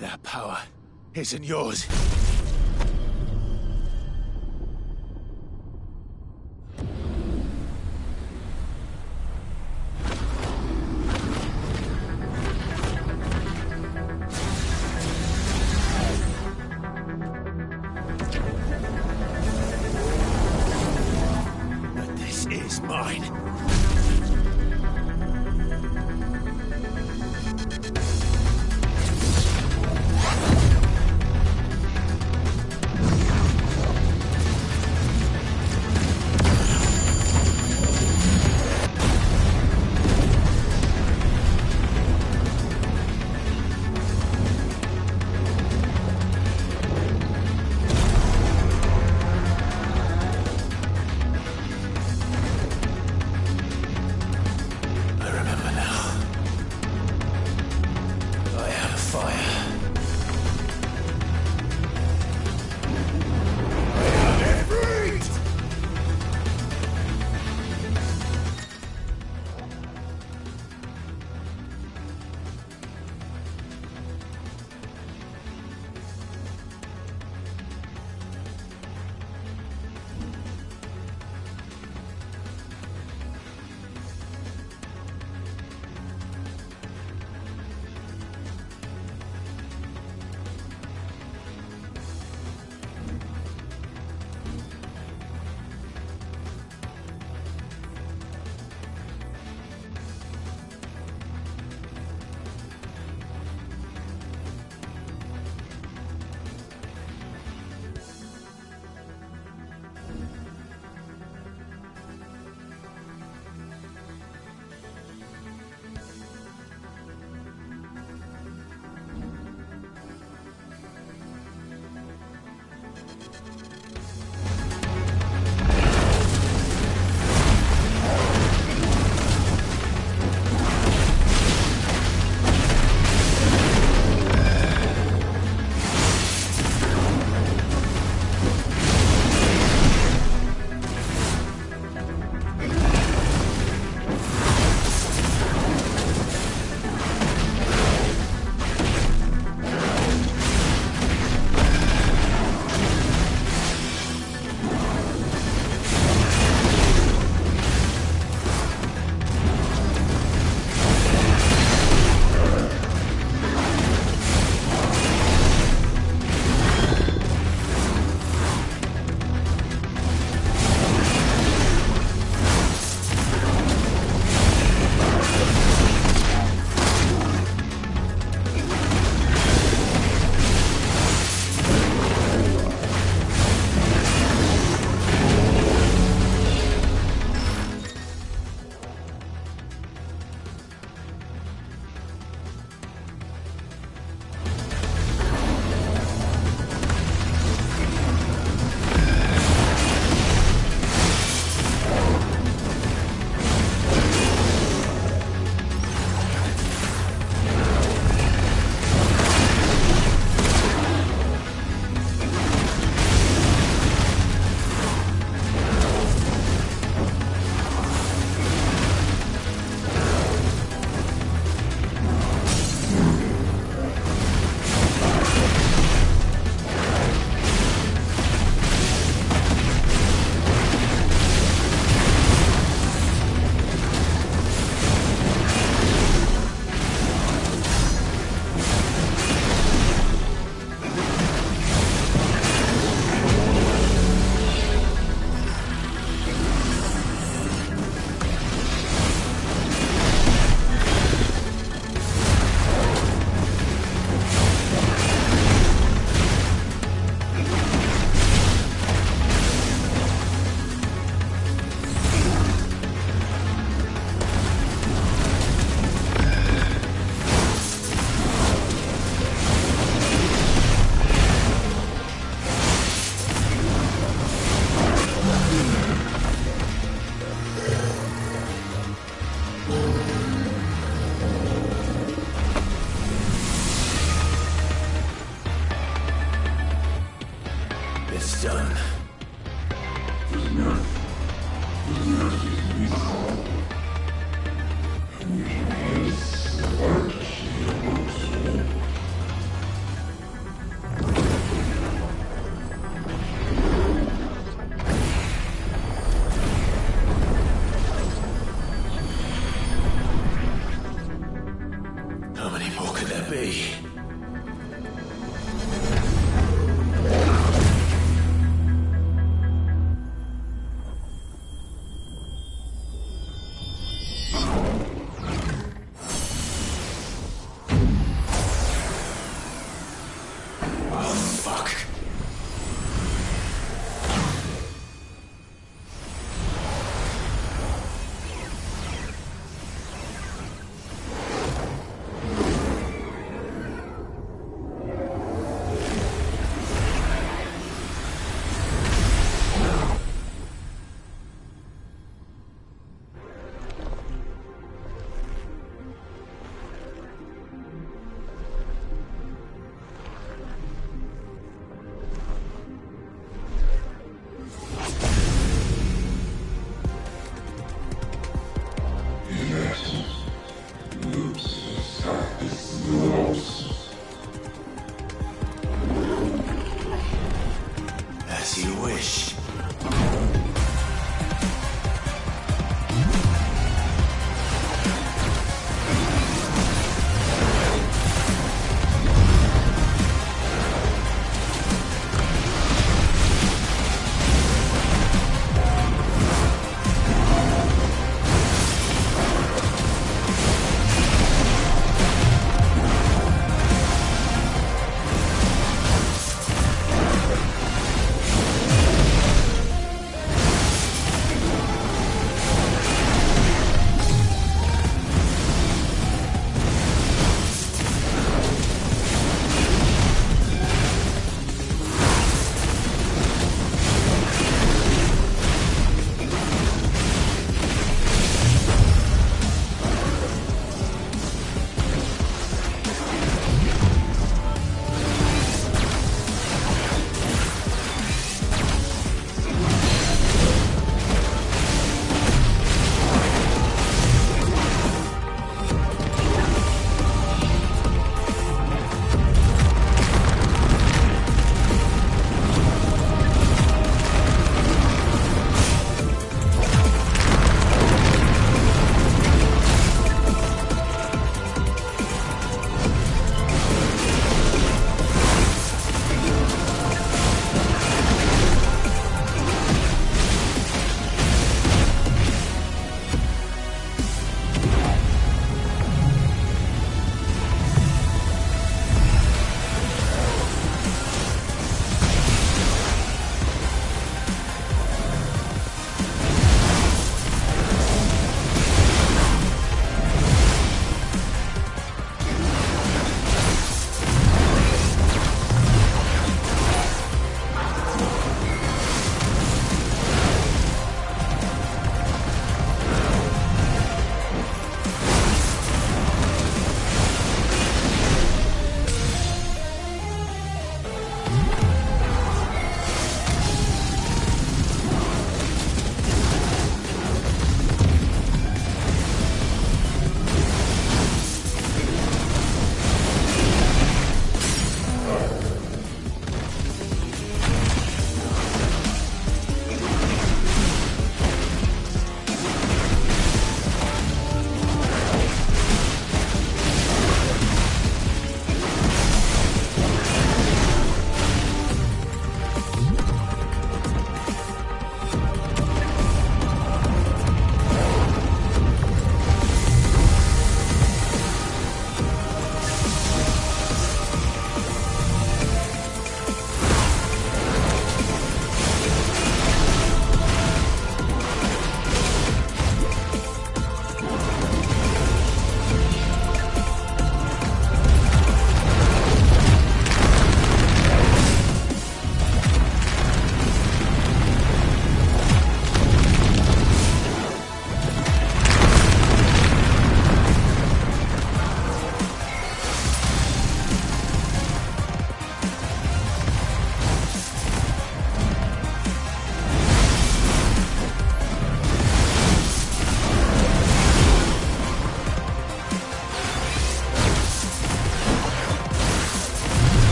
Speaker 5: That power isn't yours. But this is mine.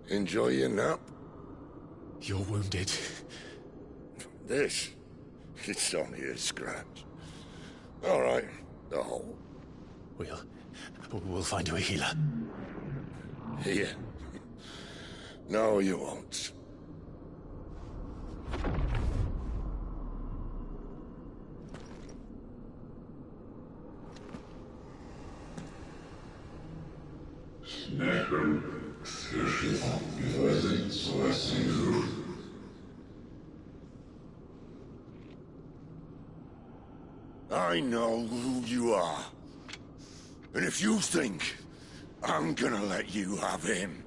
Speaker 19: Enjoy your nap?
Speaker 5: You're wounded.
Speaker 19: This? It's only a scratch. All right, the hole.
Speaker 5: We'll find you a healer.
Speaker 19: Here. No, you won't. I know who you are. And if you think I'm gonna let you have him...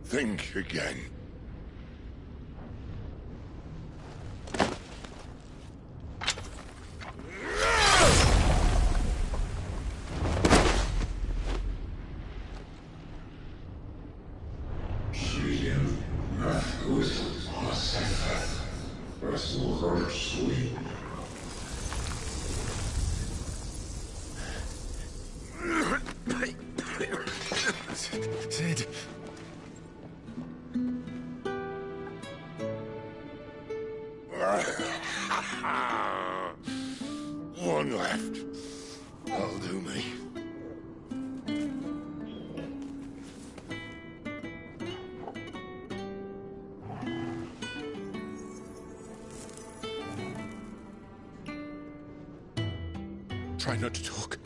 Speaker 19: think again.
Speaker 5: Sid.
Speaker 19: One left. That'll do me.
Speaker 5: Try not to talk.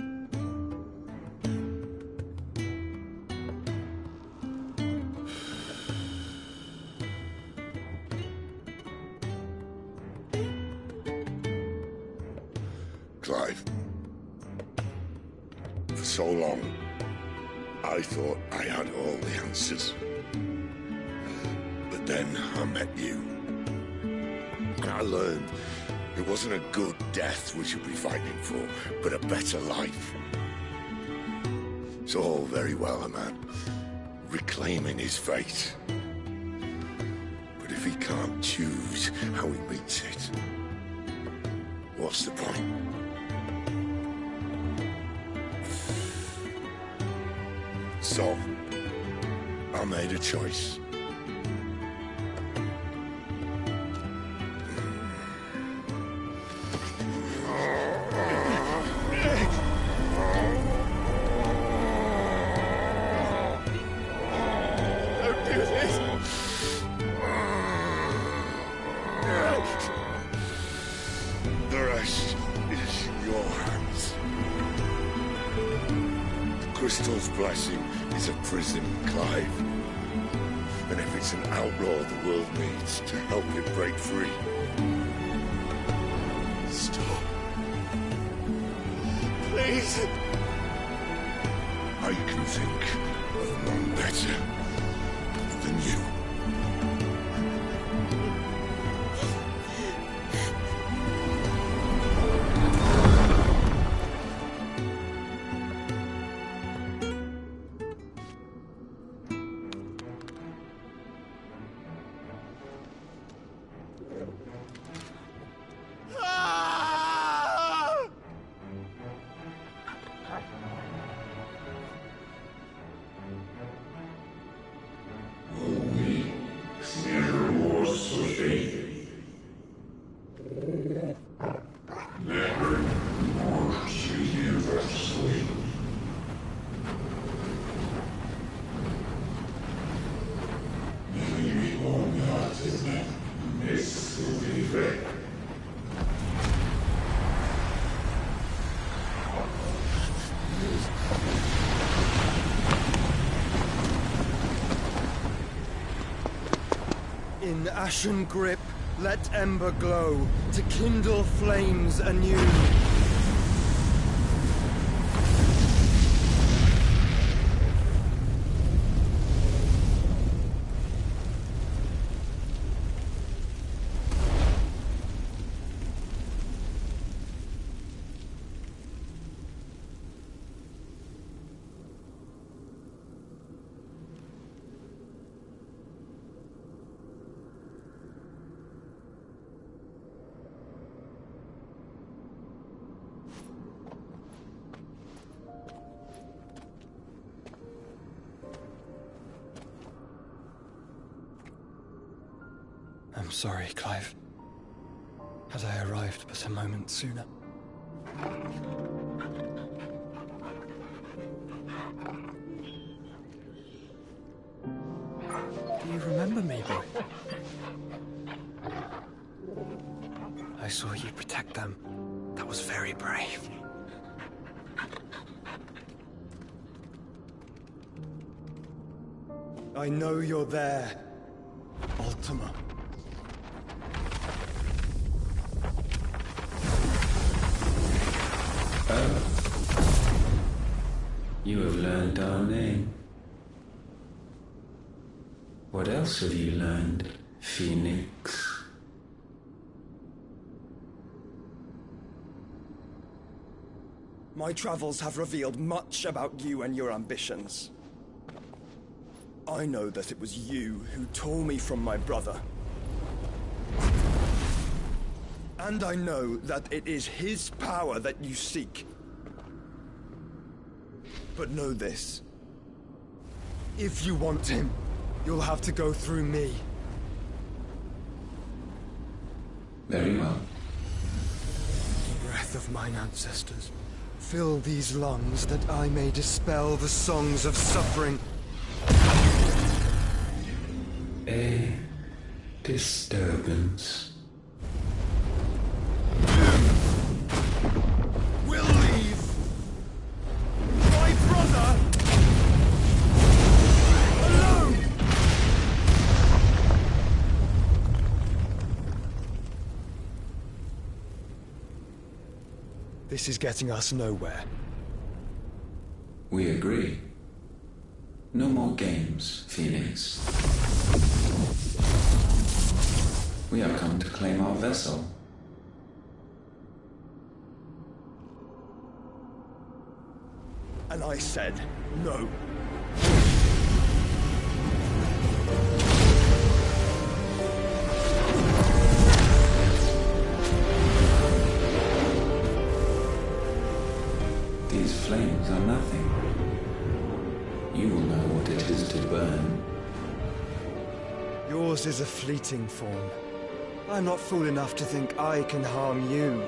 Speaker 19: Clive. For so long, I thought I had all the answers. But then I met you. And I learned it wasn't a good death we should be fighting for, but a better life. It's all very well, a man reclaiming his fate. But if he can't choose how he meets it, what's the point? So, I made a choice.
Speaker 5: Don't do this!
Speaker 19: The rest is in your hands. The Crystal's blessing is a prison, Clive. And if it's an outlaw the world needs to help it break free...
Speaker 5: Stop. Please.
Speaker 19: I can think of none better than you.
Speaker 6: In ashen grip, let ember glow, to kindle flames anew. sorry, Clive. Had I arrived but a moment sooner. Do you remember me, boy? I saw you protect them. That was very brave. I know you're there, Ultima.
Speaker 17: You have learned our name. What else have you learned, Phoenix?
Speaker 6: My travels have revealed much about you and your ambitions. I know that it was you who tore me from my brother. And I know that it is his power that you seek. But know this. If you want him, you'll have to go through me.
Speaker 17: Very well.
Speaker 6: Breath of mine ancestors, fill these lungs that I may dispel the songs of suffering.
Speaker 17: A disturbance.
Speaker 6: We'll leave. My brother alone. This is getting us nowhere.
Speaker 17: We agree. No more games, Phoenix. We have come to claim our vessel.
Speaker 6: And I said no.
Speaker 17: These flames are nothing. You will know what it is to burn.
Speaker 6: Yours is a fleeting form. I'm not fool enough to think I can harm you.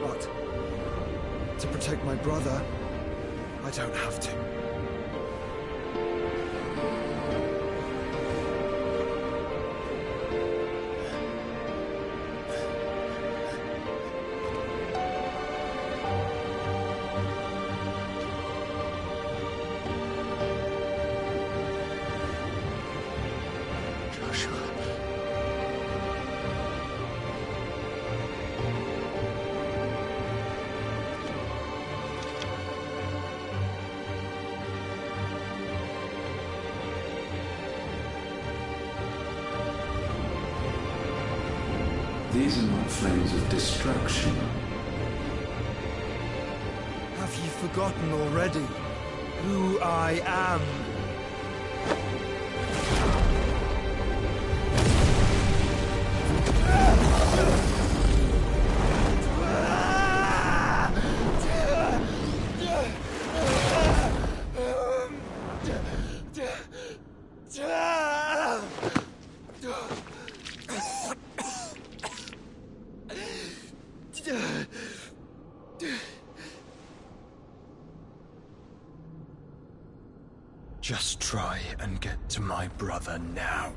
Speaker 6: But to protect my brother, I don't have to.
Speaker 17: These are not flames of destruction.
Speaker 6: Have you forgotten already who I am? Just try and get to my brother now.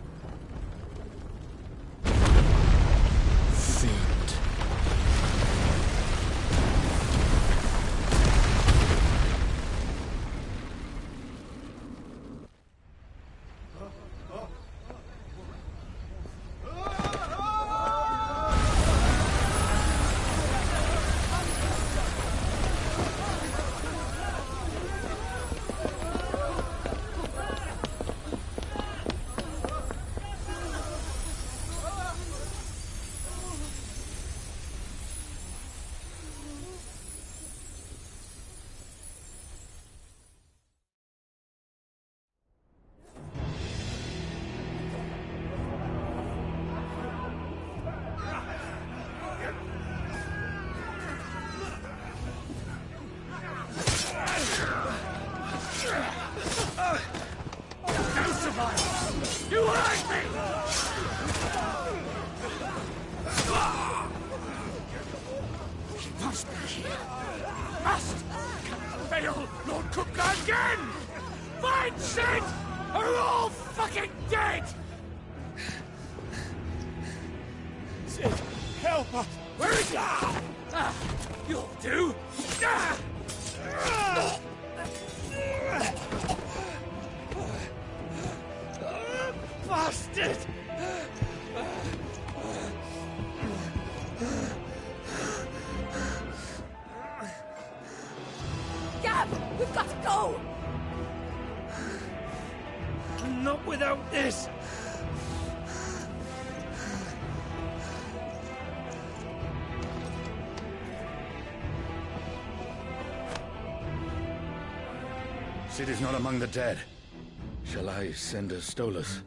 Speaker 6: Fiend.
Speaker 10: again! Find Sid, or we're all fucking dead! Sid, help us! Where is he? You'll do! Bastard!
Speaker 11: Gab, we've got to go!
Speaker 10: Not without this!
Speaker 16: Sid is not among the dead. Shall I send a Stolas?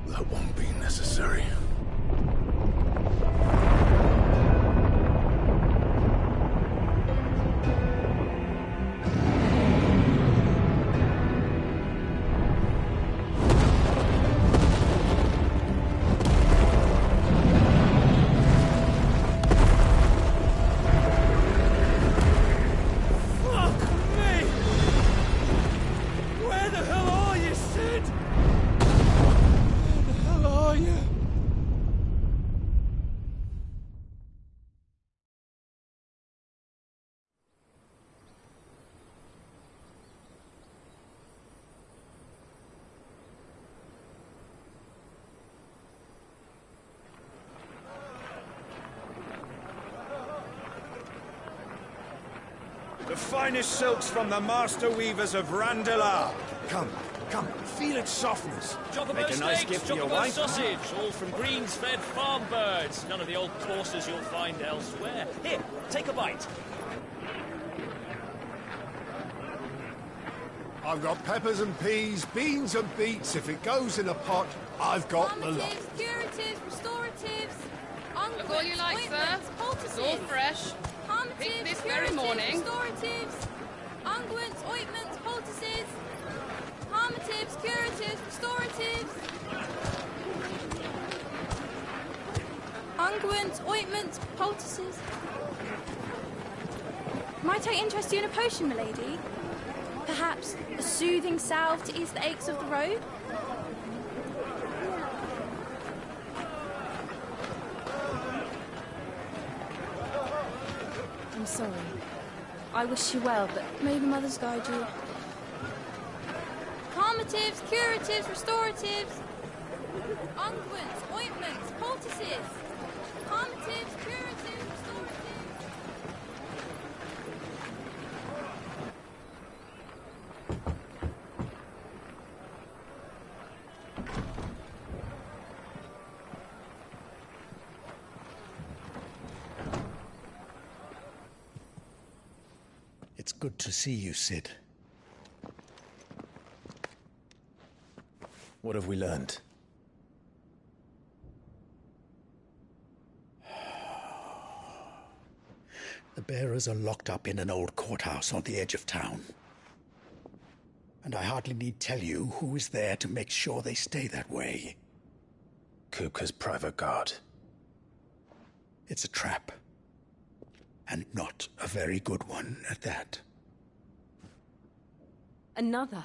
Speaker 5: That won't be necessary.
Speaker 16: The finest silks from the master weavers of Randalar. Come, feel its softness. Make a nice gift for your wife.
Speaker 18: Sausage, all from greens-fed farm birds. None of the old courses you'll find elsewhere. Here, take a bite.
Speaker 21: I've got peppers and peas, beans and beets. If it goes in a pot, I've got the lot.
Speaker 13: Curatives, restoratives,
Speaker 22: Look all you like, sir. It's all fresh. Picked this very morning.
Speaker 13: Restoratives, unguents, ointments, poultices, harmatives, curatives, restoratives, unguents, ointments, poultices. Might I interest you in a potion, milady? Perhaps a soothing salve to ease the aches of the road? I'm sorry. I wish you well, but may the mothers guide you. Calmatives, curatives, restoratives, unguents, ointments, poultices. Calmatives, curatives, restoratives.
Speaker 1: It's good to see you, Sid.
Speaker 5: What have we learned?
Speaker 1: The bearers are locked up in an old courthouse on the edge of town. And I hardly need tell you who is there to make sure they stay that way.
Speaker 5: Kupka's private guard.
Speaker 1: It's a trap. And not a very good one at that.
Speaker 7: Another?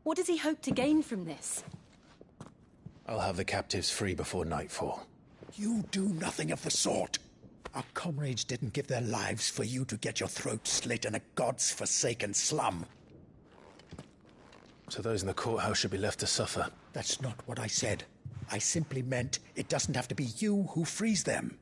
Speaker 7: What does he hope to gain from this?
Speaker 5: I'll have the captives free before nightfall.
Speaker 1: You do nothing of the sort. Our comrades didn't give their lives for you to get your throat slit in a god's forsaken slum.
Speaker 5: So those in the courthouse should be left to suffer.
Speaker 1: That's not what I said. I simply meant it doesn't have to be you who frees them.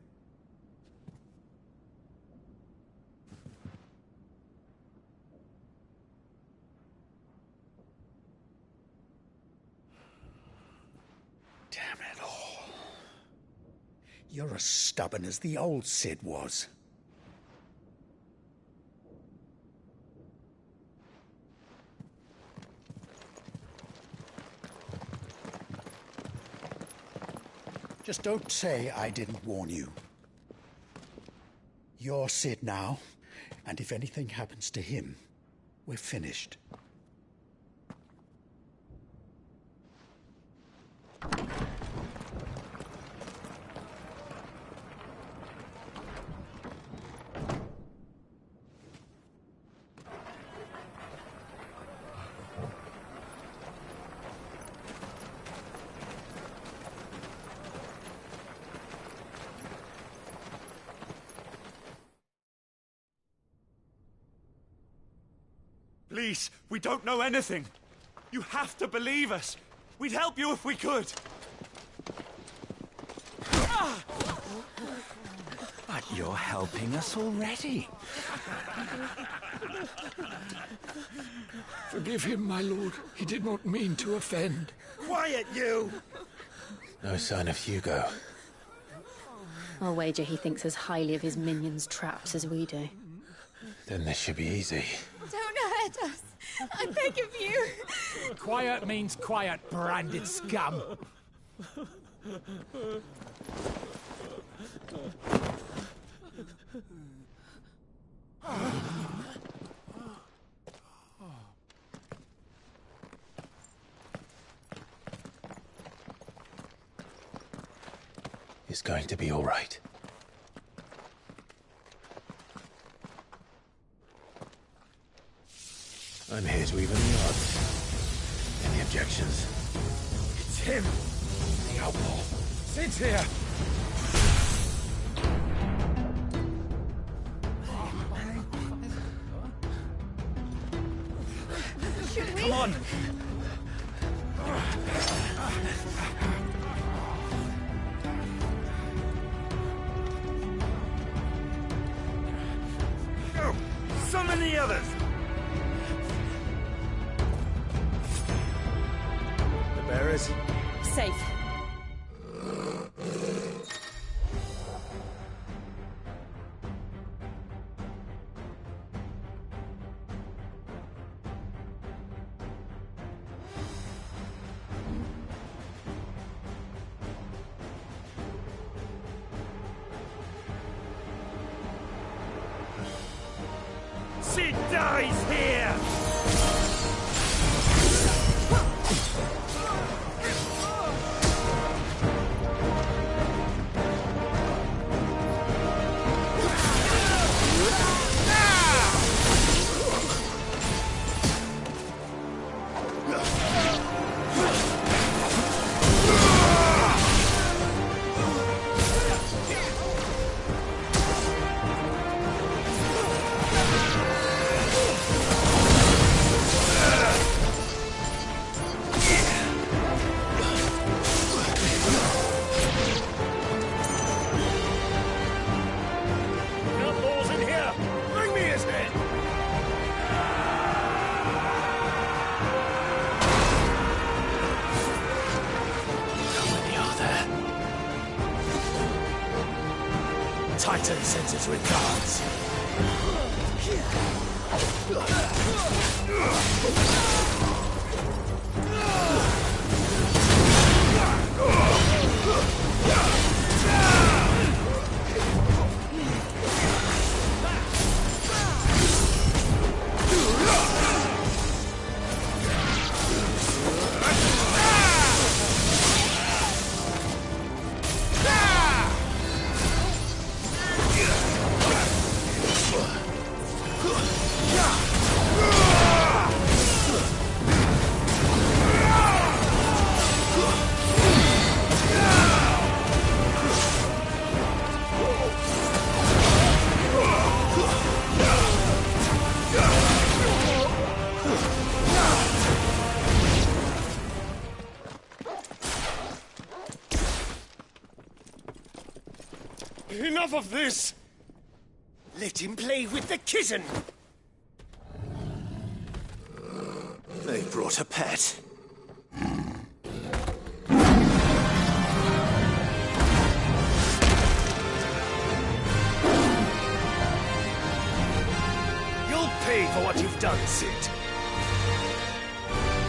Speaker 1: Damn it all. You're as stubborn as the old Sid was. Just don't say I didn't warn you. You're Sid now, and if anything happens to him, we're finished.
Speaker 16: Please, we don't know anything. You have to believe us. We'd help you if we could.
Speaker 2: But you're helping us already.
Speaker 15: Forgive him, my lord. He did not mean to offend.
Speaker 16: Quiet, you!
Speaker 5: No sign of Hugo.
Speaker 20: I'll wager he thinks as highly of his minions' traps as we do.
Speaker 5: Then this should be easy.
Speaker 23: Don't hurt us. I beg of you.
Speaker 2: Quiet means quiet, branded scum.
Speaker 5: It's going to be all right. I'm here to even the odds. Any objections?
Speaker 16: It's him! The outlaw. Sit here!
Speaker 23: Should we?
Speaker 16: Come on! Go! Summon the others! The bearers?
Speaker 11: Safe.
Speaker 16: She dies here!
Speaker 18: Outlaws in here! Bring me his head!
Speaker 5: How many are there? Titan sends his regards.
Speaker 16: Enough of this!
Speaker 12: Let him play with the kitten!
Speaker 5: They brought a pet.
Speaker 16: You'll pay for what you've done, Sid.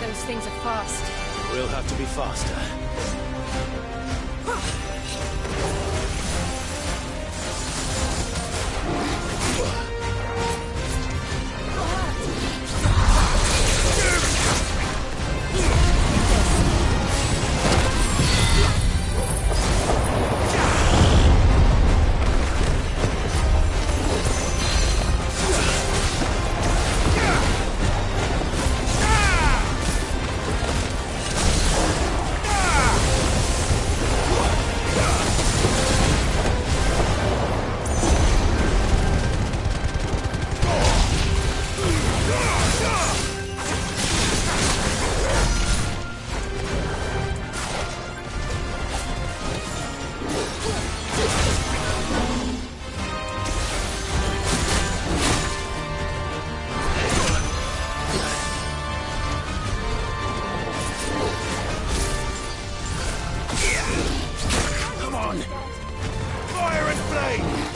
Speaker 20: Those things are fast.
Speaker 5: We'll have to be faster.
Speaker 16: on! Fire and flame!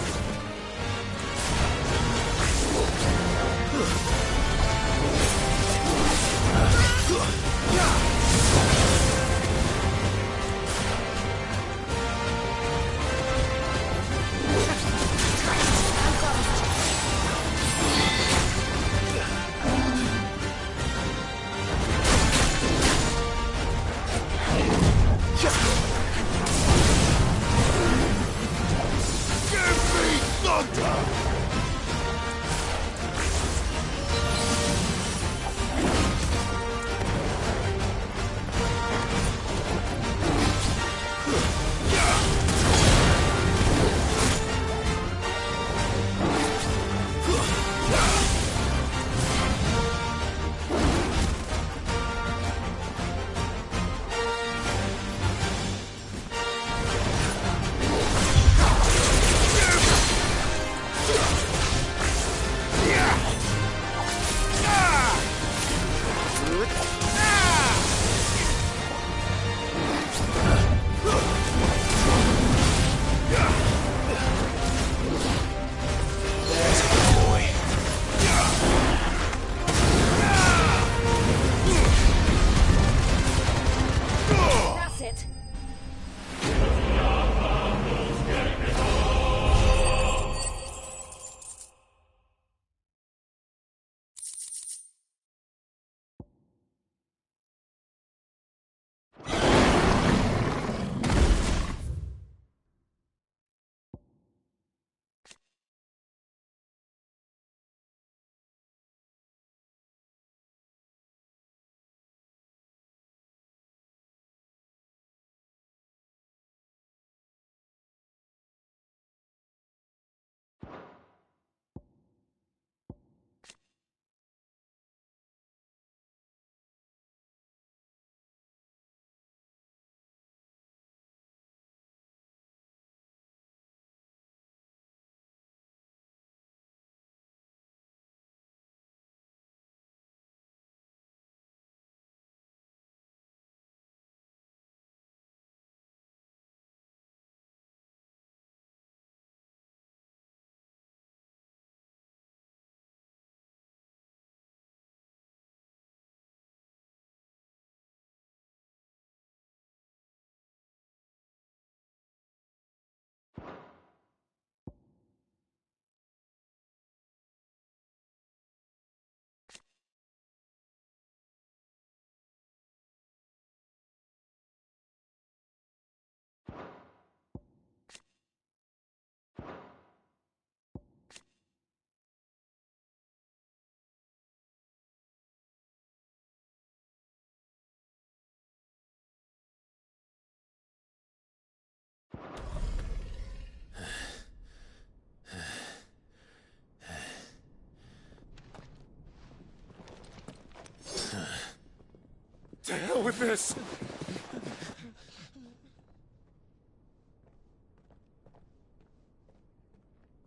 Speaker 16: To hell with this!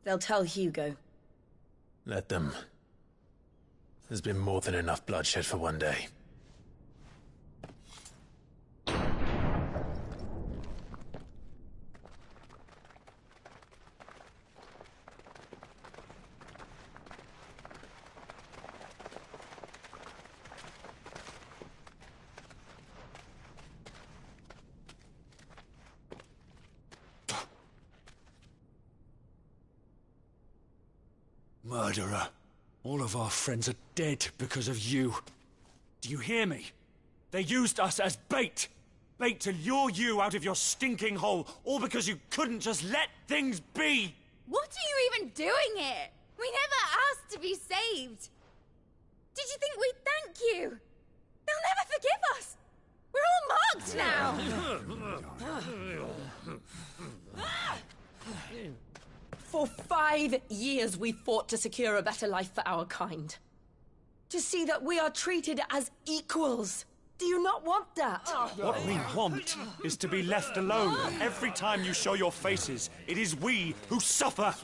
Speaker 11: They'll tell Hugo.
Speaker 5: Let them. There's been more than enough bloodshed for one day.
Speaker 16: Murderer. All of our friends are dead because of you. Do you hear me? They used us as bait. Bait to lure you out of your stinking hole, all because you couldn't just let things be.
Speaker 23: What are you even doing here? We never asked to be saved. Did you think we'd thank you? They'll never forgive us. We're all marked now.
Speaker 11: For 5 years we fought to secure a better life for our kind. To see that we are treated as equals. Do you not want that?
Speaker 16: What we want is to be left alone. Every time you show your faces, it is we who suffer.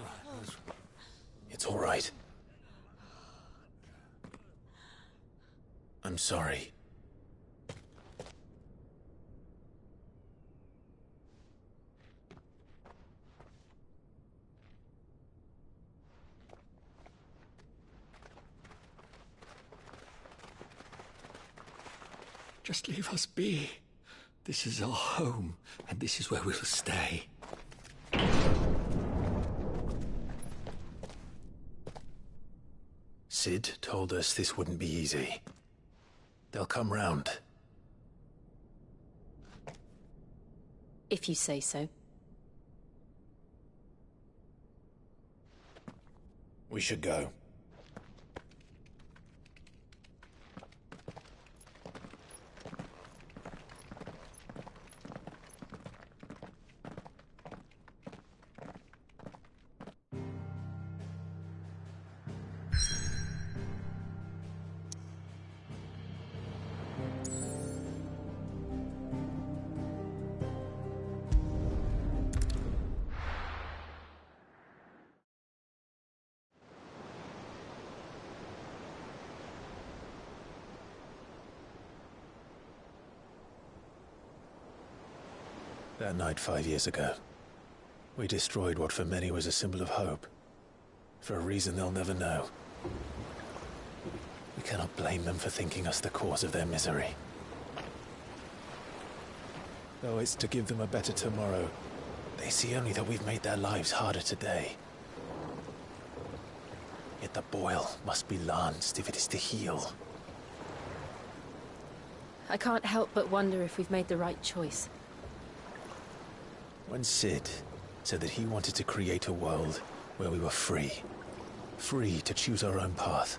Speaker 5: It's all right. I'm sorry.
Speaker 15: Just leave us be. This is our home, and this is where we'll stay.
Speaker 5: Sid told us this wouldn't be easy. They'll come round.
Speaker 20: If you say so.
Speaker 5: We should go. That night 5 years ago, we destroyed what for many was a symbol of hope. For a reason they'll never know. We cannot blame them for thinking us the cause of their misery. Though it's to give them a better tomorrow, they see only that we've made their lives harder today. Yet the boil must be lanced if it is to heal.
Speaker 20: I can't help but wonder if we've made the right choice.
Speaker 5: When Sid said that he wanted to create a world where we were free. Free to choose our own path.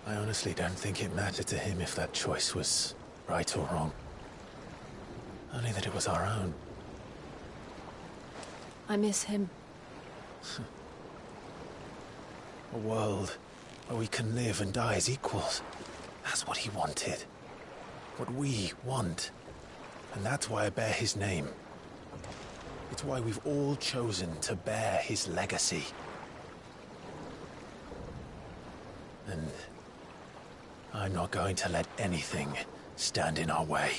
Speaker 5: I honestly don't think it mattered to him if that choice was right or wrong. Only that it was our own.
Speaker 20: I miss him.
Speaker 5: A world where we can live and die as equals. That's what he wanted. What we want. And that's why I bear his name. It's why we've all chosen to bear his legacy. And I'm not going to let anything stand in our way.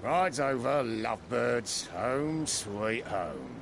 Speaker 10: Rides over, lovebirds. Home, sweet home.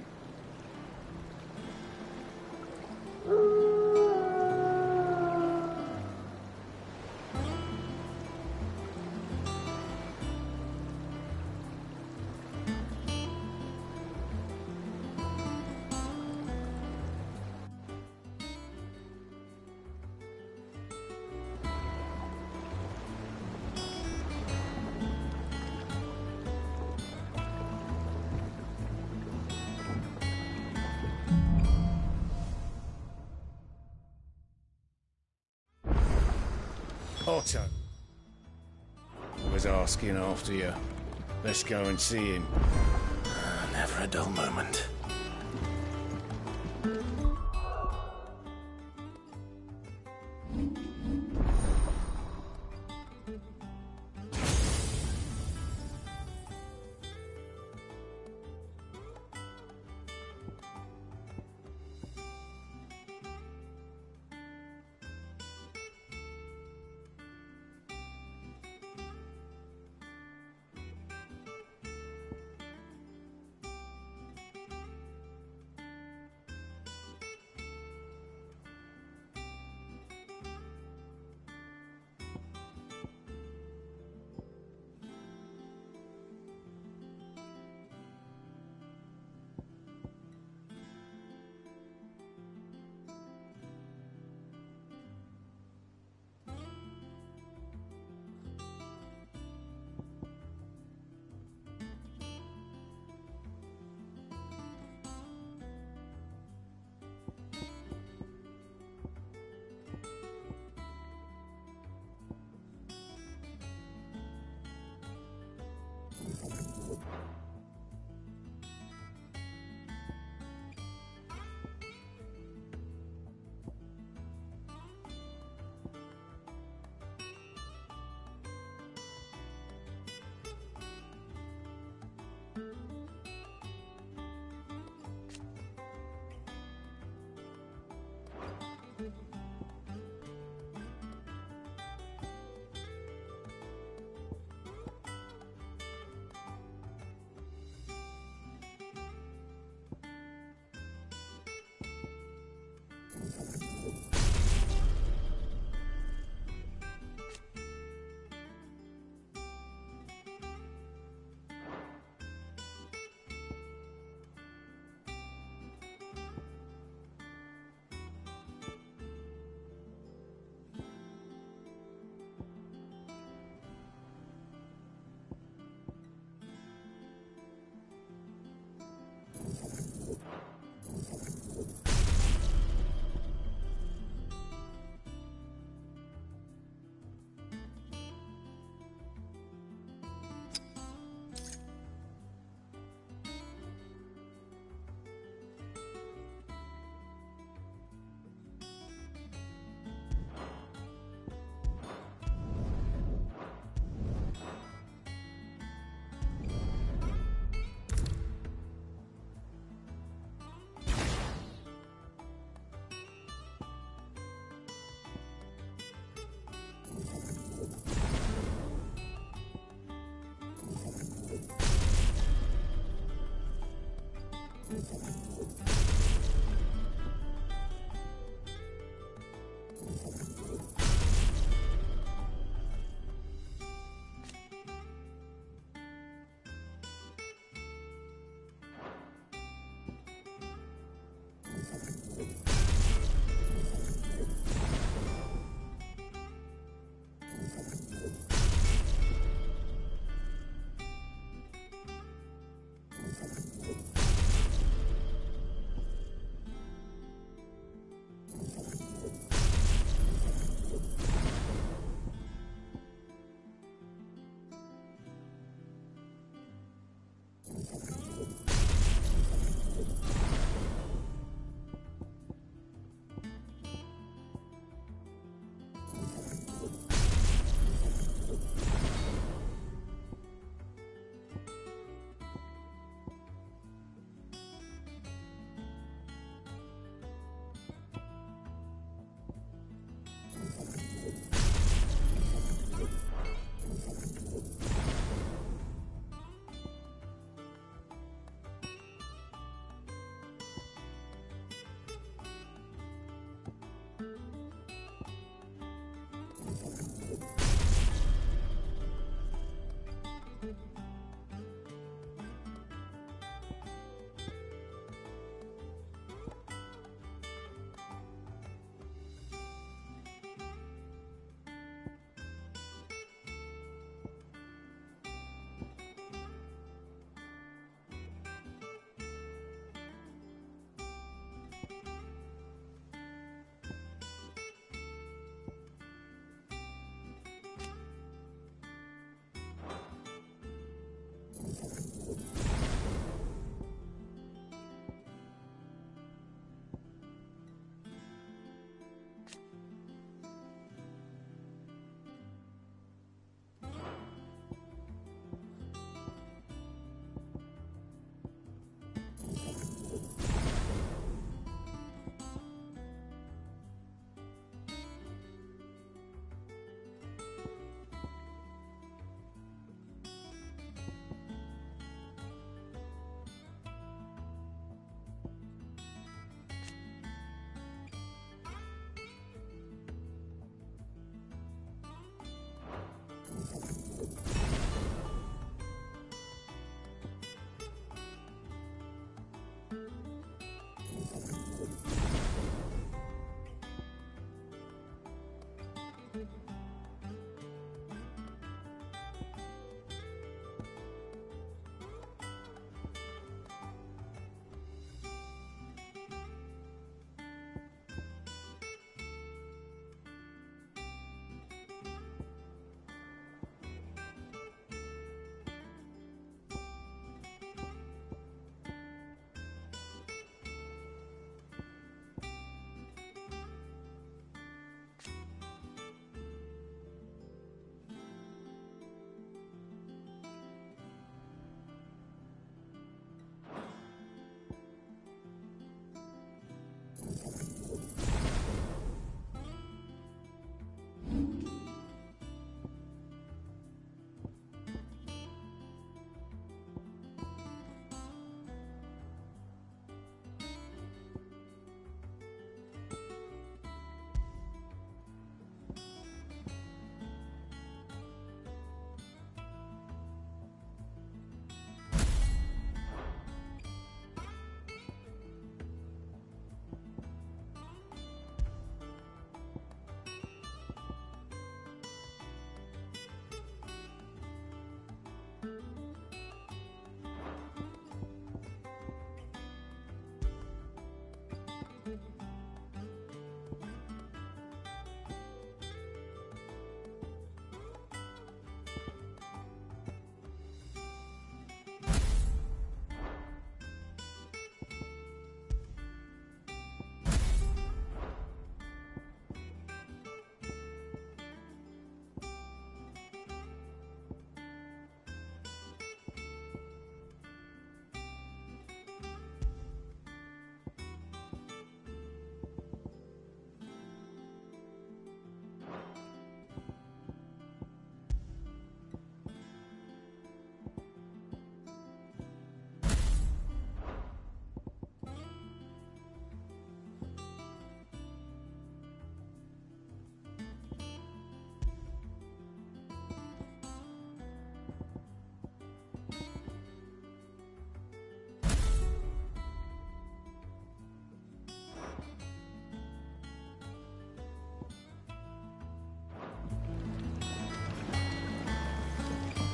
Speaker 10: Otto was asking after you. Let's go and see him.
Speaker 5: Never a dull moment.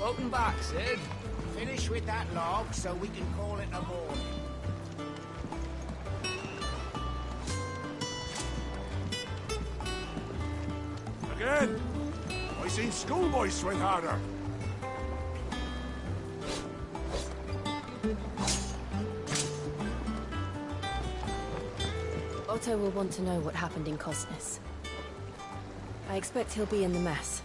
Speaker 4: Welcome back, Sid. Finish with that log so we can call it a morning.
Speaker 21: Again? I seen schoolboys swing harder.
Speaker 7: Otto will want to know what happened in Cosnes. I expect he'll be in the mess.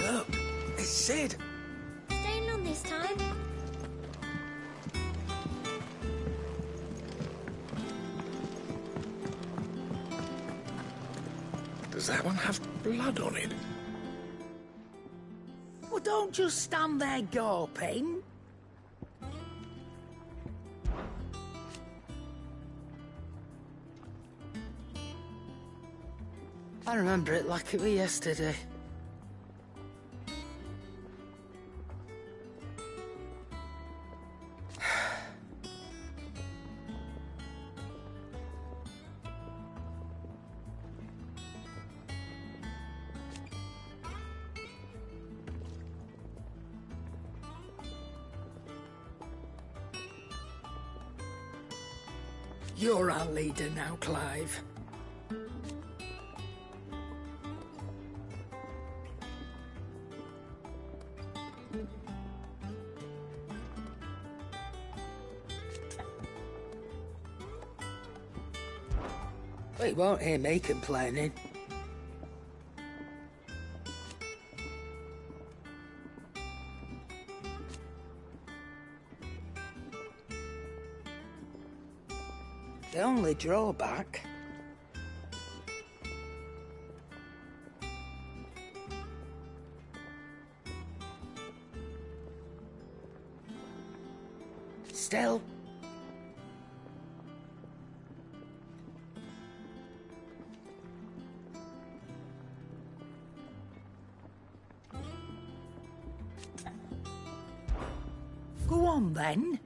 Speaker 12: Look, it's Sid.
Speaker 23: Staying on this time?
Speaker 12: Does that one have blood on it?
Speaker 4: Well, don't just stand there gawping. I remember it like it was yesterday.
Speaker 8: You're our leader now, Clive. But you won't hear me complaining. The only drawback... Still... Go on, then.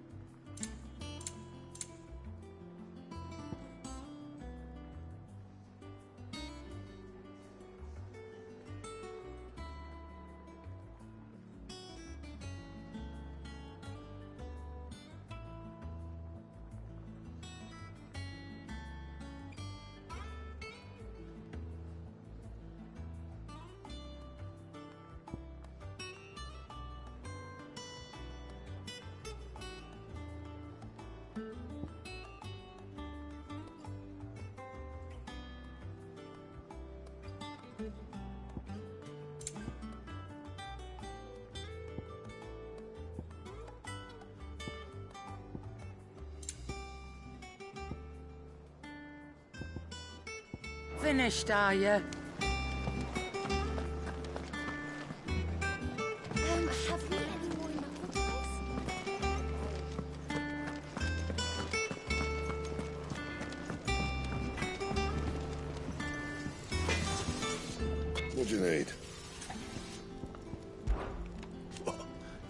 Speaker 8: Finished, are you?
Speaker 23: Have we any more knuckle ties?
Speaker 21: What do you need?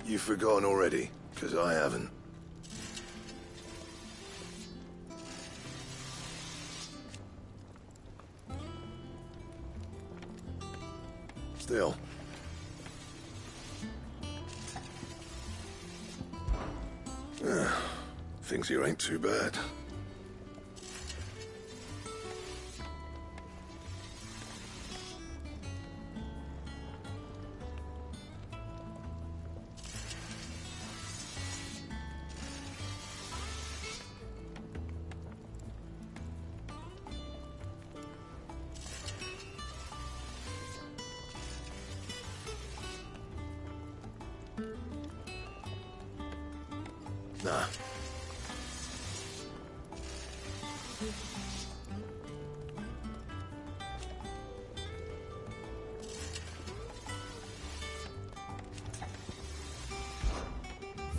Speaker 21: You've forgotten already, because I haven't. Still. Things here ain't too bad. Nah.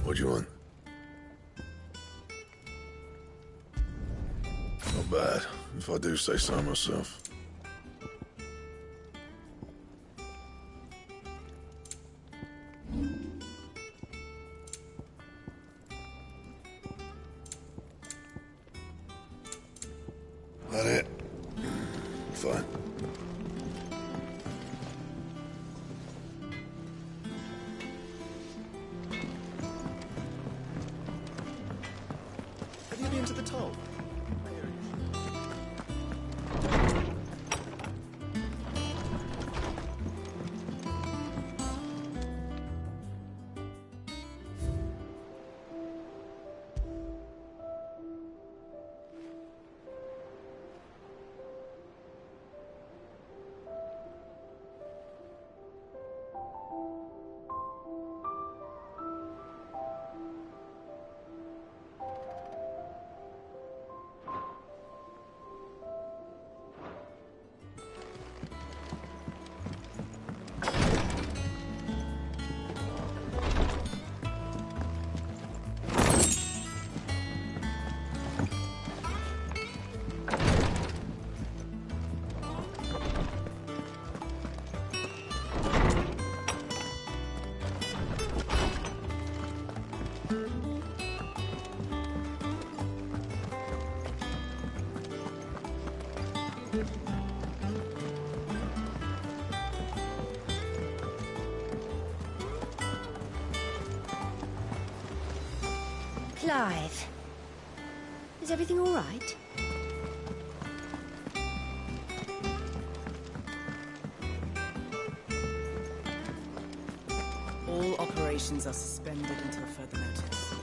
Speaker 21: What do you want? Not bad, if I do say so myself. That it? Fine.
Speaker 5: Have you been to the toll?
Speaker 23: Clive,
Speaker 20: Is everything all right?
Speaker 3: All operations are suspended until further notice.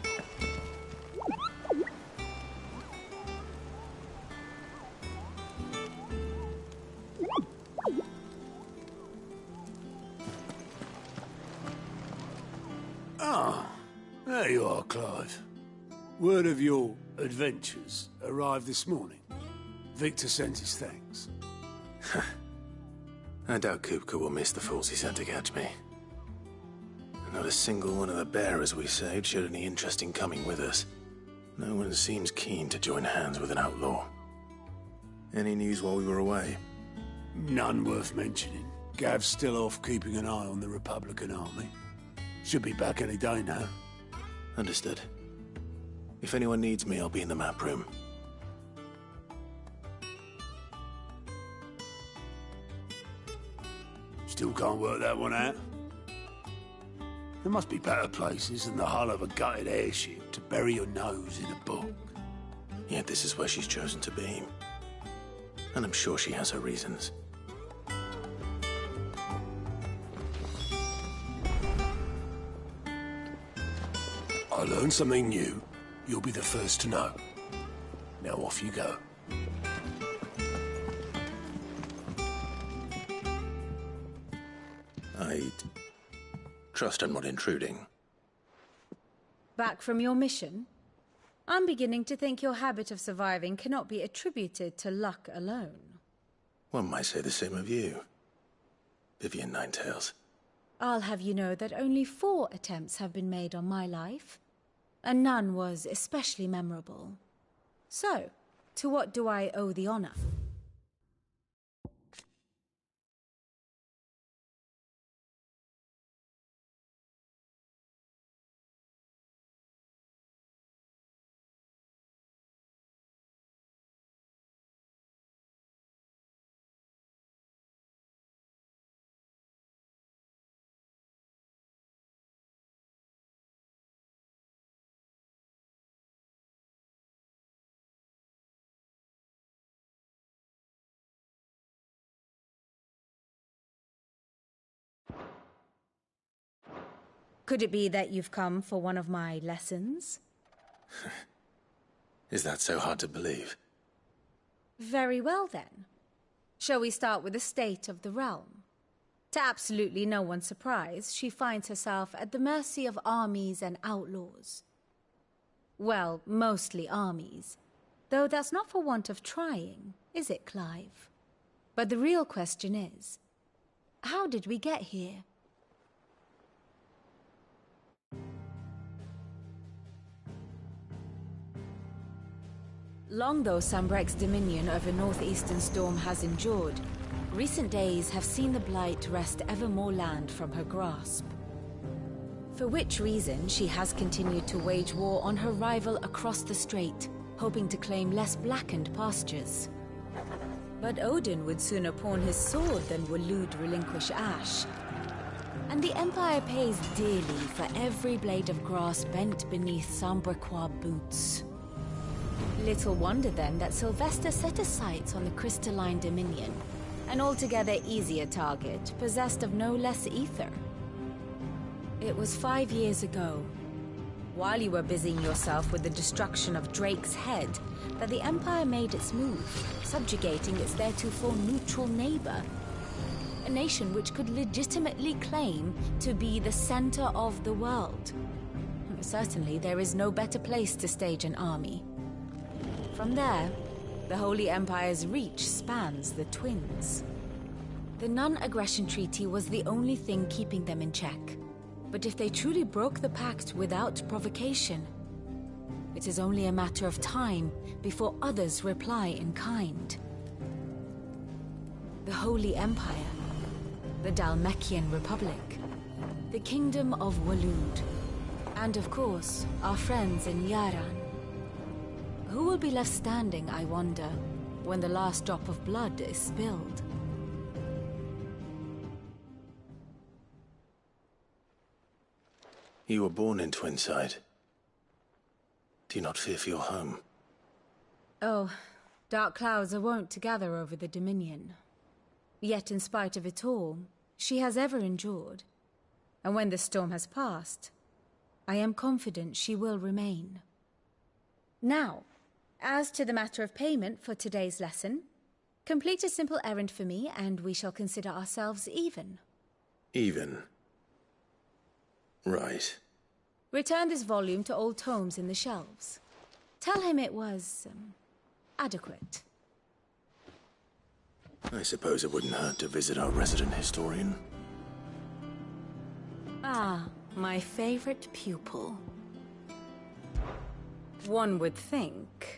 Speaker 9: Ah, there you are, Clive. Word of your adventures arrived this morning. Victor sent his thanks.
Speaker 5: I doubt Kupka will miss the fools he sent to catch me. Not a single one of the bearers we saved showed any interest in coming with us. No one seems keen to join hands with an outlaw. Any news while we were away?
Speaker 9: None worth mentioning. Gav's still off keeping an eye on the Republican army. Should be back any day now.
Speaker 5: Understood. If anyone needs me, I'll be in the map room.
Speaker 9: Still can't work that one out? There must be better places than the hull of a gutted airship to bury your nose in a book.
Speaker 5: Yet this is where she's chosen to be. And I'm sure she has her reasons.
Speaker 9: I learn something new, you'll be the first to know. Now off you go.
Speaker 5: I'd trust I'm not intruding.
Speaker 14: Back from your mission? I'm beginning to think your habit of surviving cannot be attributed to luck alone.
Speaker 5: One might say the same of you, Vivian Ninetails.
Speaker 14: I'll have you know that only 4 attempts have been made on my life, and none was especially memorable. So, to what do I owe the honor? Could it be that you've come for one of my lessons?
Speaker 5: Is that so hard to believe?
Speaker 14: Very well then. Shall we start with the state of the realm? To absolutely no one's surprise, she finds herself at the mercy of armies and outlaws. Well, mostly armies. Though that's not for want of trying, is it, Clive? But the real question is, how did we get here? Long though Sambrek's dominion over northeastern Storm has endured, recent days have seen the Blight wrest ever more land from her grasp. For which reason she has continued to wage war on her rival across the strait, hoping to claim less blackened pastures. But Odin would sooner pawn his sword than Waloed relinquish Ash. And the Empire pays dearly for every blade of grass bent beneath Sambrequois boots. Little wonder then that Sylvester set his sights on the crystalline dominion, an altogether easier target, possessed of no less ether. It was 5 years ago, while you were busying yourself with the destruction of Drake's head, that the Empire made its move, subjugating its theretofore neutral neighbor. A nation which could legitimately claim to be the center of the world. Certainly, there is no better place to stage an army. From there, the Holy Empire's reach spans the Twins. The non-aggression treaty was the only thing keeping them in check. But if they truly broke the pact without provocation, it is only a matter of time before others reply in kind. The Holy Empire, the Dhalmekian Republic, the Kingdom of Waloed, and of course, our friends in Yaran. Who will be left standing, I wonder, when the last drop of blood is spilled?
Speaker 5: You were born in Twinside. Do you not fear for your home?
Speaker 14: Oh, dark clouds are wont to gather over the Dominion. Yet in spite of it all, she has ever endured. And when the storm has passed, I am confident she will remain. Now, as to the matter of payment for today's lesson, complete a simple errand for me and we shall consider ourselves even.
Speaker 5: Even? Right.
Speaker 14: Return this volume to old tomes in the shelves. Tell him it was, adequate.
Speaker 5: I suppose it wouldn't hurt to visit our resident historian.
Speaker 14: Ah, my favorite pupil. One would think.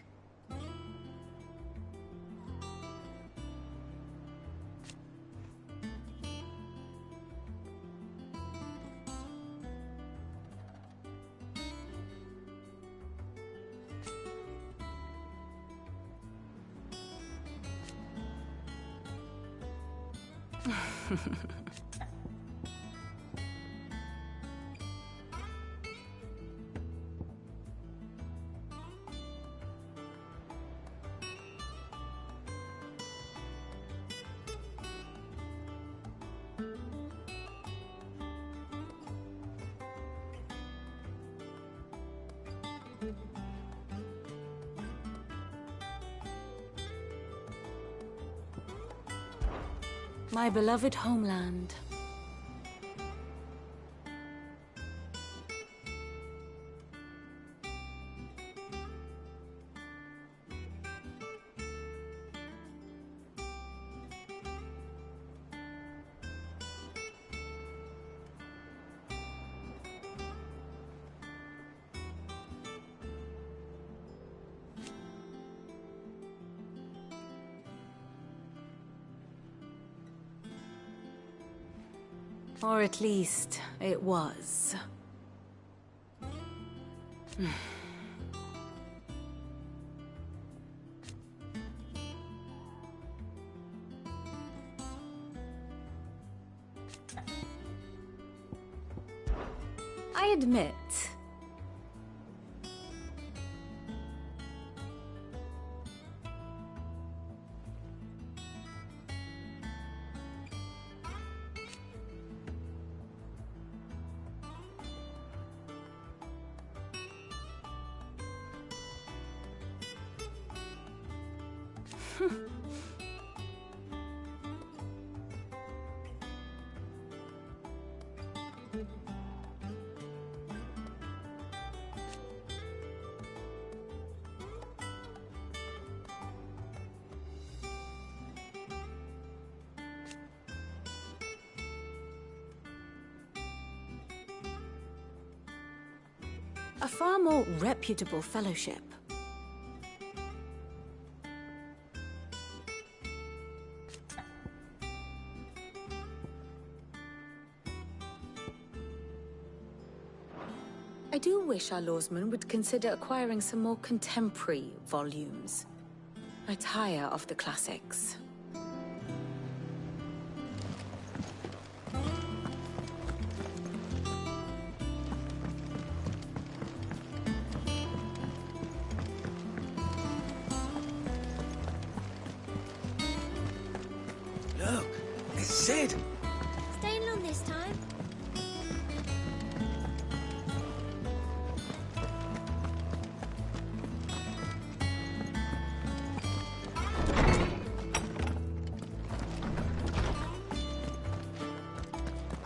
Speaker 14: My beloved homeland. Or at least, it was. I admit... a far more reputable fellowship. I do wish our lawsmen would consider acquiring some more contemporary volumes. I tire of the classics.
Speaker 1: Look, it's Sid.
Speaker 23: Staying long this time?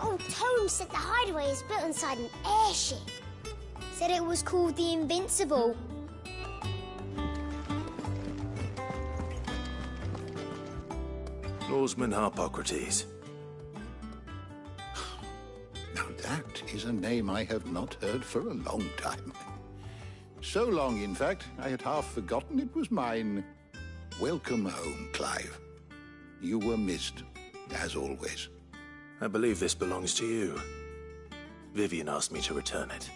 Speaker 6: Old Tome said the hideaway is built inside an airship. Said it was called the Invincible.
Speaker 5: Lawsman Harpocrates.
Speaker 17: Now that is a name I have not heard for a long time. So long, in fact, I had half forgotten it was mine. Welcome home, Clive. You were missed, as always.
Speaker 5: I believe this belongs to you. Vivian asked me to return it.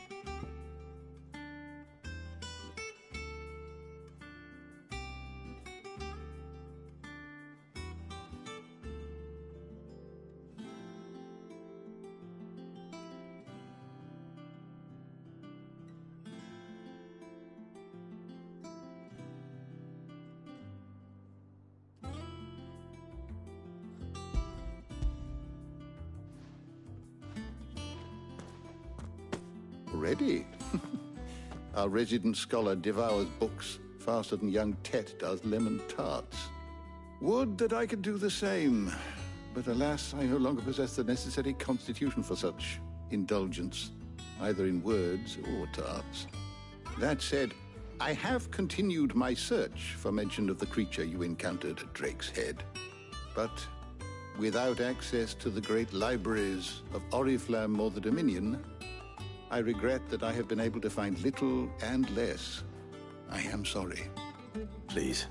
Speaker 17: Already? Our resident scholar devours books faster than young Tet does lemon tarts. Would that I could do the same. But alas, I no longer possess the necessary constitution for such indulgence, either in words or tarts. That said, I have continued my search for mention of the creature you encountered at Drake's Head. But without access to the great libraries of Oriflamme or the Dominion, I regret that I have been able to find little and less. I am sorry.
Speaker 5: Please,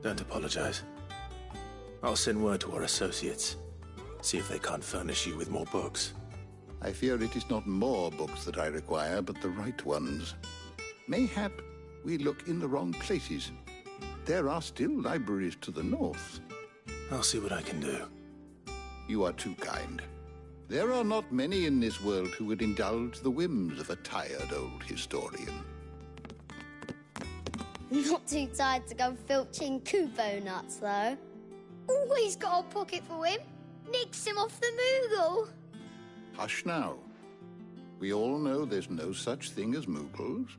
Speaker 5: don't apologize. I'll send word to our associates. See if they can't furnish you with more books.
Speaker 17: I fear it is not more books that I require, but the right ones. Mayhap we look in the wrong places. There are still libraries to the north.
Speaker 5: I'll see what I can do.
Speaker 17: You are too kind. There are not many in this world who would indulge the whims of a tired old historian.
Speaker 6: Not too tired to go filching Kubo nuts, though. Always got a pocket for him. Nicks him off the Moogle.
Speaker 17: Hush now. We all know there's no such thing as Moogles.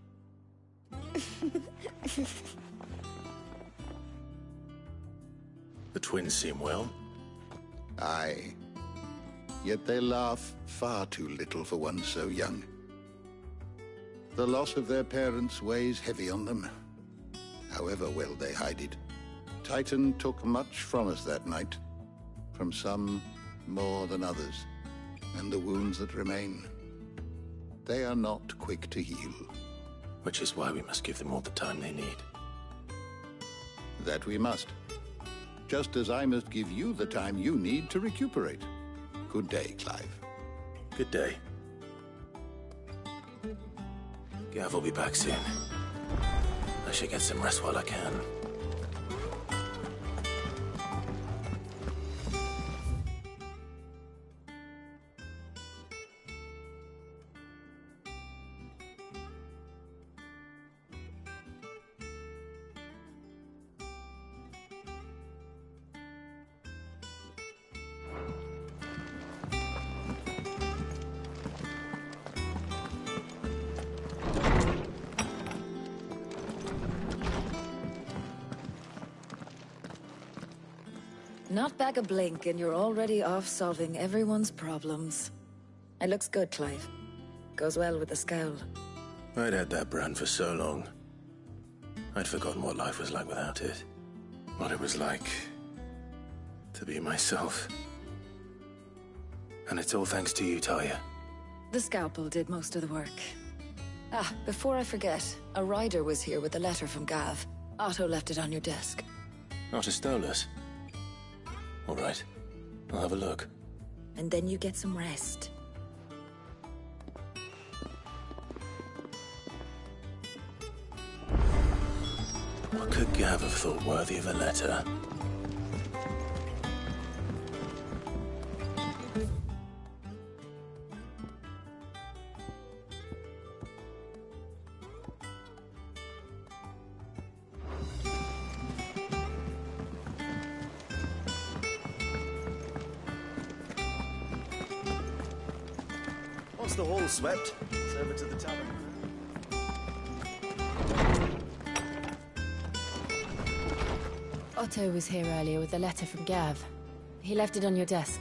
Speaker 5: The twins seem well.
Speaker 17: Aye. Yet they laugh far too little for one so young. The loss of their parents weighs heavy on them, however well they hide it. Titan took much from us that night, from some more than others, and the wounds that remain, they are not quick to heal.
Speaker 5: Which is why we must give them all the time they need.
Speaker 17: That we must. Just as I must give you the time you need to recuperate. Good day, Clive.
Speaker 5: Good day. Gav will be back soon. I should get some rest while I can.
Speaker 14: Not back a blink and you're already off solving everyone's problems. It looks good, Clive. Goes well with the scowl.
Speaker 5: I'd had that brand for so long. I'd forgotten what life was like without it. What it was like to be myself. And it's all thanks to you, Talia.
Speaker 14: The scalpel did most of the work. Ah, before I forget, a rider was here with a letter from Gav. Otto left it on your desk.
Speaker 5: Otto stole us. All right, I'll have a look.
Speaker 14: And then you get some rest.
Speaker 5: What could Gav have thought worthy of a letter?
Speaker 13: Once the hall's swept, it's over to the tavern.
Speaker 20: Otto was here earlier with a letter from Gav. He left it on your desk.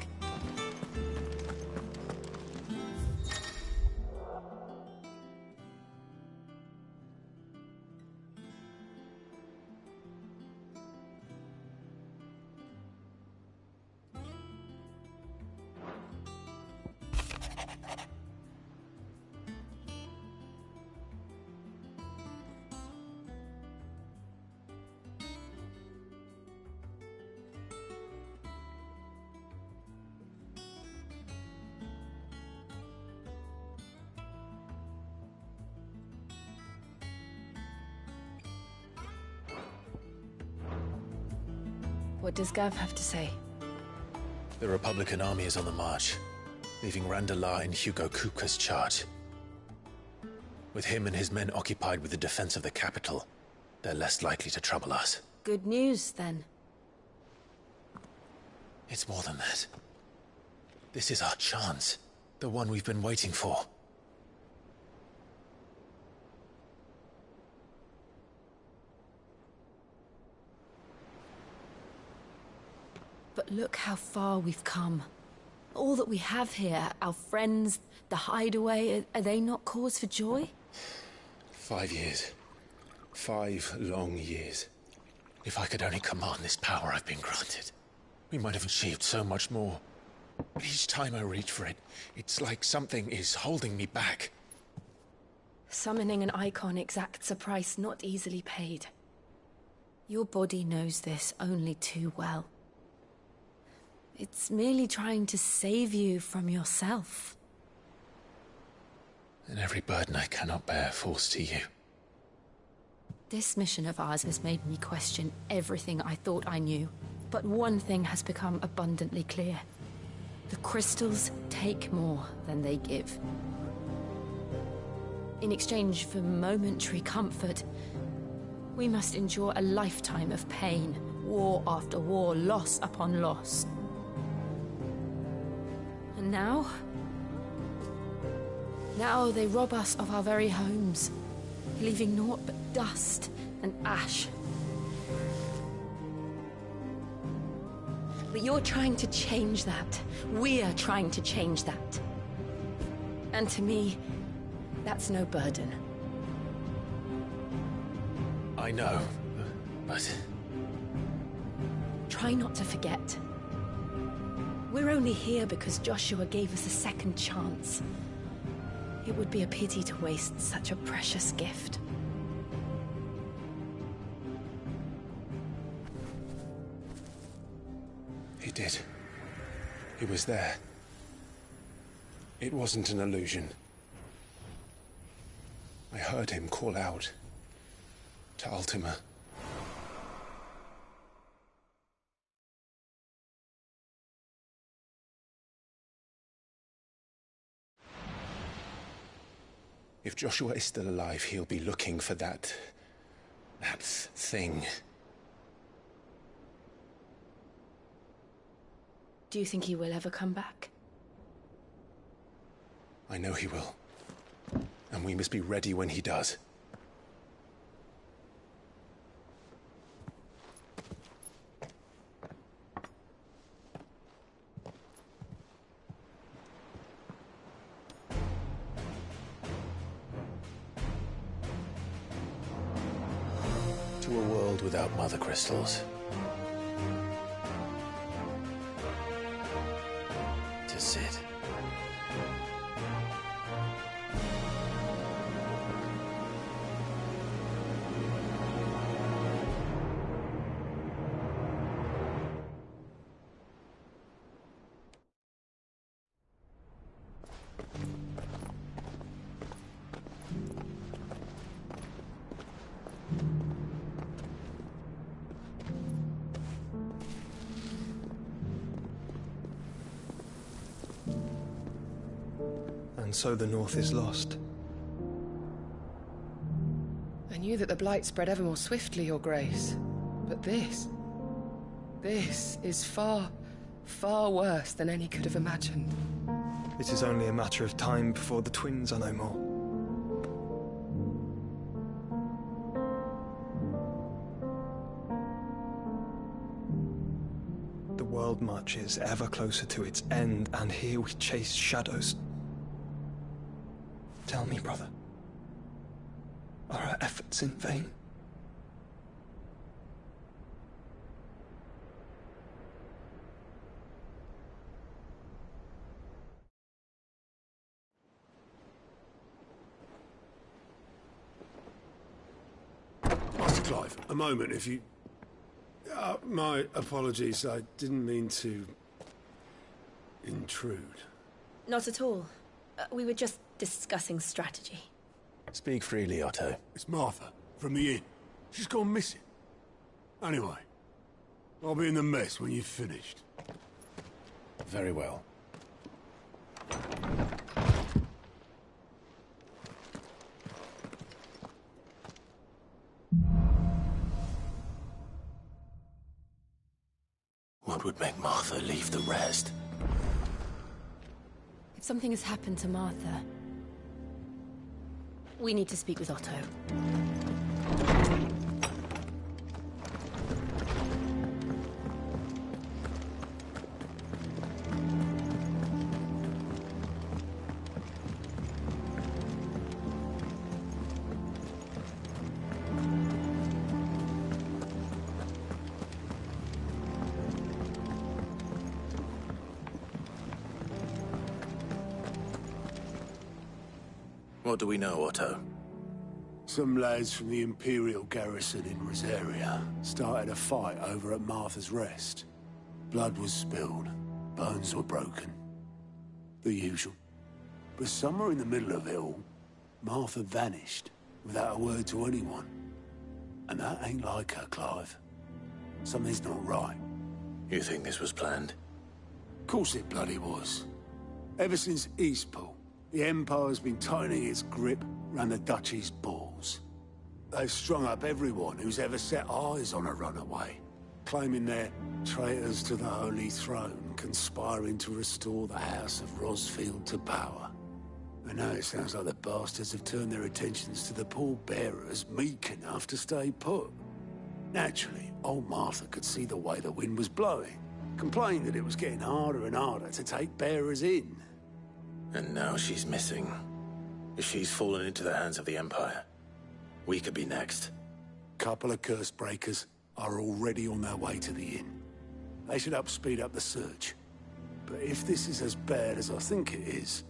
Speaker 20: What does Gav have to say?
Speaker 5: The Republican army is on the march, leaving Randalar in Hugo Kupka's charge. With him and his men occupied with the defense of the capital, they're less likely to trouble us.
Speaker 20: Good news, then.
Speaker 5: It's more than that. This is our chance. The one we've been waiting for.
Speaker 7: But look how far we've come. All that we have here, our friends, the hideaway, are they not cause for joy?
Speaker 5: 5 years. 5 long years. If I could only command this power I've been granted, we might have achieved so much more. But each time I reach for it, it's like something is holding me back.
Speaker 7: Summoning an icon exacts a price not easily paid. Your body knows this only too well. It's merely trying to save you from yourself.
Speaker 5: And every burden I cannot bear falls to you.
Speaker 7: This mission of ours has made me question everything I thought I knew. But one thing has become abundantly clear. The crystals take more than they give. In exchange for momentary comfort, we must endure a lifetime of pain, war after war, loss upon loss. And now they rob us of our very homes, leaving naught but dust and ash. But you're trying to change that. We're trying to change that. And to me, that's no burden.
Speaker 5: I know, but...
Speaker 7: Try not to forget. We're only here because Joshua gave us a second chance. It would be a pity to waste such a precious gift.
Speaker 5: He did. He was there. It wasn't an illusion. I heard him call out to Ultima. If Joshua is still alive, he'll be looking for that thing.
Speaker 7: Do you think he will ever come back?
Speaker 5: I know he will. And we must be ready when he does. To a world without mother crystals. To Sid.
Speaker 2: And so the North is lost.
Speaker 19: I knew that the Blight spread ever more swiftly, Your Grace. But this is far, far worse than any could have imagined.
Speaker 2: It is only a matter of time before the twins are no more. The world marches ever closer to its end, and here we chase shadows. Tell me, brother, are our efforts in vain?
Speaker 9: Master Clive, a moment, if you... my apologies, I didn't mean to... intrude.
Speaker 7: Not at all. We were just discussing strategy.
Speaker 5: Speak freely, Otto.
Speaker 9: It's Martha, from the inn. She's gone missing. Anyway, I'll be in the mess when you've finished.
Speaker 5: Very well. What would make Martha leave the rest?
Speaker 7: If something has happened to Martha, we need to speak with Otto.
Speaker 5: What do we know, Otto?
Speaker 9: Some lads from the Imperial garrison in Rosaria started a fight over at Martha's Rest. Blood was spilled, bones were broken. The usual. But somewhere in the middle of it all, Martha vanished without a word to anyone. And that ain't like her, Clive. Something's not right.
Speaker 5: You think this was planned?
Speaker 9: Of course it bloody was. Ever since Eastpool, the Empire's been tightening its grip round the Duchy's balls. They've strung up everyone who's ever set eyes on a runaway, claiming they're traitors to the Holy Throne, conspiring to restore the House of Rosfield to power. And now it sounds like the bastards have turned their attentions to the pallbearers meek enough to stay put. Naturally, old Martha could see the way the wind was blowing, complained that it was getting harder and harder to take bearers in.
Speaker 5: And now she's missing. If she's fallen into the hands of the Empire, we could be next.
Speaker 9: Couple of curse breakers are already on their way to the inn. They should speed up the search. But if this is as bad as I think it is,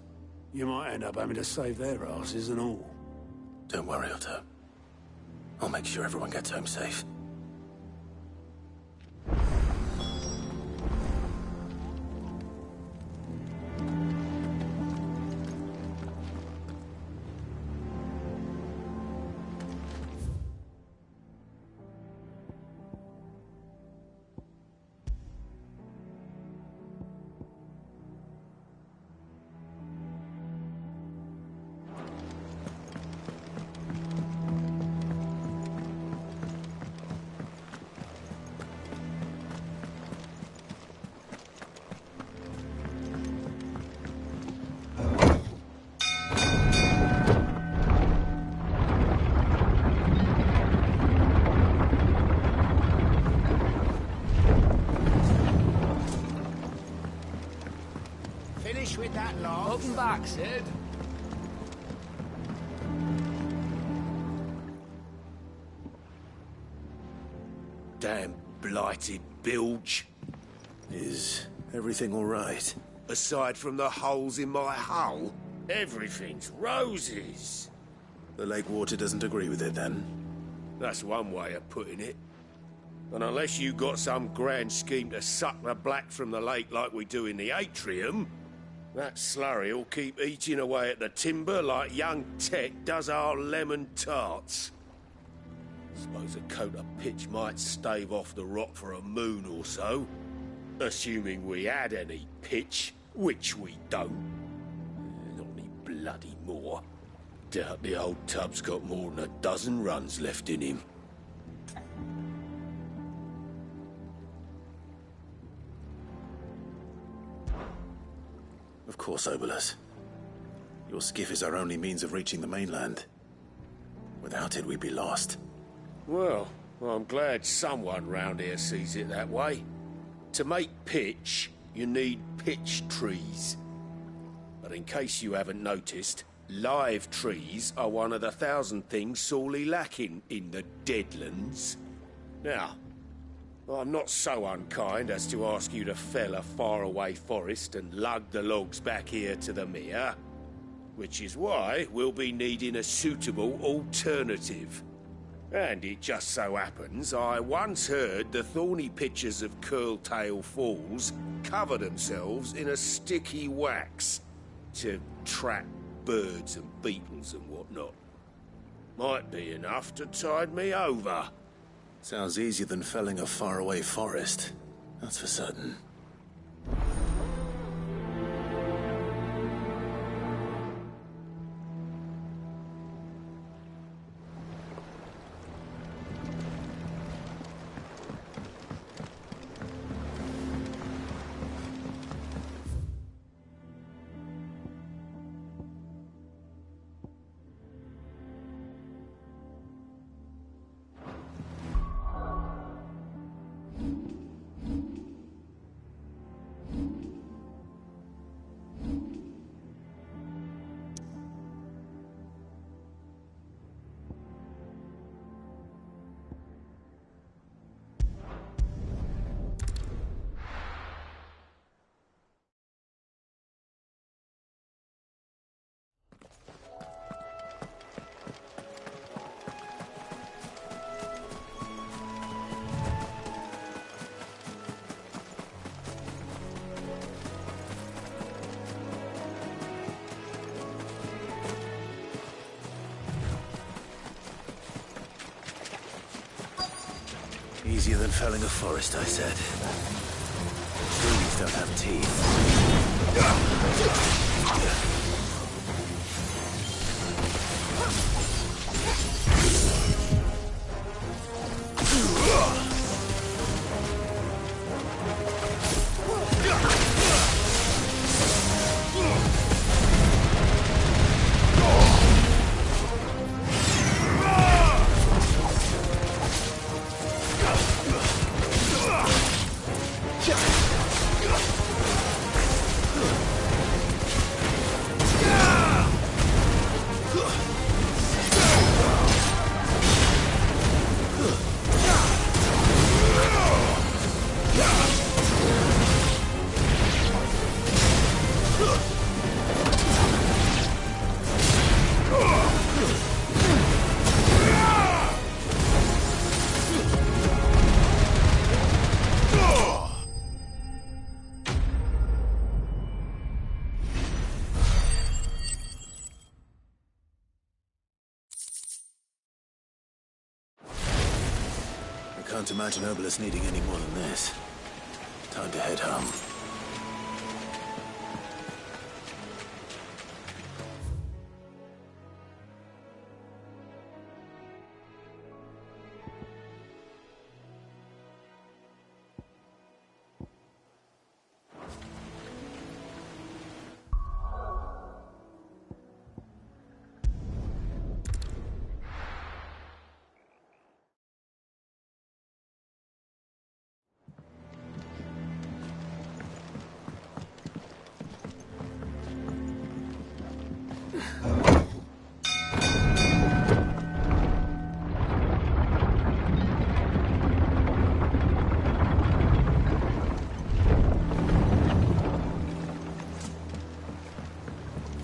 Speaker 9: you might end up having to save their asses and all.
Speaker 5: Don't worry, Otto. I'll make sure everyone gets home safe.
Speaker 4: Finish with that log.
Speaker 10: Welcome back, Sid.
Speaker 11: Damn blighted bilge.
Speaker 5: Is everything all right?
Speaker 11: Aside from the holes in my hull, everything's roses.
Speaker 5: The lake water doesn't agree with it, then?
Speaker 11: That's one way of putting it. And unless you got some grand scheme to suck the black from the lake like we do in the atrium, that slurry'll keep eating away at the timber like young Tech does our lemon tarts. Suppose a coat of pitch might stave off the rot for a moon or so. Assuming we had any pitch, which we don't. Not any bloody more. Doubt the old tub's got more than a dozen runs left in him.
Speaker 5: Of course, Obolus. Your skiff is our only means of reaching the mainland. Without it, we'd be lost.
Speaker 11: Well, I'm glad someone round here sees it that way. To make pitch, you need pitch trees. But in case you haven't noticed, live trees are one of the 1,000 things sorely lacking in the Deadlands. Now, I'm not so unkind as to ask you to fell a faraway forest and lug the logs back here to the mere, which is why we'll be needing a suitable alternative. And it just so happens I once heard the thorny pitchers of Curltail Falls cover themselves in a sticky wax to trap birds and beetles and whatnot. Might be enough to tide me over.
Speaker 5: Sounds easier than felling a faraway forest. That's for certain. Easier than felling a forest, I said. Trees don't have teeth. I can't imagine Obelisk needing any more than this. Time to head home.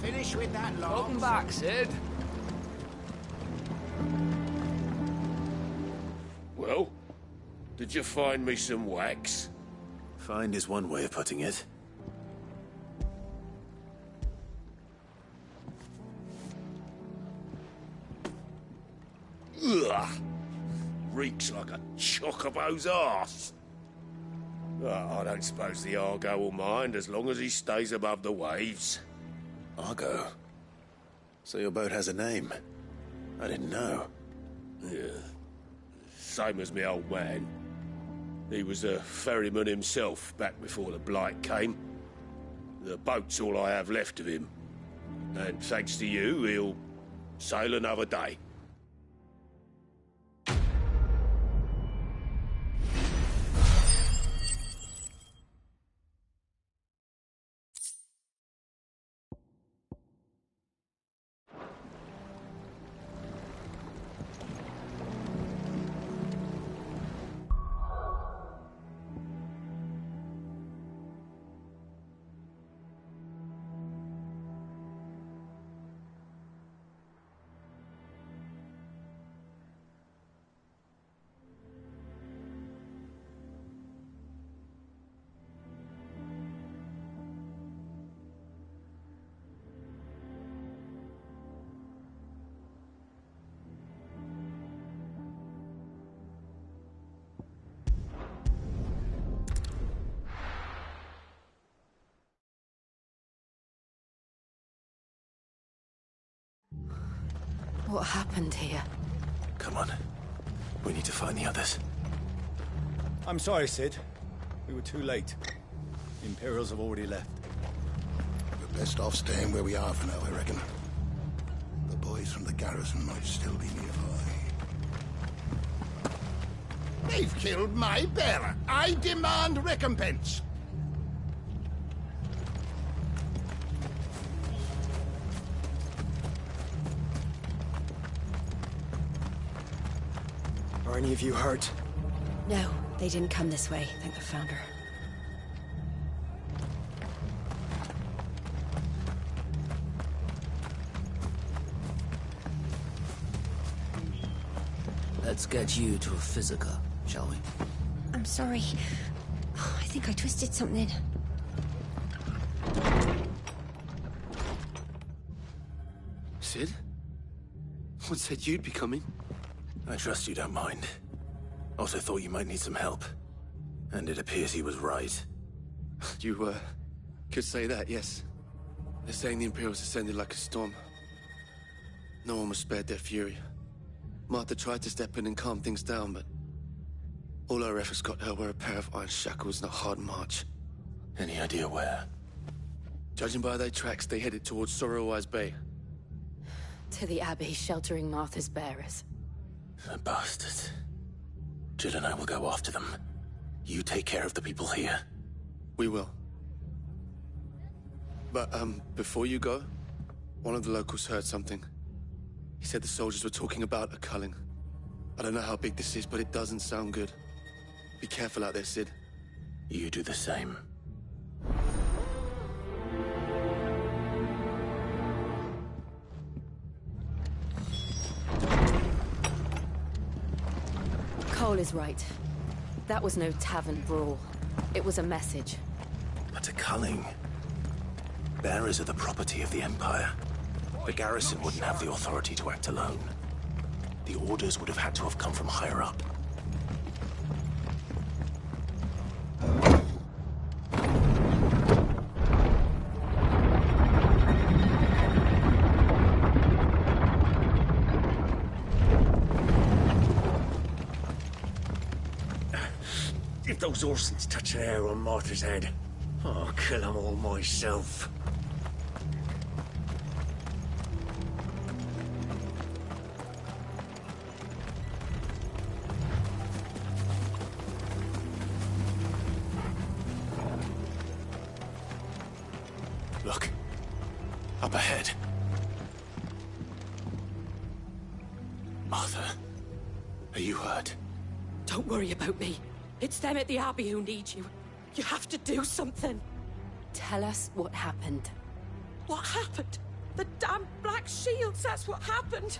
Speaker 4: Finish with that log.
Speaker 10: Welcome back, Sid.
Speaker 11: Well, did you find me some wax?
Speaker 5: Find is one way of putting it.
Speaker 11: Ugh! Reeks like a chocobo's arse. I don't suppose the Argo will mind as long as he stays above the waves.
Speaker 5: Argo? So your boat has a name? I didn't know.
Speaker 11: Yeah. Same as me old man. He was a ferryman himself back before the Blight came. The boat's all I have left of him. And thanks to you, he'll sail another day.
Speaker 7: What happened here?
Speaker 5: Come on. We need to find the others.
Speaker 16: I'm sorry, Sid. We were too late. The Imperials have already left.
Speaker 17: We're best off staying where we are for now, I reckon. The boys from the garrison might still be nearby. They've killed my bearer. I demand recompense.
Speaker 2: Are any of you hurt?
Speaker 14: No, they didn't come this way, thank the Founder.
Speaker 18: Let's get you to a physica, shall we?
Speaker 22: I'm sorry. I think I twisted something.
Speaker 5: Sid? What said you'd be coming? I trust you don't mind. Also thought you might need some help. And it appears he was right.
Speaker 8: You, could say that, yes. They're saying the Imperials ascended like a storm. No one was spared their fury. Martha tried to step in and calm things down, but all our efforts got her were a pair of iron shackles and a hard march.
Speaker 5: Any idea where?
Speaker 8: Judging by their tracks, they headed towards Sorrowwise Bay.
Speaker 7: To the Abbey, sheltering Martha's bearers.
Speaker 5: The bastards. Jill and I will go after them. You take care of the people here.
Speaker 8: We will. But, before you go, one of the locals heard something. He said the soldiers were talking about a culling. I don't know how big this is, but it doesn't sound good. Be careful out there, Sid.
Speaker 5: You do the same.
Speaker 7: Cole is right. That was no tavern brawl. It was a message.
Speaker 5: But a culling. Bearers are the property of the Empire. The garrison wouldn't have the authority to act alone. The orders would have had to have come from higher up.
Speaker 11: If those Orsons touch an hair on Martha's head, I'll kill them all myself.
Speaker 5: Look. Up ahead. Martha, are you hurt?
Speaker 12: Don't worry about me. It's them at the Abbey who need you. You have to do something.
Speaker 7: Tell us what happened.
Speaker 12: What happened? The damn Black Shields, that's what happened.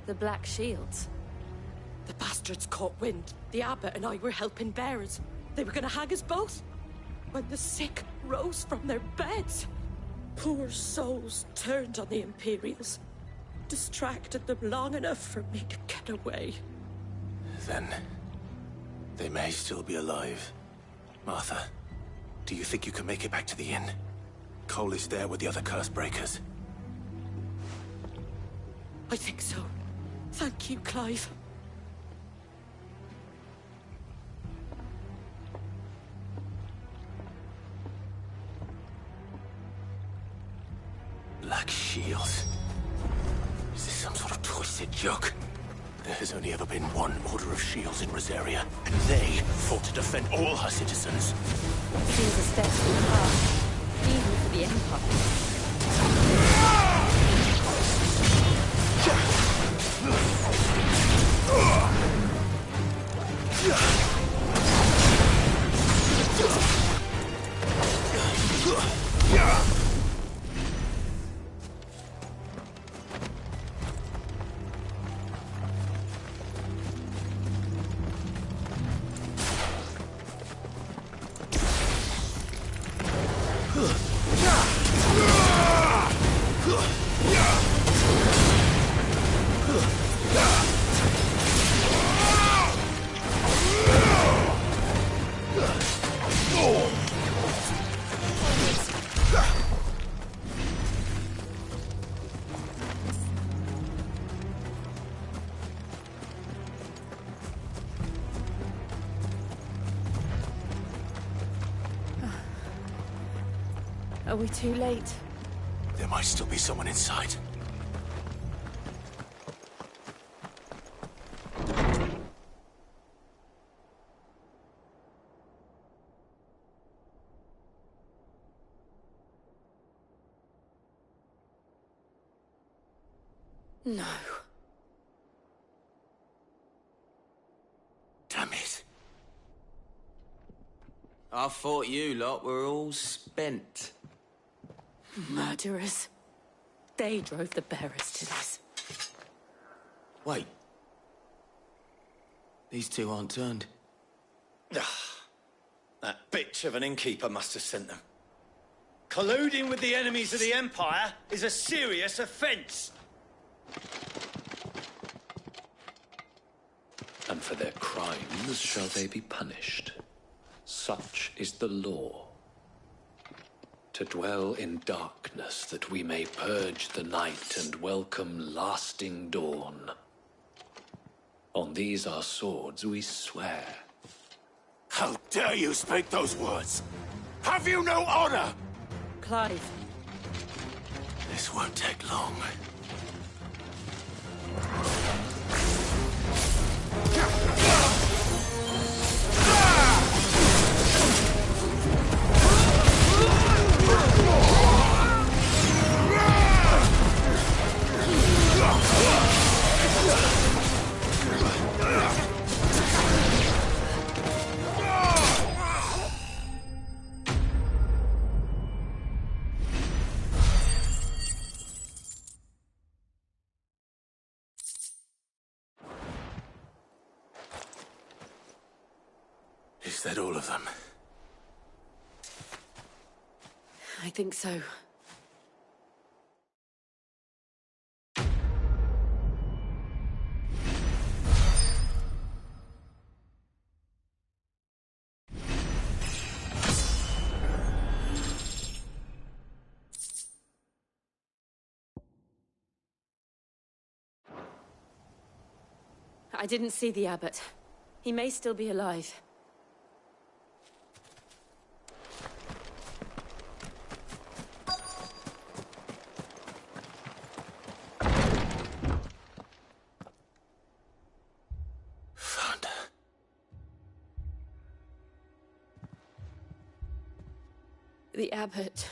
Speaker 7: The Black Shields?
Speaker 12: The bastards caught wind. The Abbot and I were helping bearers. They were gonna hang us both. When the sick rose from their beds, poor souls turned on the Imperials. Distracted them long enough for me to get away.
Speaker 5: Then they may still be alive. Martha, do you think you can make it back to the inn? Cole is there with the other curse breakers.
Speaker 12: I think so. Thank you, Clive.
Speaker 5: Black Shields. Is this some sort of twisted joke? There has only ever been one Order of Shields in Rosaria, and they fought to defend all her citizens.
Speaker 7: Seems a step too far, even for the Empire. Are we too late?
Speaker 5: There might still be someone inside.
Speaker 7: No.
Speaker 5: Damn it.
Speaker 18: I thought you lot were all spent.
Speaker 12: Murderers. They drove the bearers to this.
Speaker 18: Wait. These two aren't turned.
Speaker 16: That bitch of an innkeeper must have sent them. Colluding with the enemies of the Empire is a serious offense.
Speaker 3: and for their crimes shall they be punished. Such is the law. To dwell in darkness that we may purge the night and welcome lasting dawn. On these our swords we swear.
Speaker 11: How dare you speak those words? Have you no honor?
Speaker 12: Clive.
Speaker 11: This won't take long. Is that all of them?
Speaker 7: I think so. I didn't see the abbot. He may still be alive.
Speaker 11: Found her.
Speaker 7: The abbot.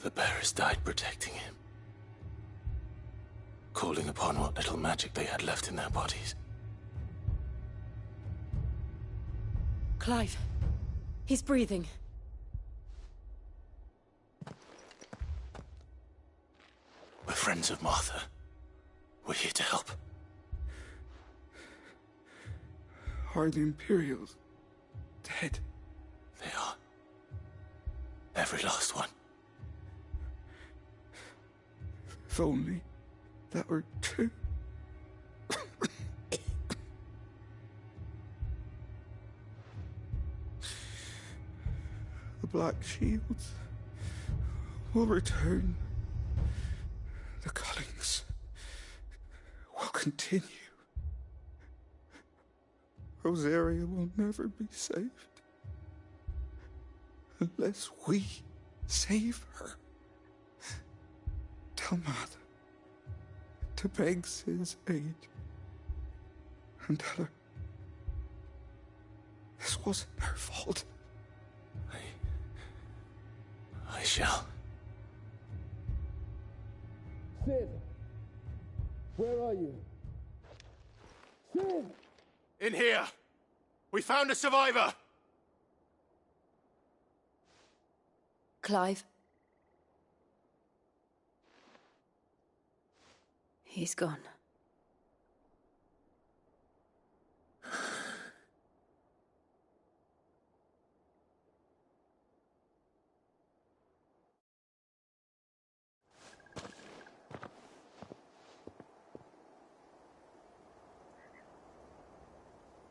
Speaker 11: The bearers died protecting him. Calling upon what little magic they had left in their bodies.
Speaker 7: Clive. He's breathing.
Speaker 11: We're friends of Martha. We're here to help.
Speaker 9: Are the Imperials dead?
Speaker 11: They are. Every last one.
Speaker 9: If only that were true. The Black Shields will return. The Cullings will continue. Rosaria will never be saved unless we save her. Tell Mother to beg Sid's aid and tell her this wasn't her fault.
Speaker 11: I shall.
Speaker 15: Sid! Where are you? Sid!
Speaker 11: In here! We found a survivor!
Speaker 7: Clive. He's gone.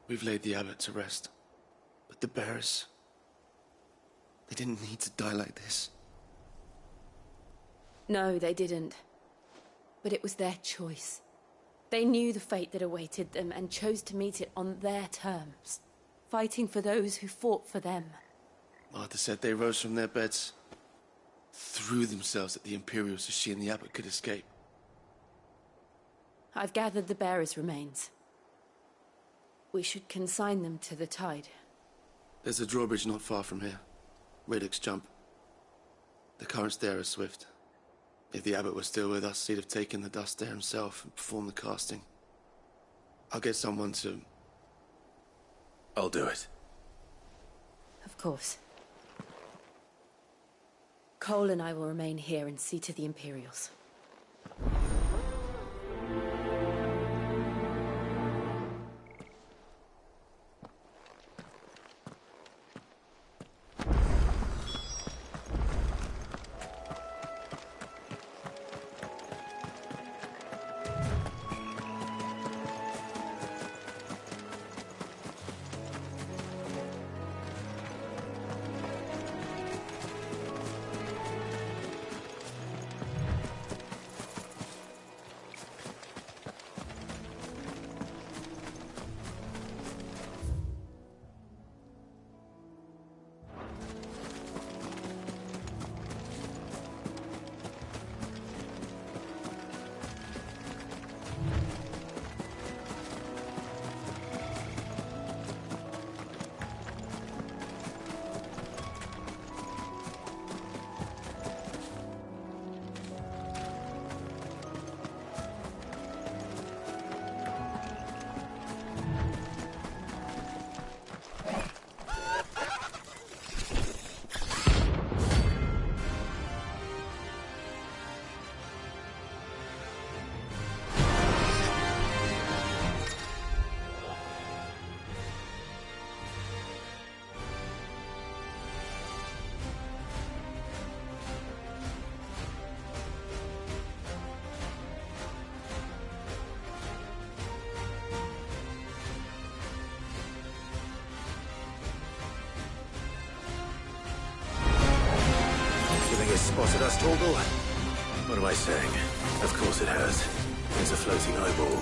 Speaker 8: We've laid the abbot to rest. But the bearers... they didn't need to die like this.
Speaker 7: No, they didn't. But it was their choice. They knew the fate that awaited them and chose to meet it on their terms, fighting for those who fought for them.
Speaker 8: Martha said they rose from their beds, threw themselves at the Imperials so she and the abbot could escape.
Speaker 7: I've gathered the bearers' remains. We should consign them to the tide.
Speaker 8: There's a drawbridge not far from here. Radix Jump. The currents there are swift. If the abbot was still with us, he'd have taken the dust there himself and performed the casting. I'll get someone to...
Speaker 11: I'll do it.
Speaker 7: Of course. Cole and I will remain here and see to the Imperials.
Speaker 5: Vogel? What am I saying? Of course it has. It's a floating eyeball.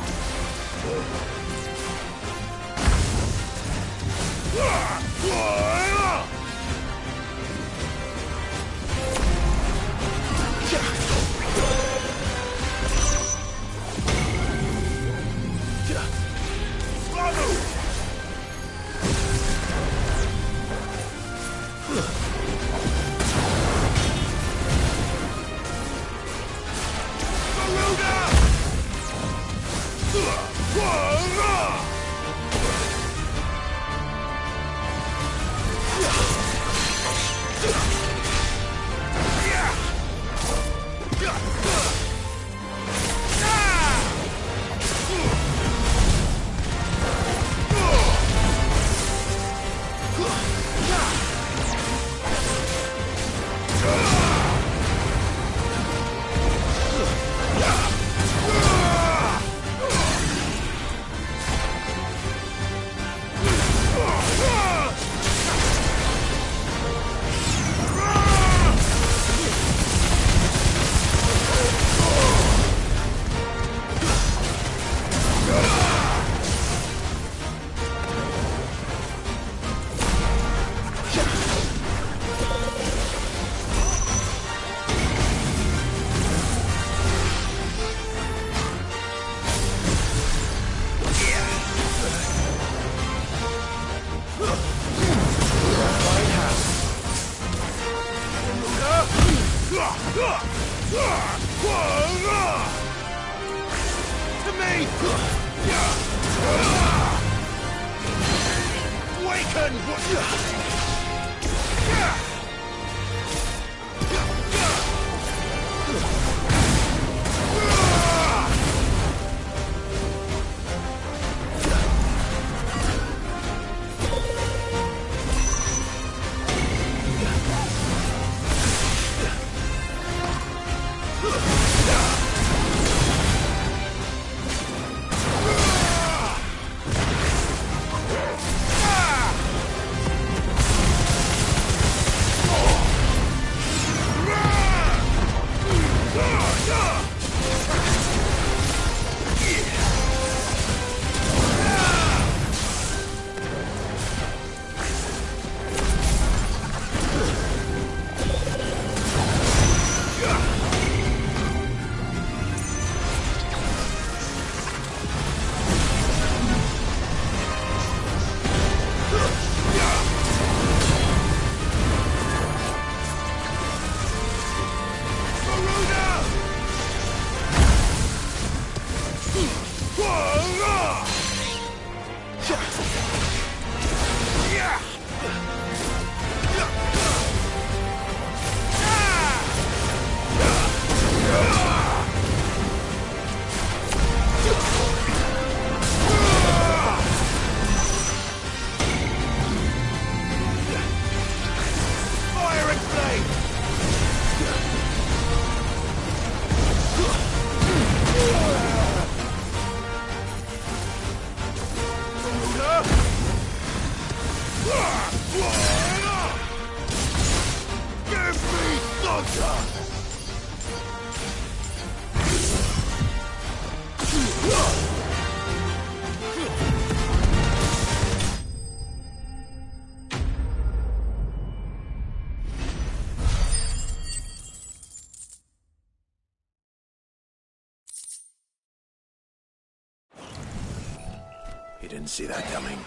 Speaker 5: You didn't see that coming.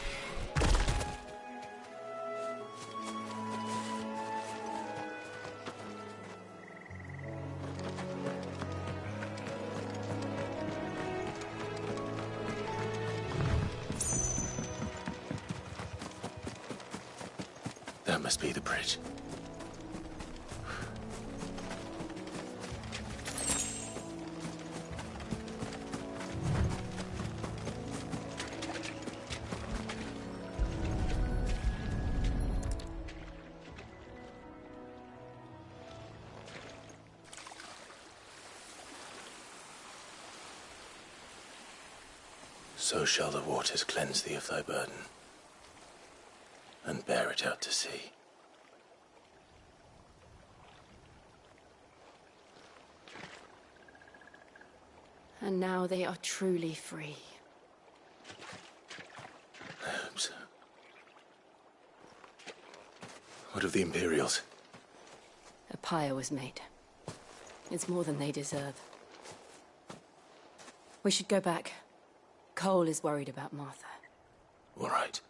Speaker 5: That must be the bridge. So shall the waters cleanse thee of thy burden, and bear it out to sea.
Speaker 7: And now they are truly free.
Speaker 5: Herbs. What of the Imperials?
Speaker 7: A pyre was made. It's more than they deserve. We should go back. Cole is worried about Martha.
Speaker 5: All right.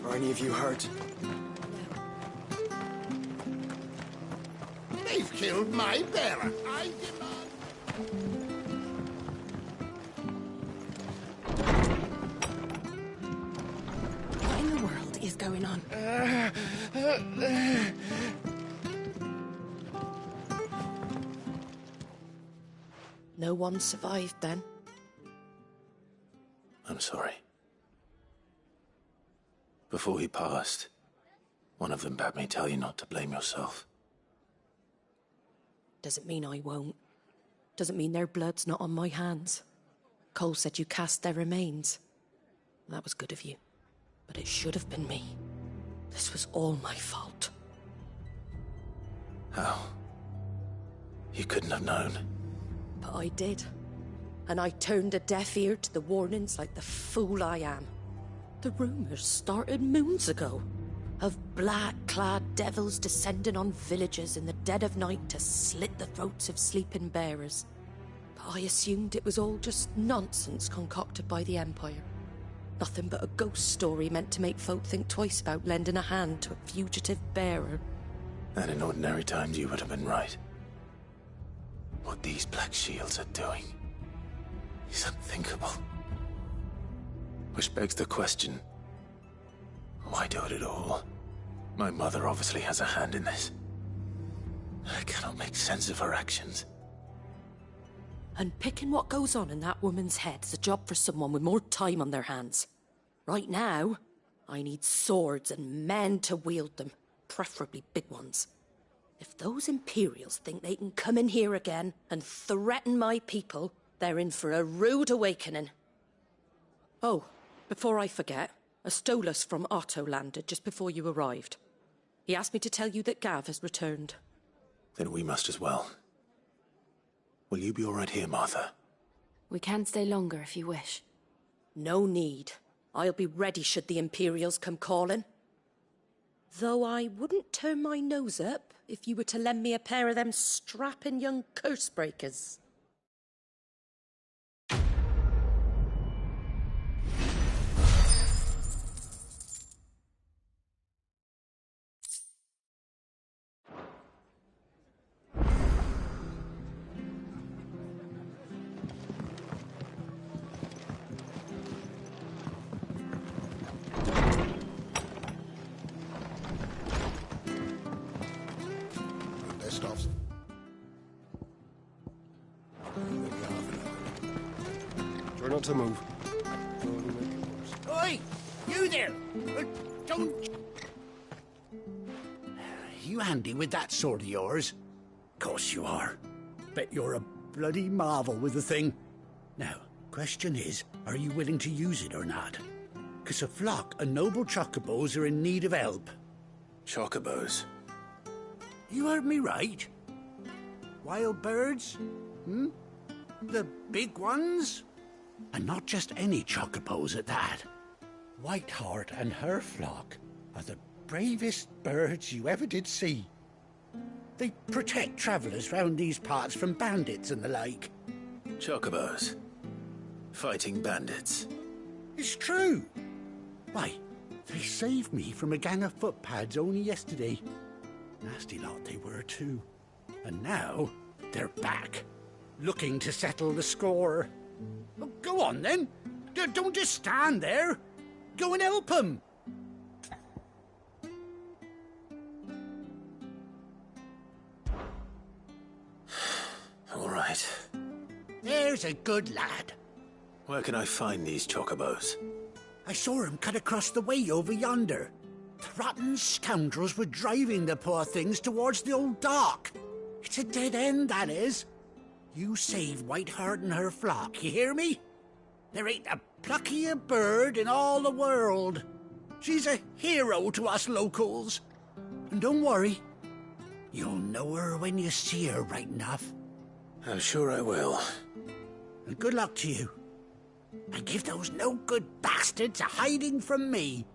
Speaker 13: Are any of you hurt?
Speaker 17: They've killed my bearer. I demand...
Speaker 12: What in the world is going on? No one survived then?
Speaker 5: I'm sorry. Before he passed, one of them bade me tell you not to blame yourself.
Speaker 12: Doesn't mean I won't. Doesn't mean their blood's not on my hands. Cole said you cast their remains. That was good of you. But it should have been me. This was all my fault.
Speaker 5: How? You couldn't have known.
Speaker 12: But I did. And I turned a deaf ear to the warnings like the fool I am. The rumours started moons ago. Of black-clad devils descending on villages in the dead of night to slit the throats of sleeping bearers. But I assumed it was all just nonsense concocted by the Empire. Nothing but a ghost story meant to make folk think twice about lending a hand to a fugitive bearer.
Speaker 5: And in ordinary times you would have been right. What these Black Shields are doing is unthinkable. Which begs the question, why do it at all? My mother obviously has a hand in this. I cannot make sense of her actions.
Speaker 12: And picking what goes on in that woman's head is a job for someone with more time on their hands. Right now, I need swords and men to wield them, preferably big ones. If those Imperials think they can come in here again and threaten my people, they're in for a rude awakening. Oh, before I forget, a Stolas from Otto landed just before you arrived. He asked me to tell you that Gav has returned.
Speaker 5: Then we must as well. Will you be all right here, Martha?
Speaker 7: We can stay longer if you wish.
Speaker 12: No need. I'll be ready should the Imperials come calling. Though I wouldn't turn my nose up if you were to lend me a pair of them strapping young curse-breakers.
Speaker 15: Try not to move.
Speaker 4: Oi! You there! Don't... You handy with that sword of yours? Course you are. Bet you're a bloody marvel with the thing. Now, question is, are you willing to use it or not? 'Cause a flock of noble chocobos are in need of help.
Speaker 5: Chocobos?
Speaker 4: You heard me right. Wild birds? Hmm? The big ones? And not just any chocobos at that. Whiteheart and her flock are the bravest birds you ever did see. They protect travellers round these parts from bandits and the like.
Speaker 5: Chocobos. Fighting bandits.
Speaker 4: It's true. Why, they saved me from a gang of footpads only yesterday. Nasty lot they were too. And now they're back, looking to settle the score. Oh, go on then. Don't just stand there. Go and help them.
Speaker 5: Right.
Speaker 4: There's a good lad.
Speaker 5: Where can I find these chocobos?
Speaker 4: I saw him cut across the way over yonder. The rotten scoundrels were driving the poor things towards the old dock. It's a dead end, that is. You save Whiteheart and her flock, you hear me? There ain't a pluckier bird in all the world. She's a hero to us locals. And don't worry, you'll know her when you see her right enough.
Speaker 5: I'm sure I will.
Speaker 4: And good luck to you. And give those no-good bastards a hiding from me.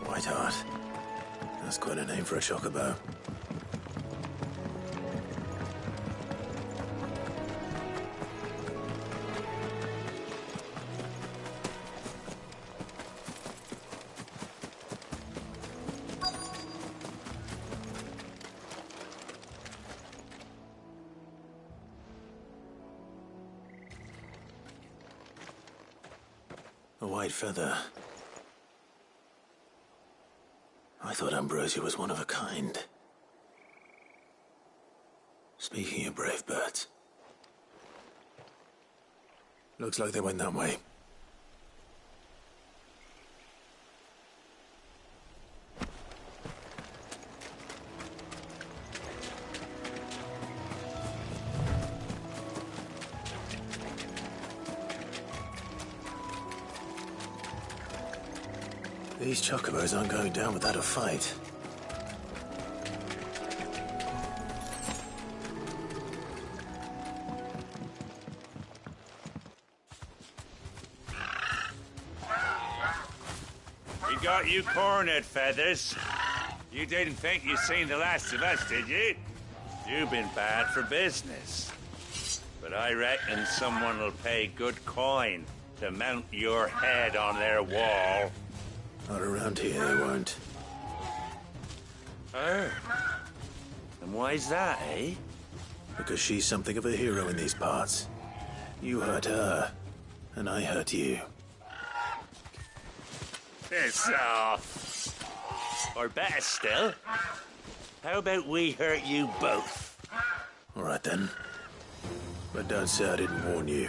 Speaker 5: Whiteheart. That's quite a name for a chocobo. A white feather. I thought Ambrosia was one of a kind. Speaking of brave birds. Looks like they went that way. These chocobos aren't going down without a fight.
Speaker 1: We got you cornered, Feathers. You didn't think you'd seen the last of us, did you? You've been bad for business. But I reckon someone will pay good coin to mount your head on their wall.
Speaker 5: Not around here, they won't.
Speaker 1: Oh. And why's that, eh?
Speaker 5: Because she's something of a hero in these parts. You hurt her, and I hurt you.
Speaker 1: Piss off. Or better still, how about we hurt you both?
Speaker 5: All right, then. But don't say I didn't warn you.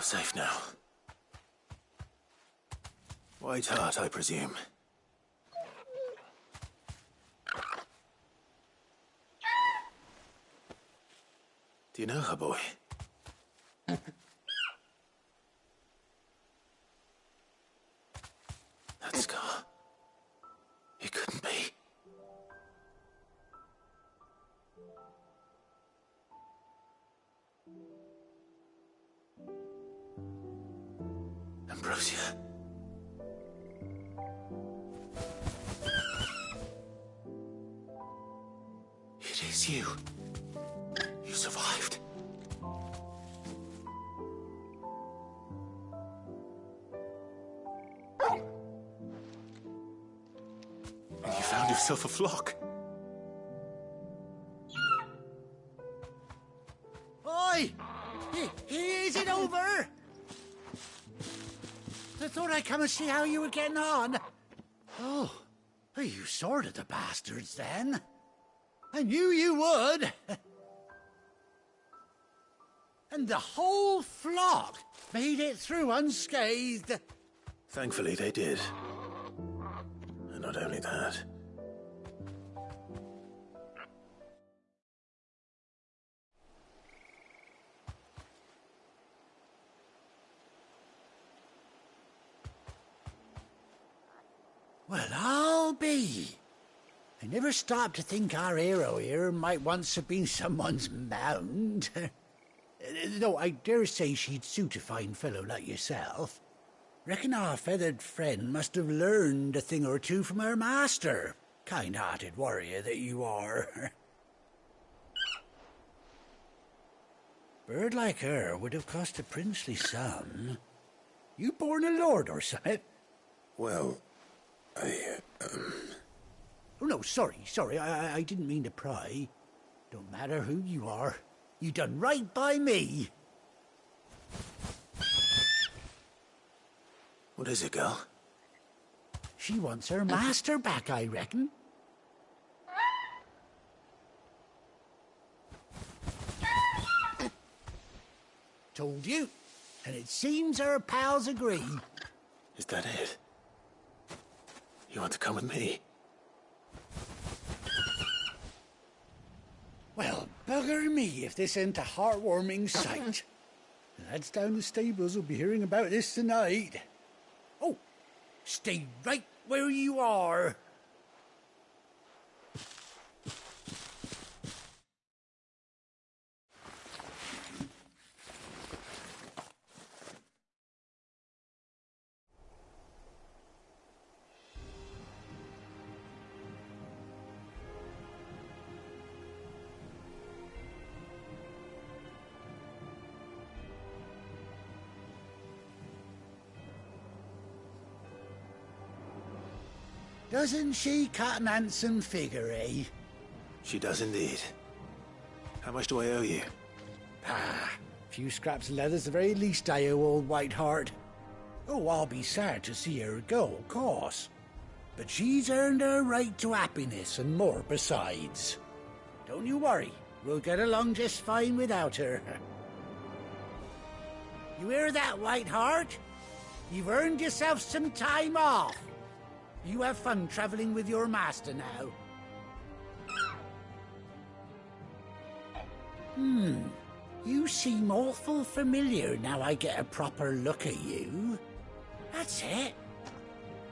Speaker 5: You're safe now. White Hart, I presume. Do you know her, boy? That scar. It couldn't be. Ambrosia. It is you. You survived. And you found yourself a flock.
Speaker 4: Oi! Is it over? I thought I'd come and see how you were getting on. Oh, you sorted the bastards then. I knew you would. And the whole flock made it through unscathed.
Speaker 5: Thankfully, they did. And not only that.
Speaker 4: Well, I'll be. I never stopped to think our hero here might once have been someone's mount. Though I dare say she'd suit a fine fellow like yourself. Reckon our feathered friend must have learned a thing or two from her master. Kind-hearted warrior that you are. Bird like her would have cost a princely sum. You born a lord or something?
Speaker 5: Well,
Speaker 4: Oh, no, sorry. I didn't mean to pry. Don't matter who you are. You done right by me.
Speaker 5: What is it, girl?
Speaker 4: She wants her master back, I reckon. Told you. And it seems her pals agree.
Speaker 5: Is that it? You want to come with me?
Speaker 4: Well, bugger me if this ain't a heartwarming sight. The lads down the stables will be hearing about this tonight. Oh, stay right where you are. Doesn't she cut an handsome figure, eh?
Speaker 5: She does indeed. How much do I owe you?
Speaker 4: A few scraps of leather's the very least I owe old White Hart. Oh, I'll be sad to see her go, of course. But she's earned her right to happiness and more besides. Don't you worry, we'll get along just fine without her. You hear that, White Hart? You've earned yourself some time off. You have fun traveling with your master now. You seem awful familiar now I get a proper look at you. That's it.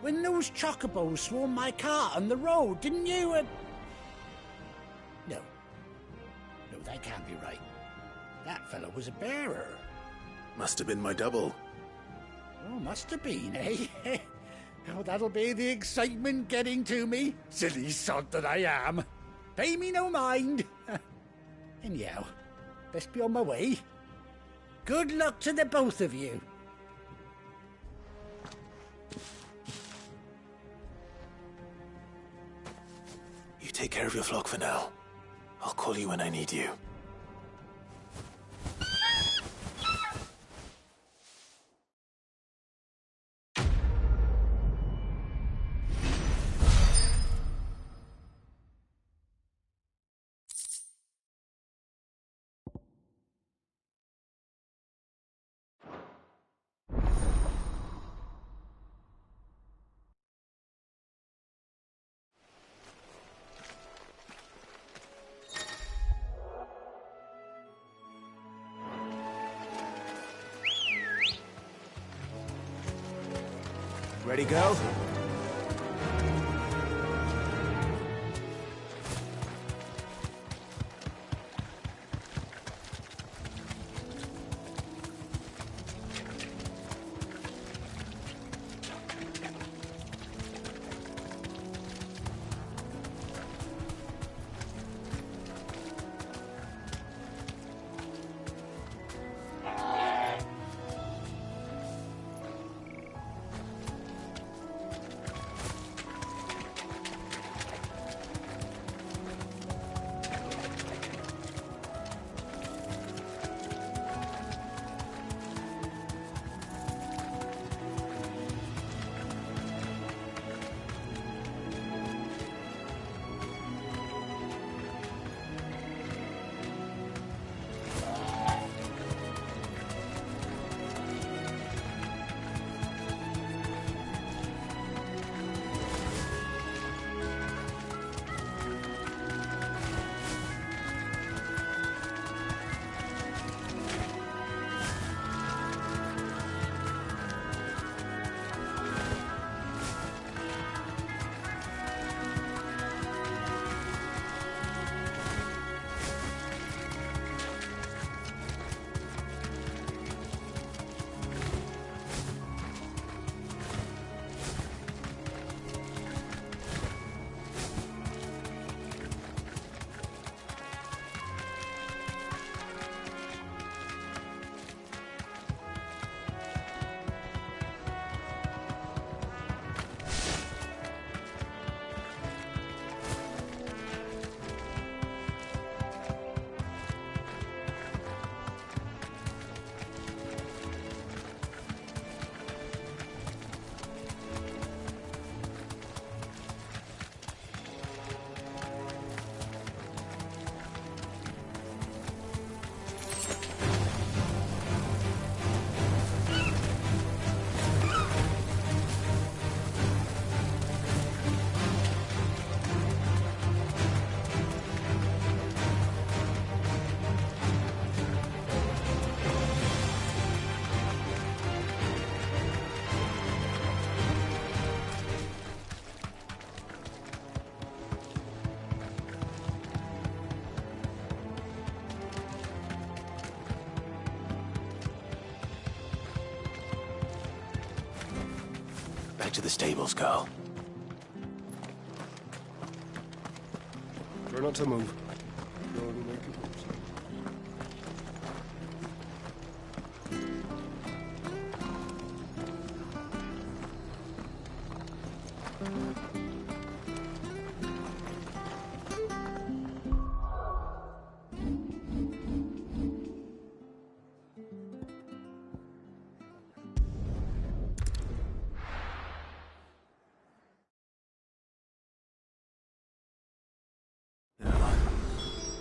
Speaker 4: When those chocobos swarmed my cart on the road, didn't you? No, that can't be right. That fellow was a bearer.
Speaker 5: Must have been my double.
Speaker 4: Oh, must have been, eh? Oh, that'll be the excitement getting to me. Silly sod that I am. Pay me no mind. Anyhow, best be on my way. Good luck to the both of you.
Speaker 5: You take care of your flock for now. I'll call you when I need you.
Speaker 9: Ready, go?
Speaker 5: Back to the stables, go.
Speaker 15: Try not to move.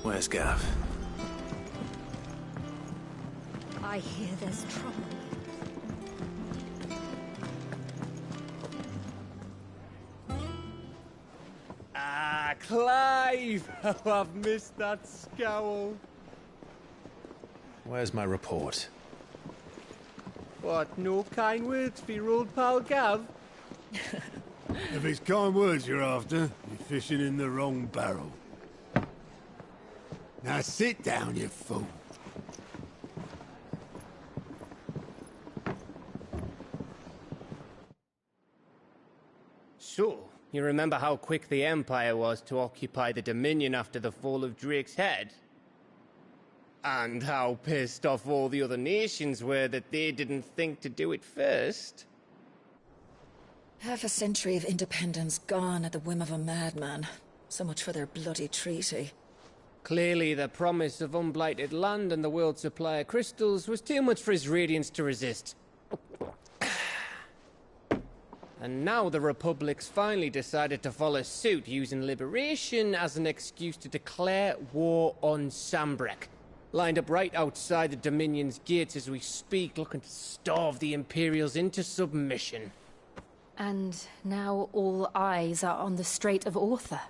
Speaker 5: Where's Gav?
Speaker 22: I hear there's trouble.
Speaker 6: Ah, Clive! Oh, I've missed that scowl.
Speaker 5: Where's my report?
Speaker 6: What, no kind words for your old pal Gav?
Speaker 9: If it's kind words you're after, you're fishing in the wrong barrel. Now sit down, you fool.
Speaker 6: So, you remember how quick the Empire was to occupy the Dominion after the fall of Drake's head? And how pissed off all the other nations were that they didn't think to do it first?
Speaker 21: Half a century of independence gone at the whim of a madman. So much for their bloody treaty.
Speaker 6: Clearly, the promise of unblighted land and the world's supply of crystals was too much for his radiance to resist. And now the Republic's finally decided to follow suit, using liberation as an excuse to declare war on Sambrek. Lined up right outside the Dominion's gates as we speak, looking to starve the Imperials into submission.
Speaker 7: And now all eyes are on the Strait of Author.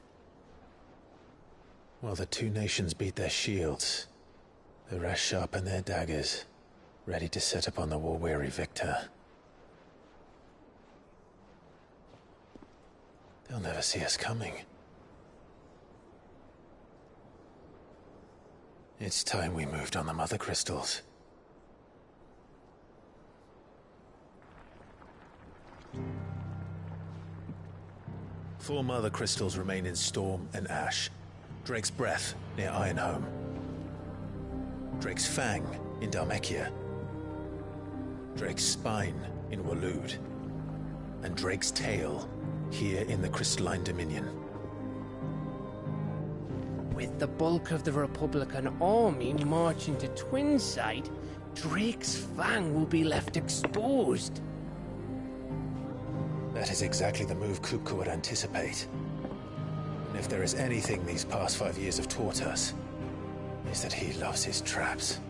Speaker 5: Well, the two nations beat their shields. The rest sharpen their daggers, ready to set upon the war-weary victor. They'll never see us coming. It's time we moved on the Mother Crystals. Four Mother Crystals remain in Storm and Ash. Drake's Breath near Ironhome. Drake's Fang in Dhalmekia. Drake's Spine in Waloed. And Drake's Tail here in the Crystalline Dominion.
Speaker 6: With the bulk of the Republican army marching to Twinside, Drake's Fang will be left exposed.
Speaker 5: That is exactly the move Kupka would anticipate. And if there is anything these past 5 years have taught us, is that he loves his traps.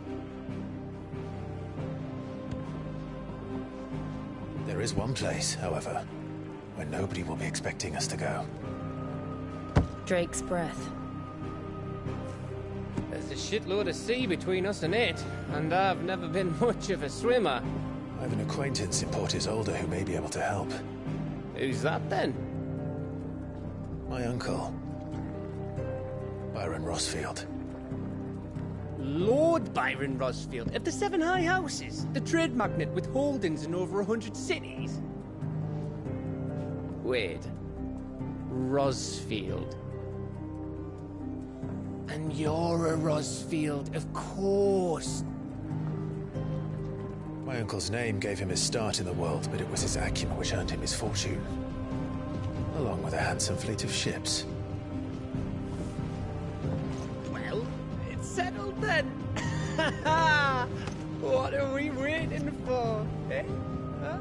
Speaker 5: There is one place, however, where nobody will be expecting us to go.
Speaker 7: Drake's Breath.
Speaker 6: There's a shitload of sea between us and it, and I've never been much of a swimmer.
Speaker 5: I have an acquaintance in Port Isolde who may be able to help.
Speaker 6: Who's that then?
Speaker 5: My uncle, Byron Rosfield.
Speaker 6: Lord Byron Rosfield of the Seven High Houses, the trade magnate with holdings in over 100 cities. Wait, Rosfield. And you're a Rosfield, of course.
Speaker 5: My uncle's name gave him his start in the world, but it was his acumen which earned him his fortune, along with a handsome fleet of ships.
Speaker 6: Well, it's settled then. What are we waiting for, eh? Huh?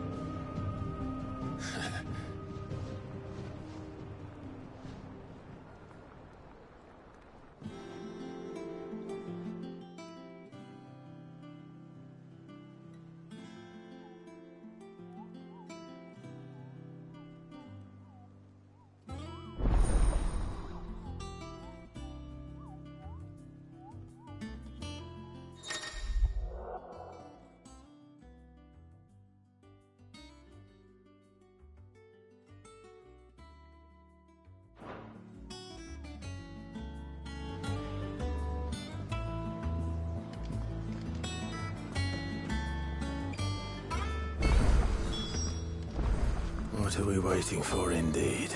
Speaker 5: What are we waiting for, indeed?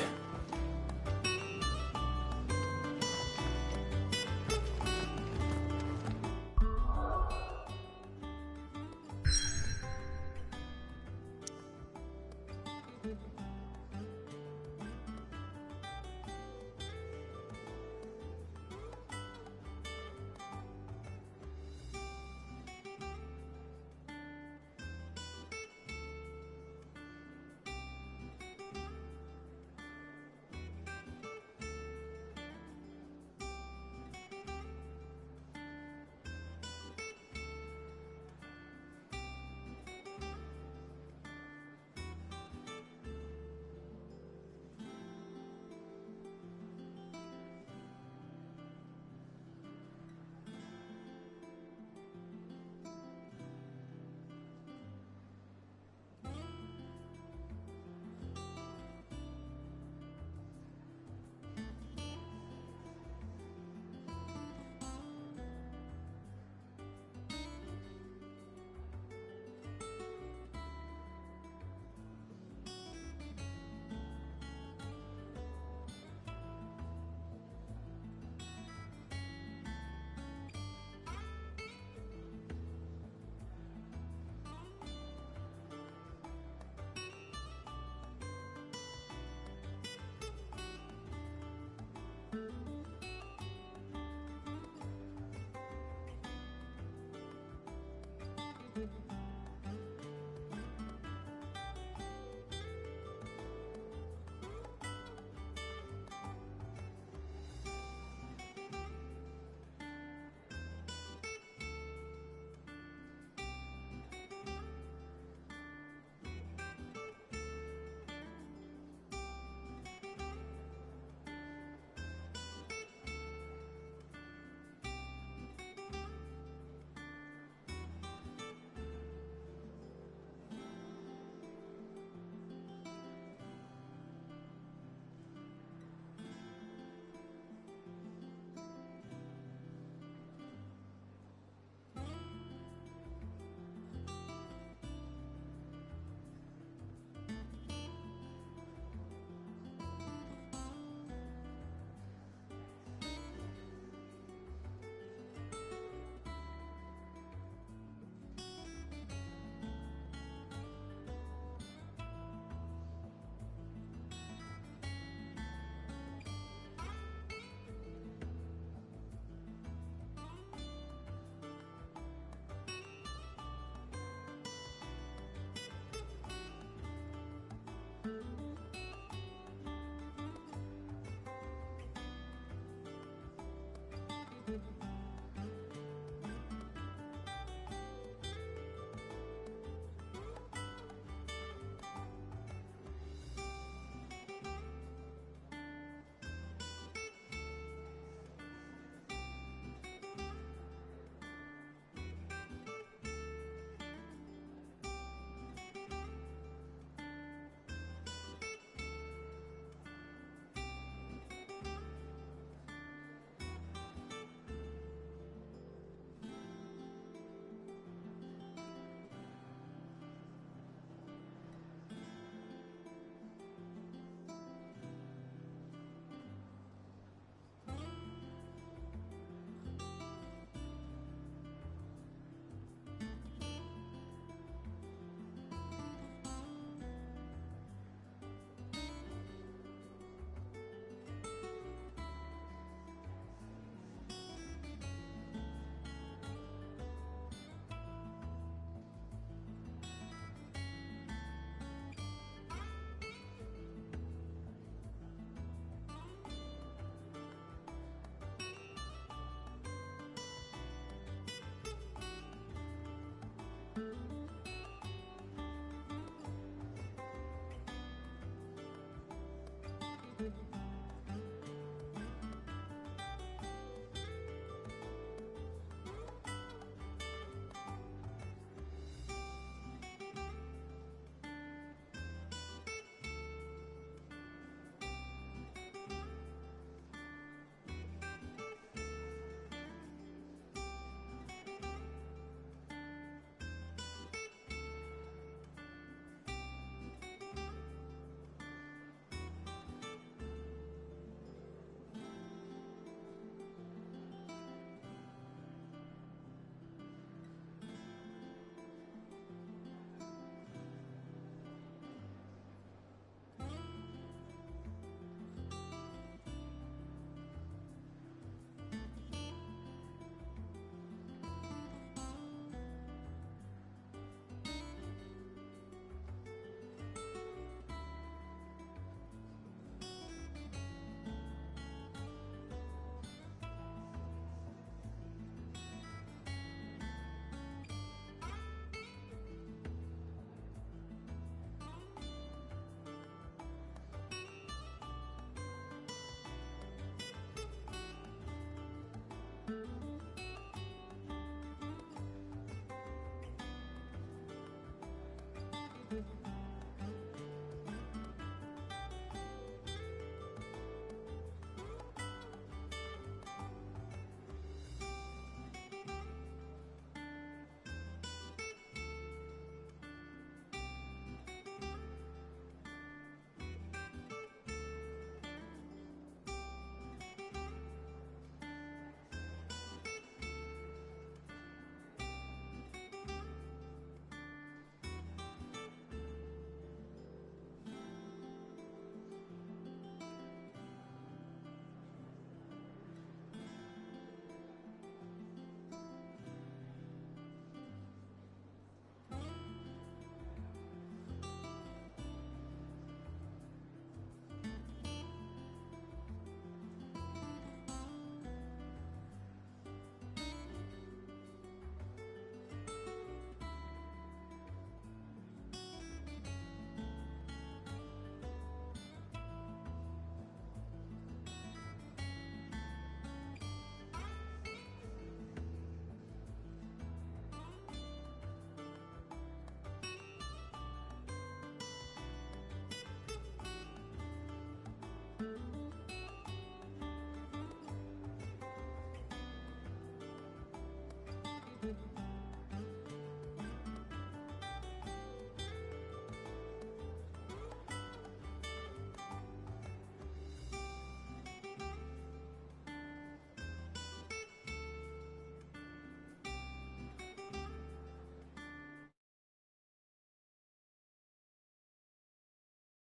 Speaker 6: Thank you.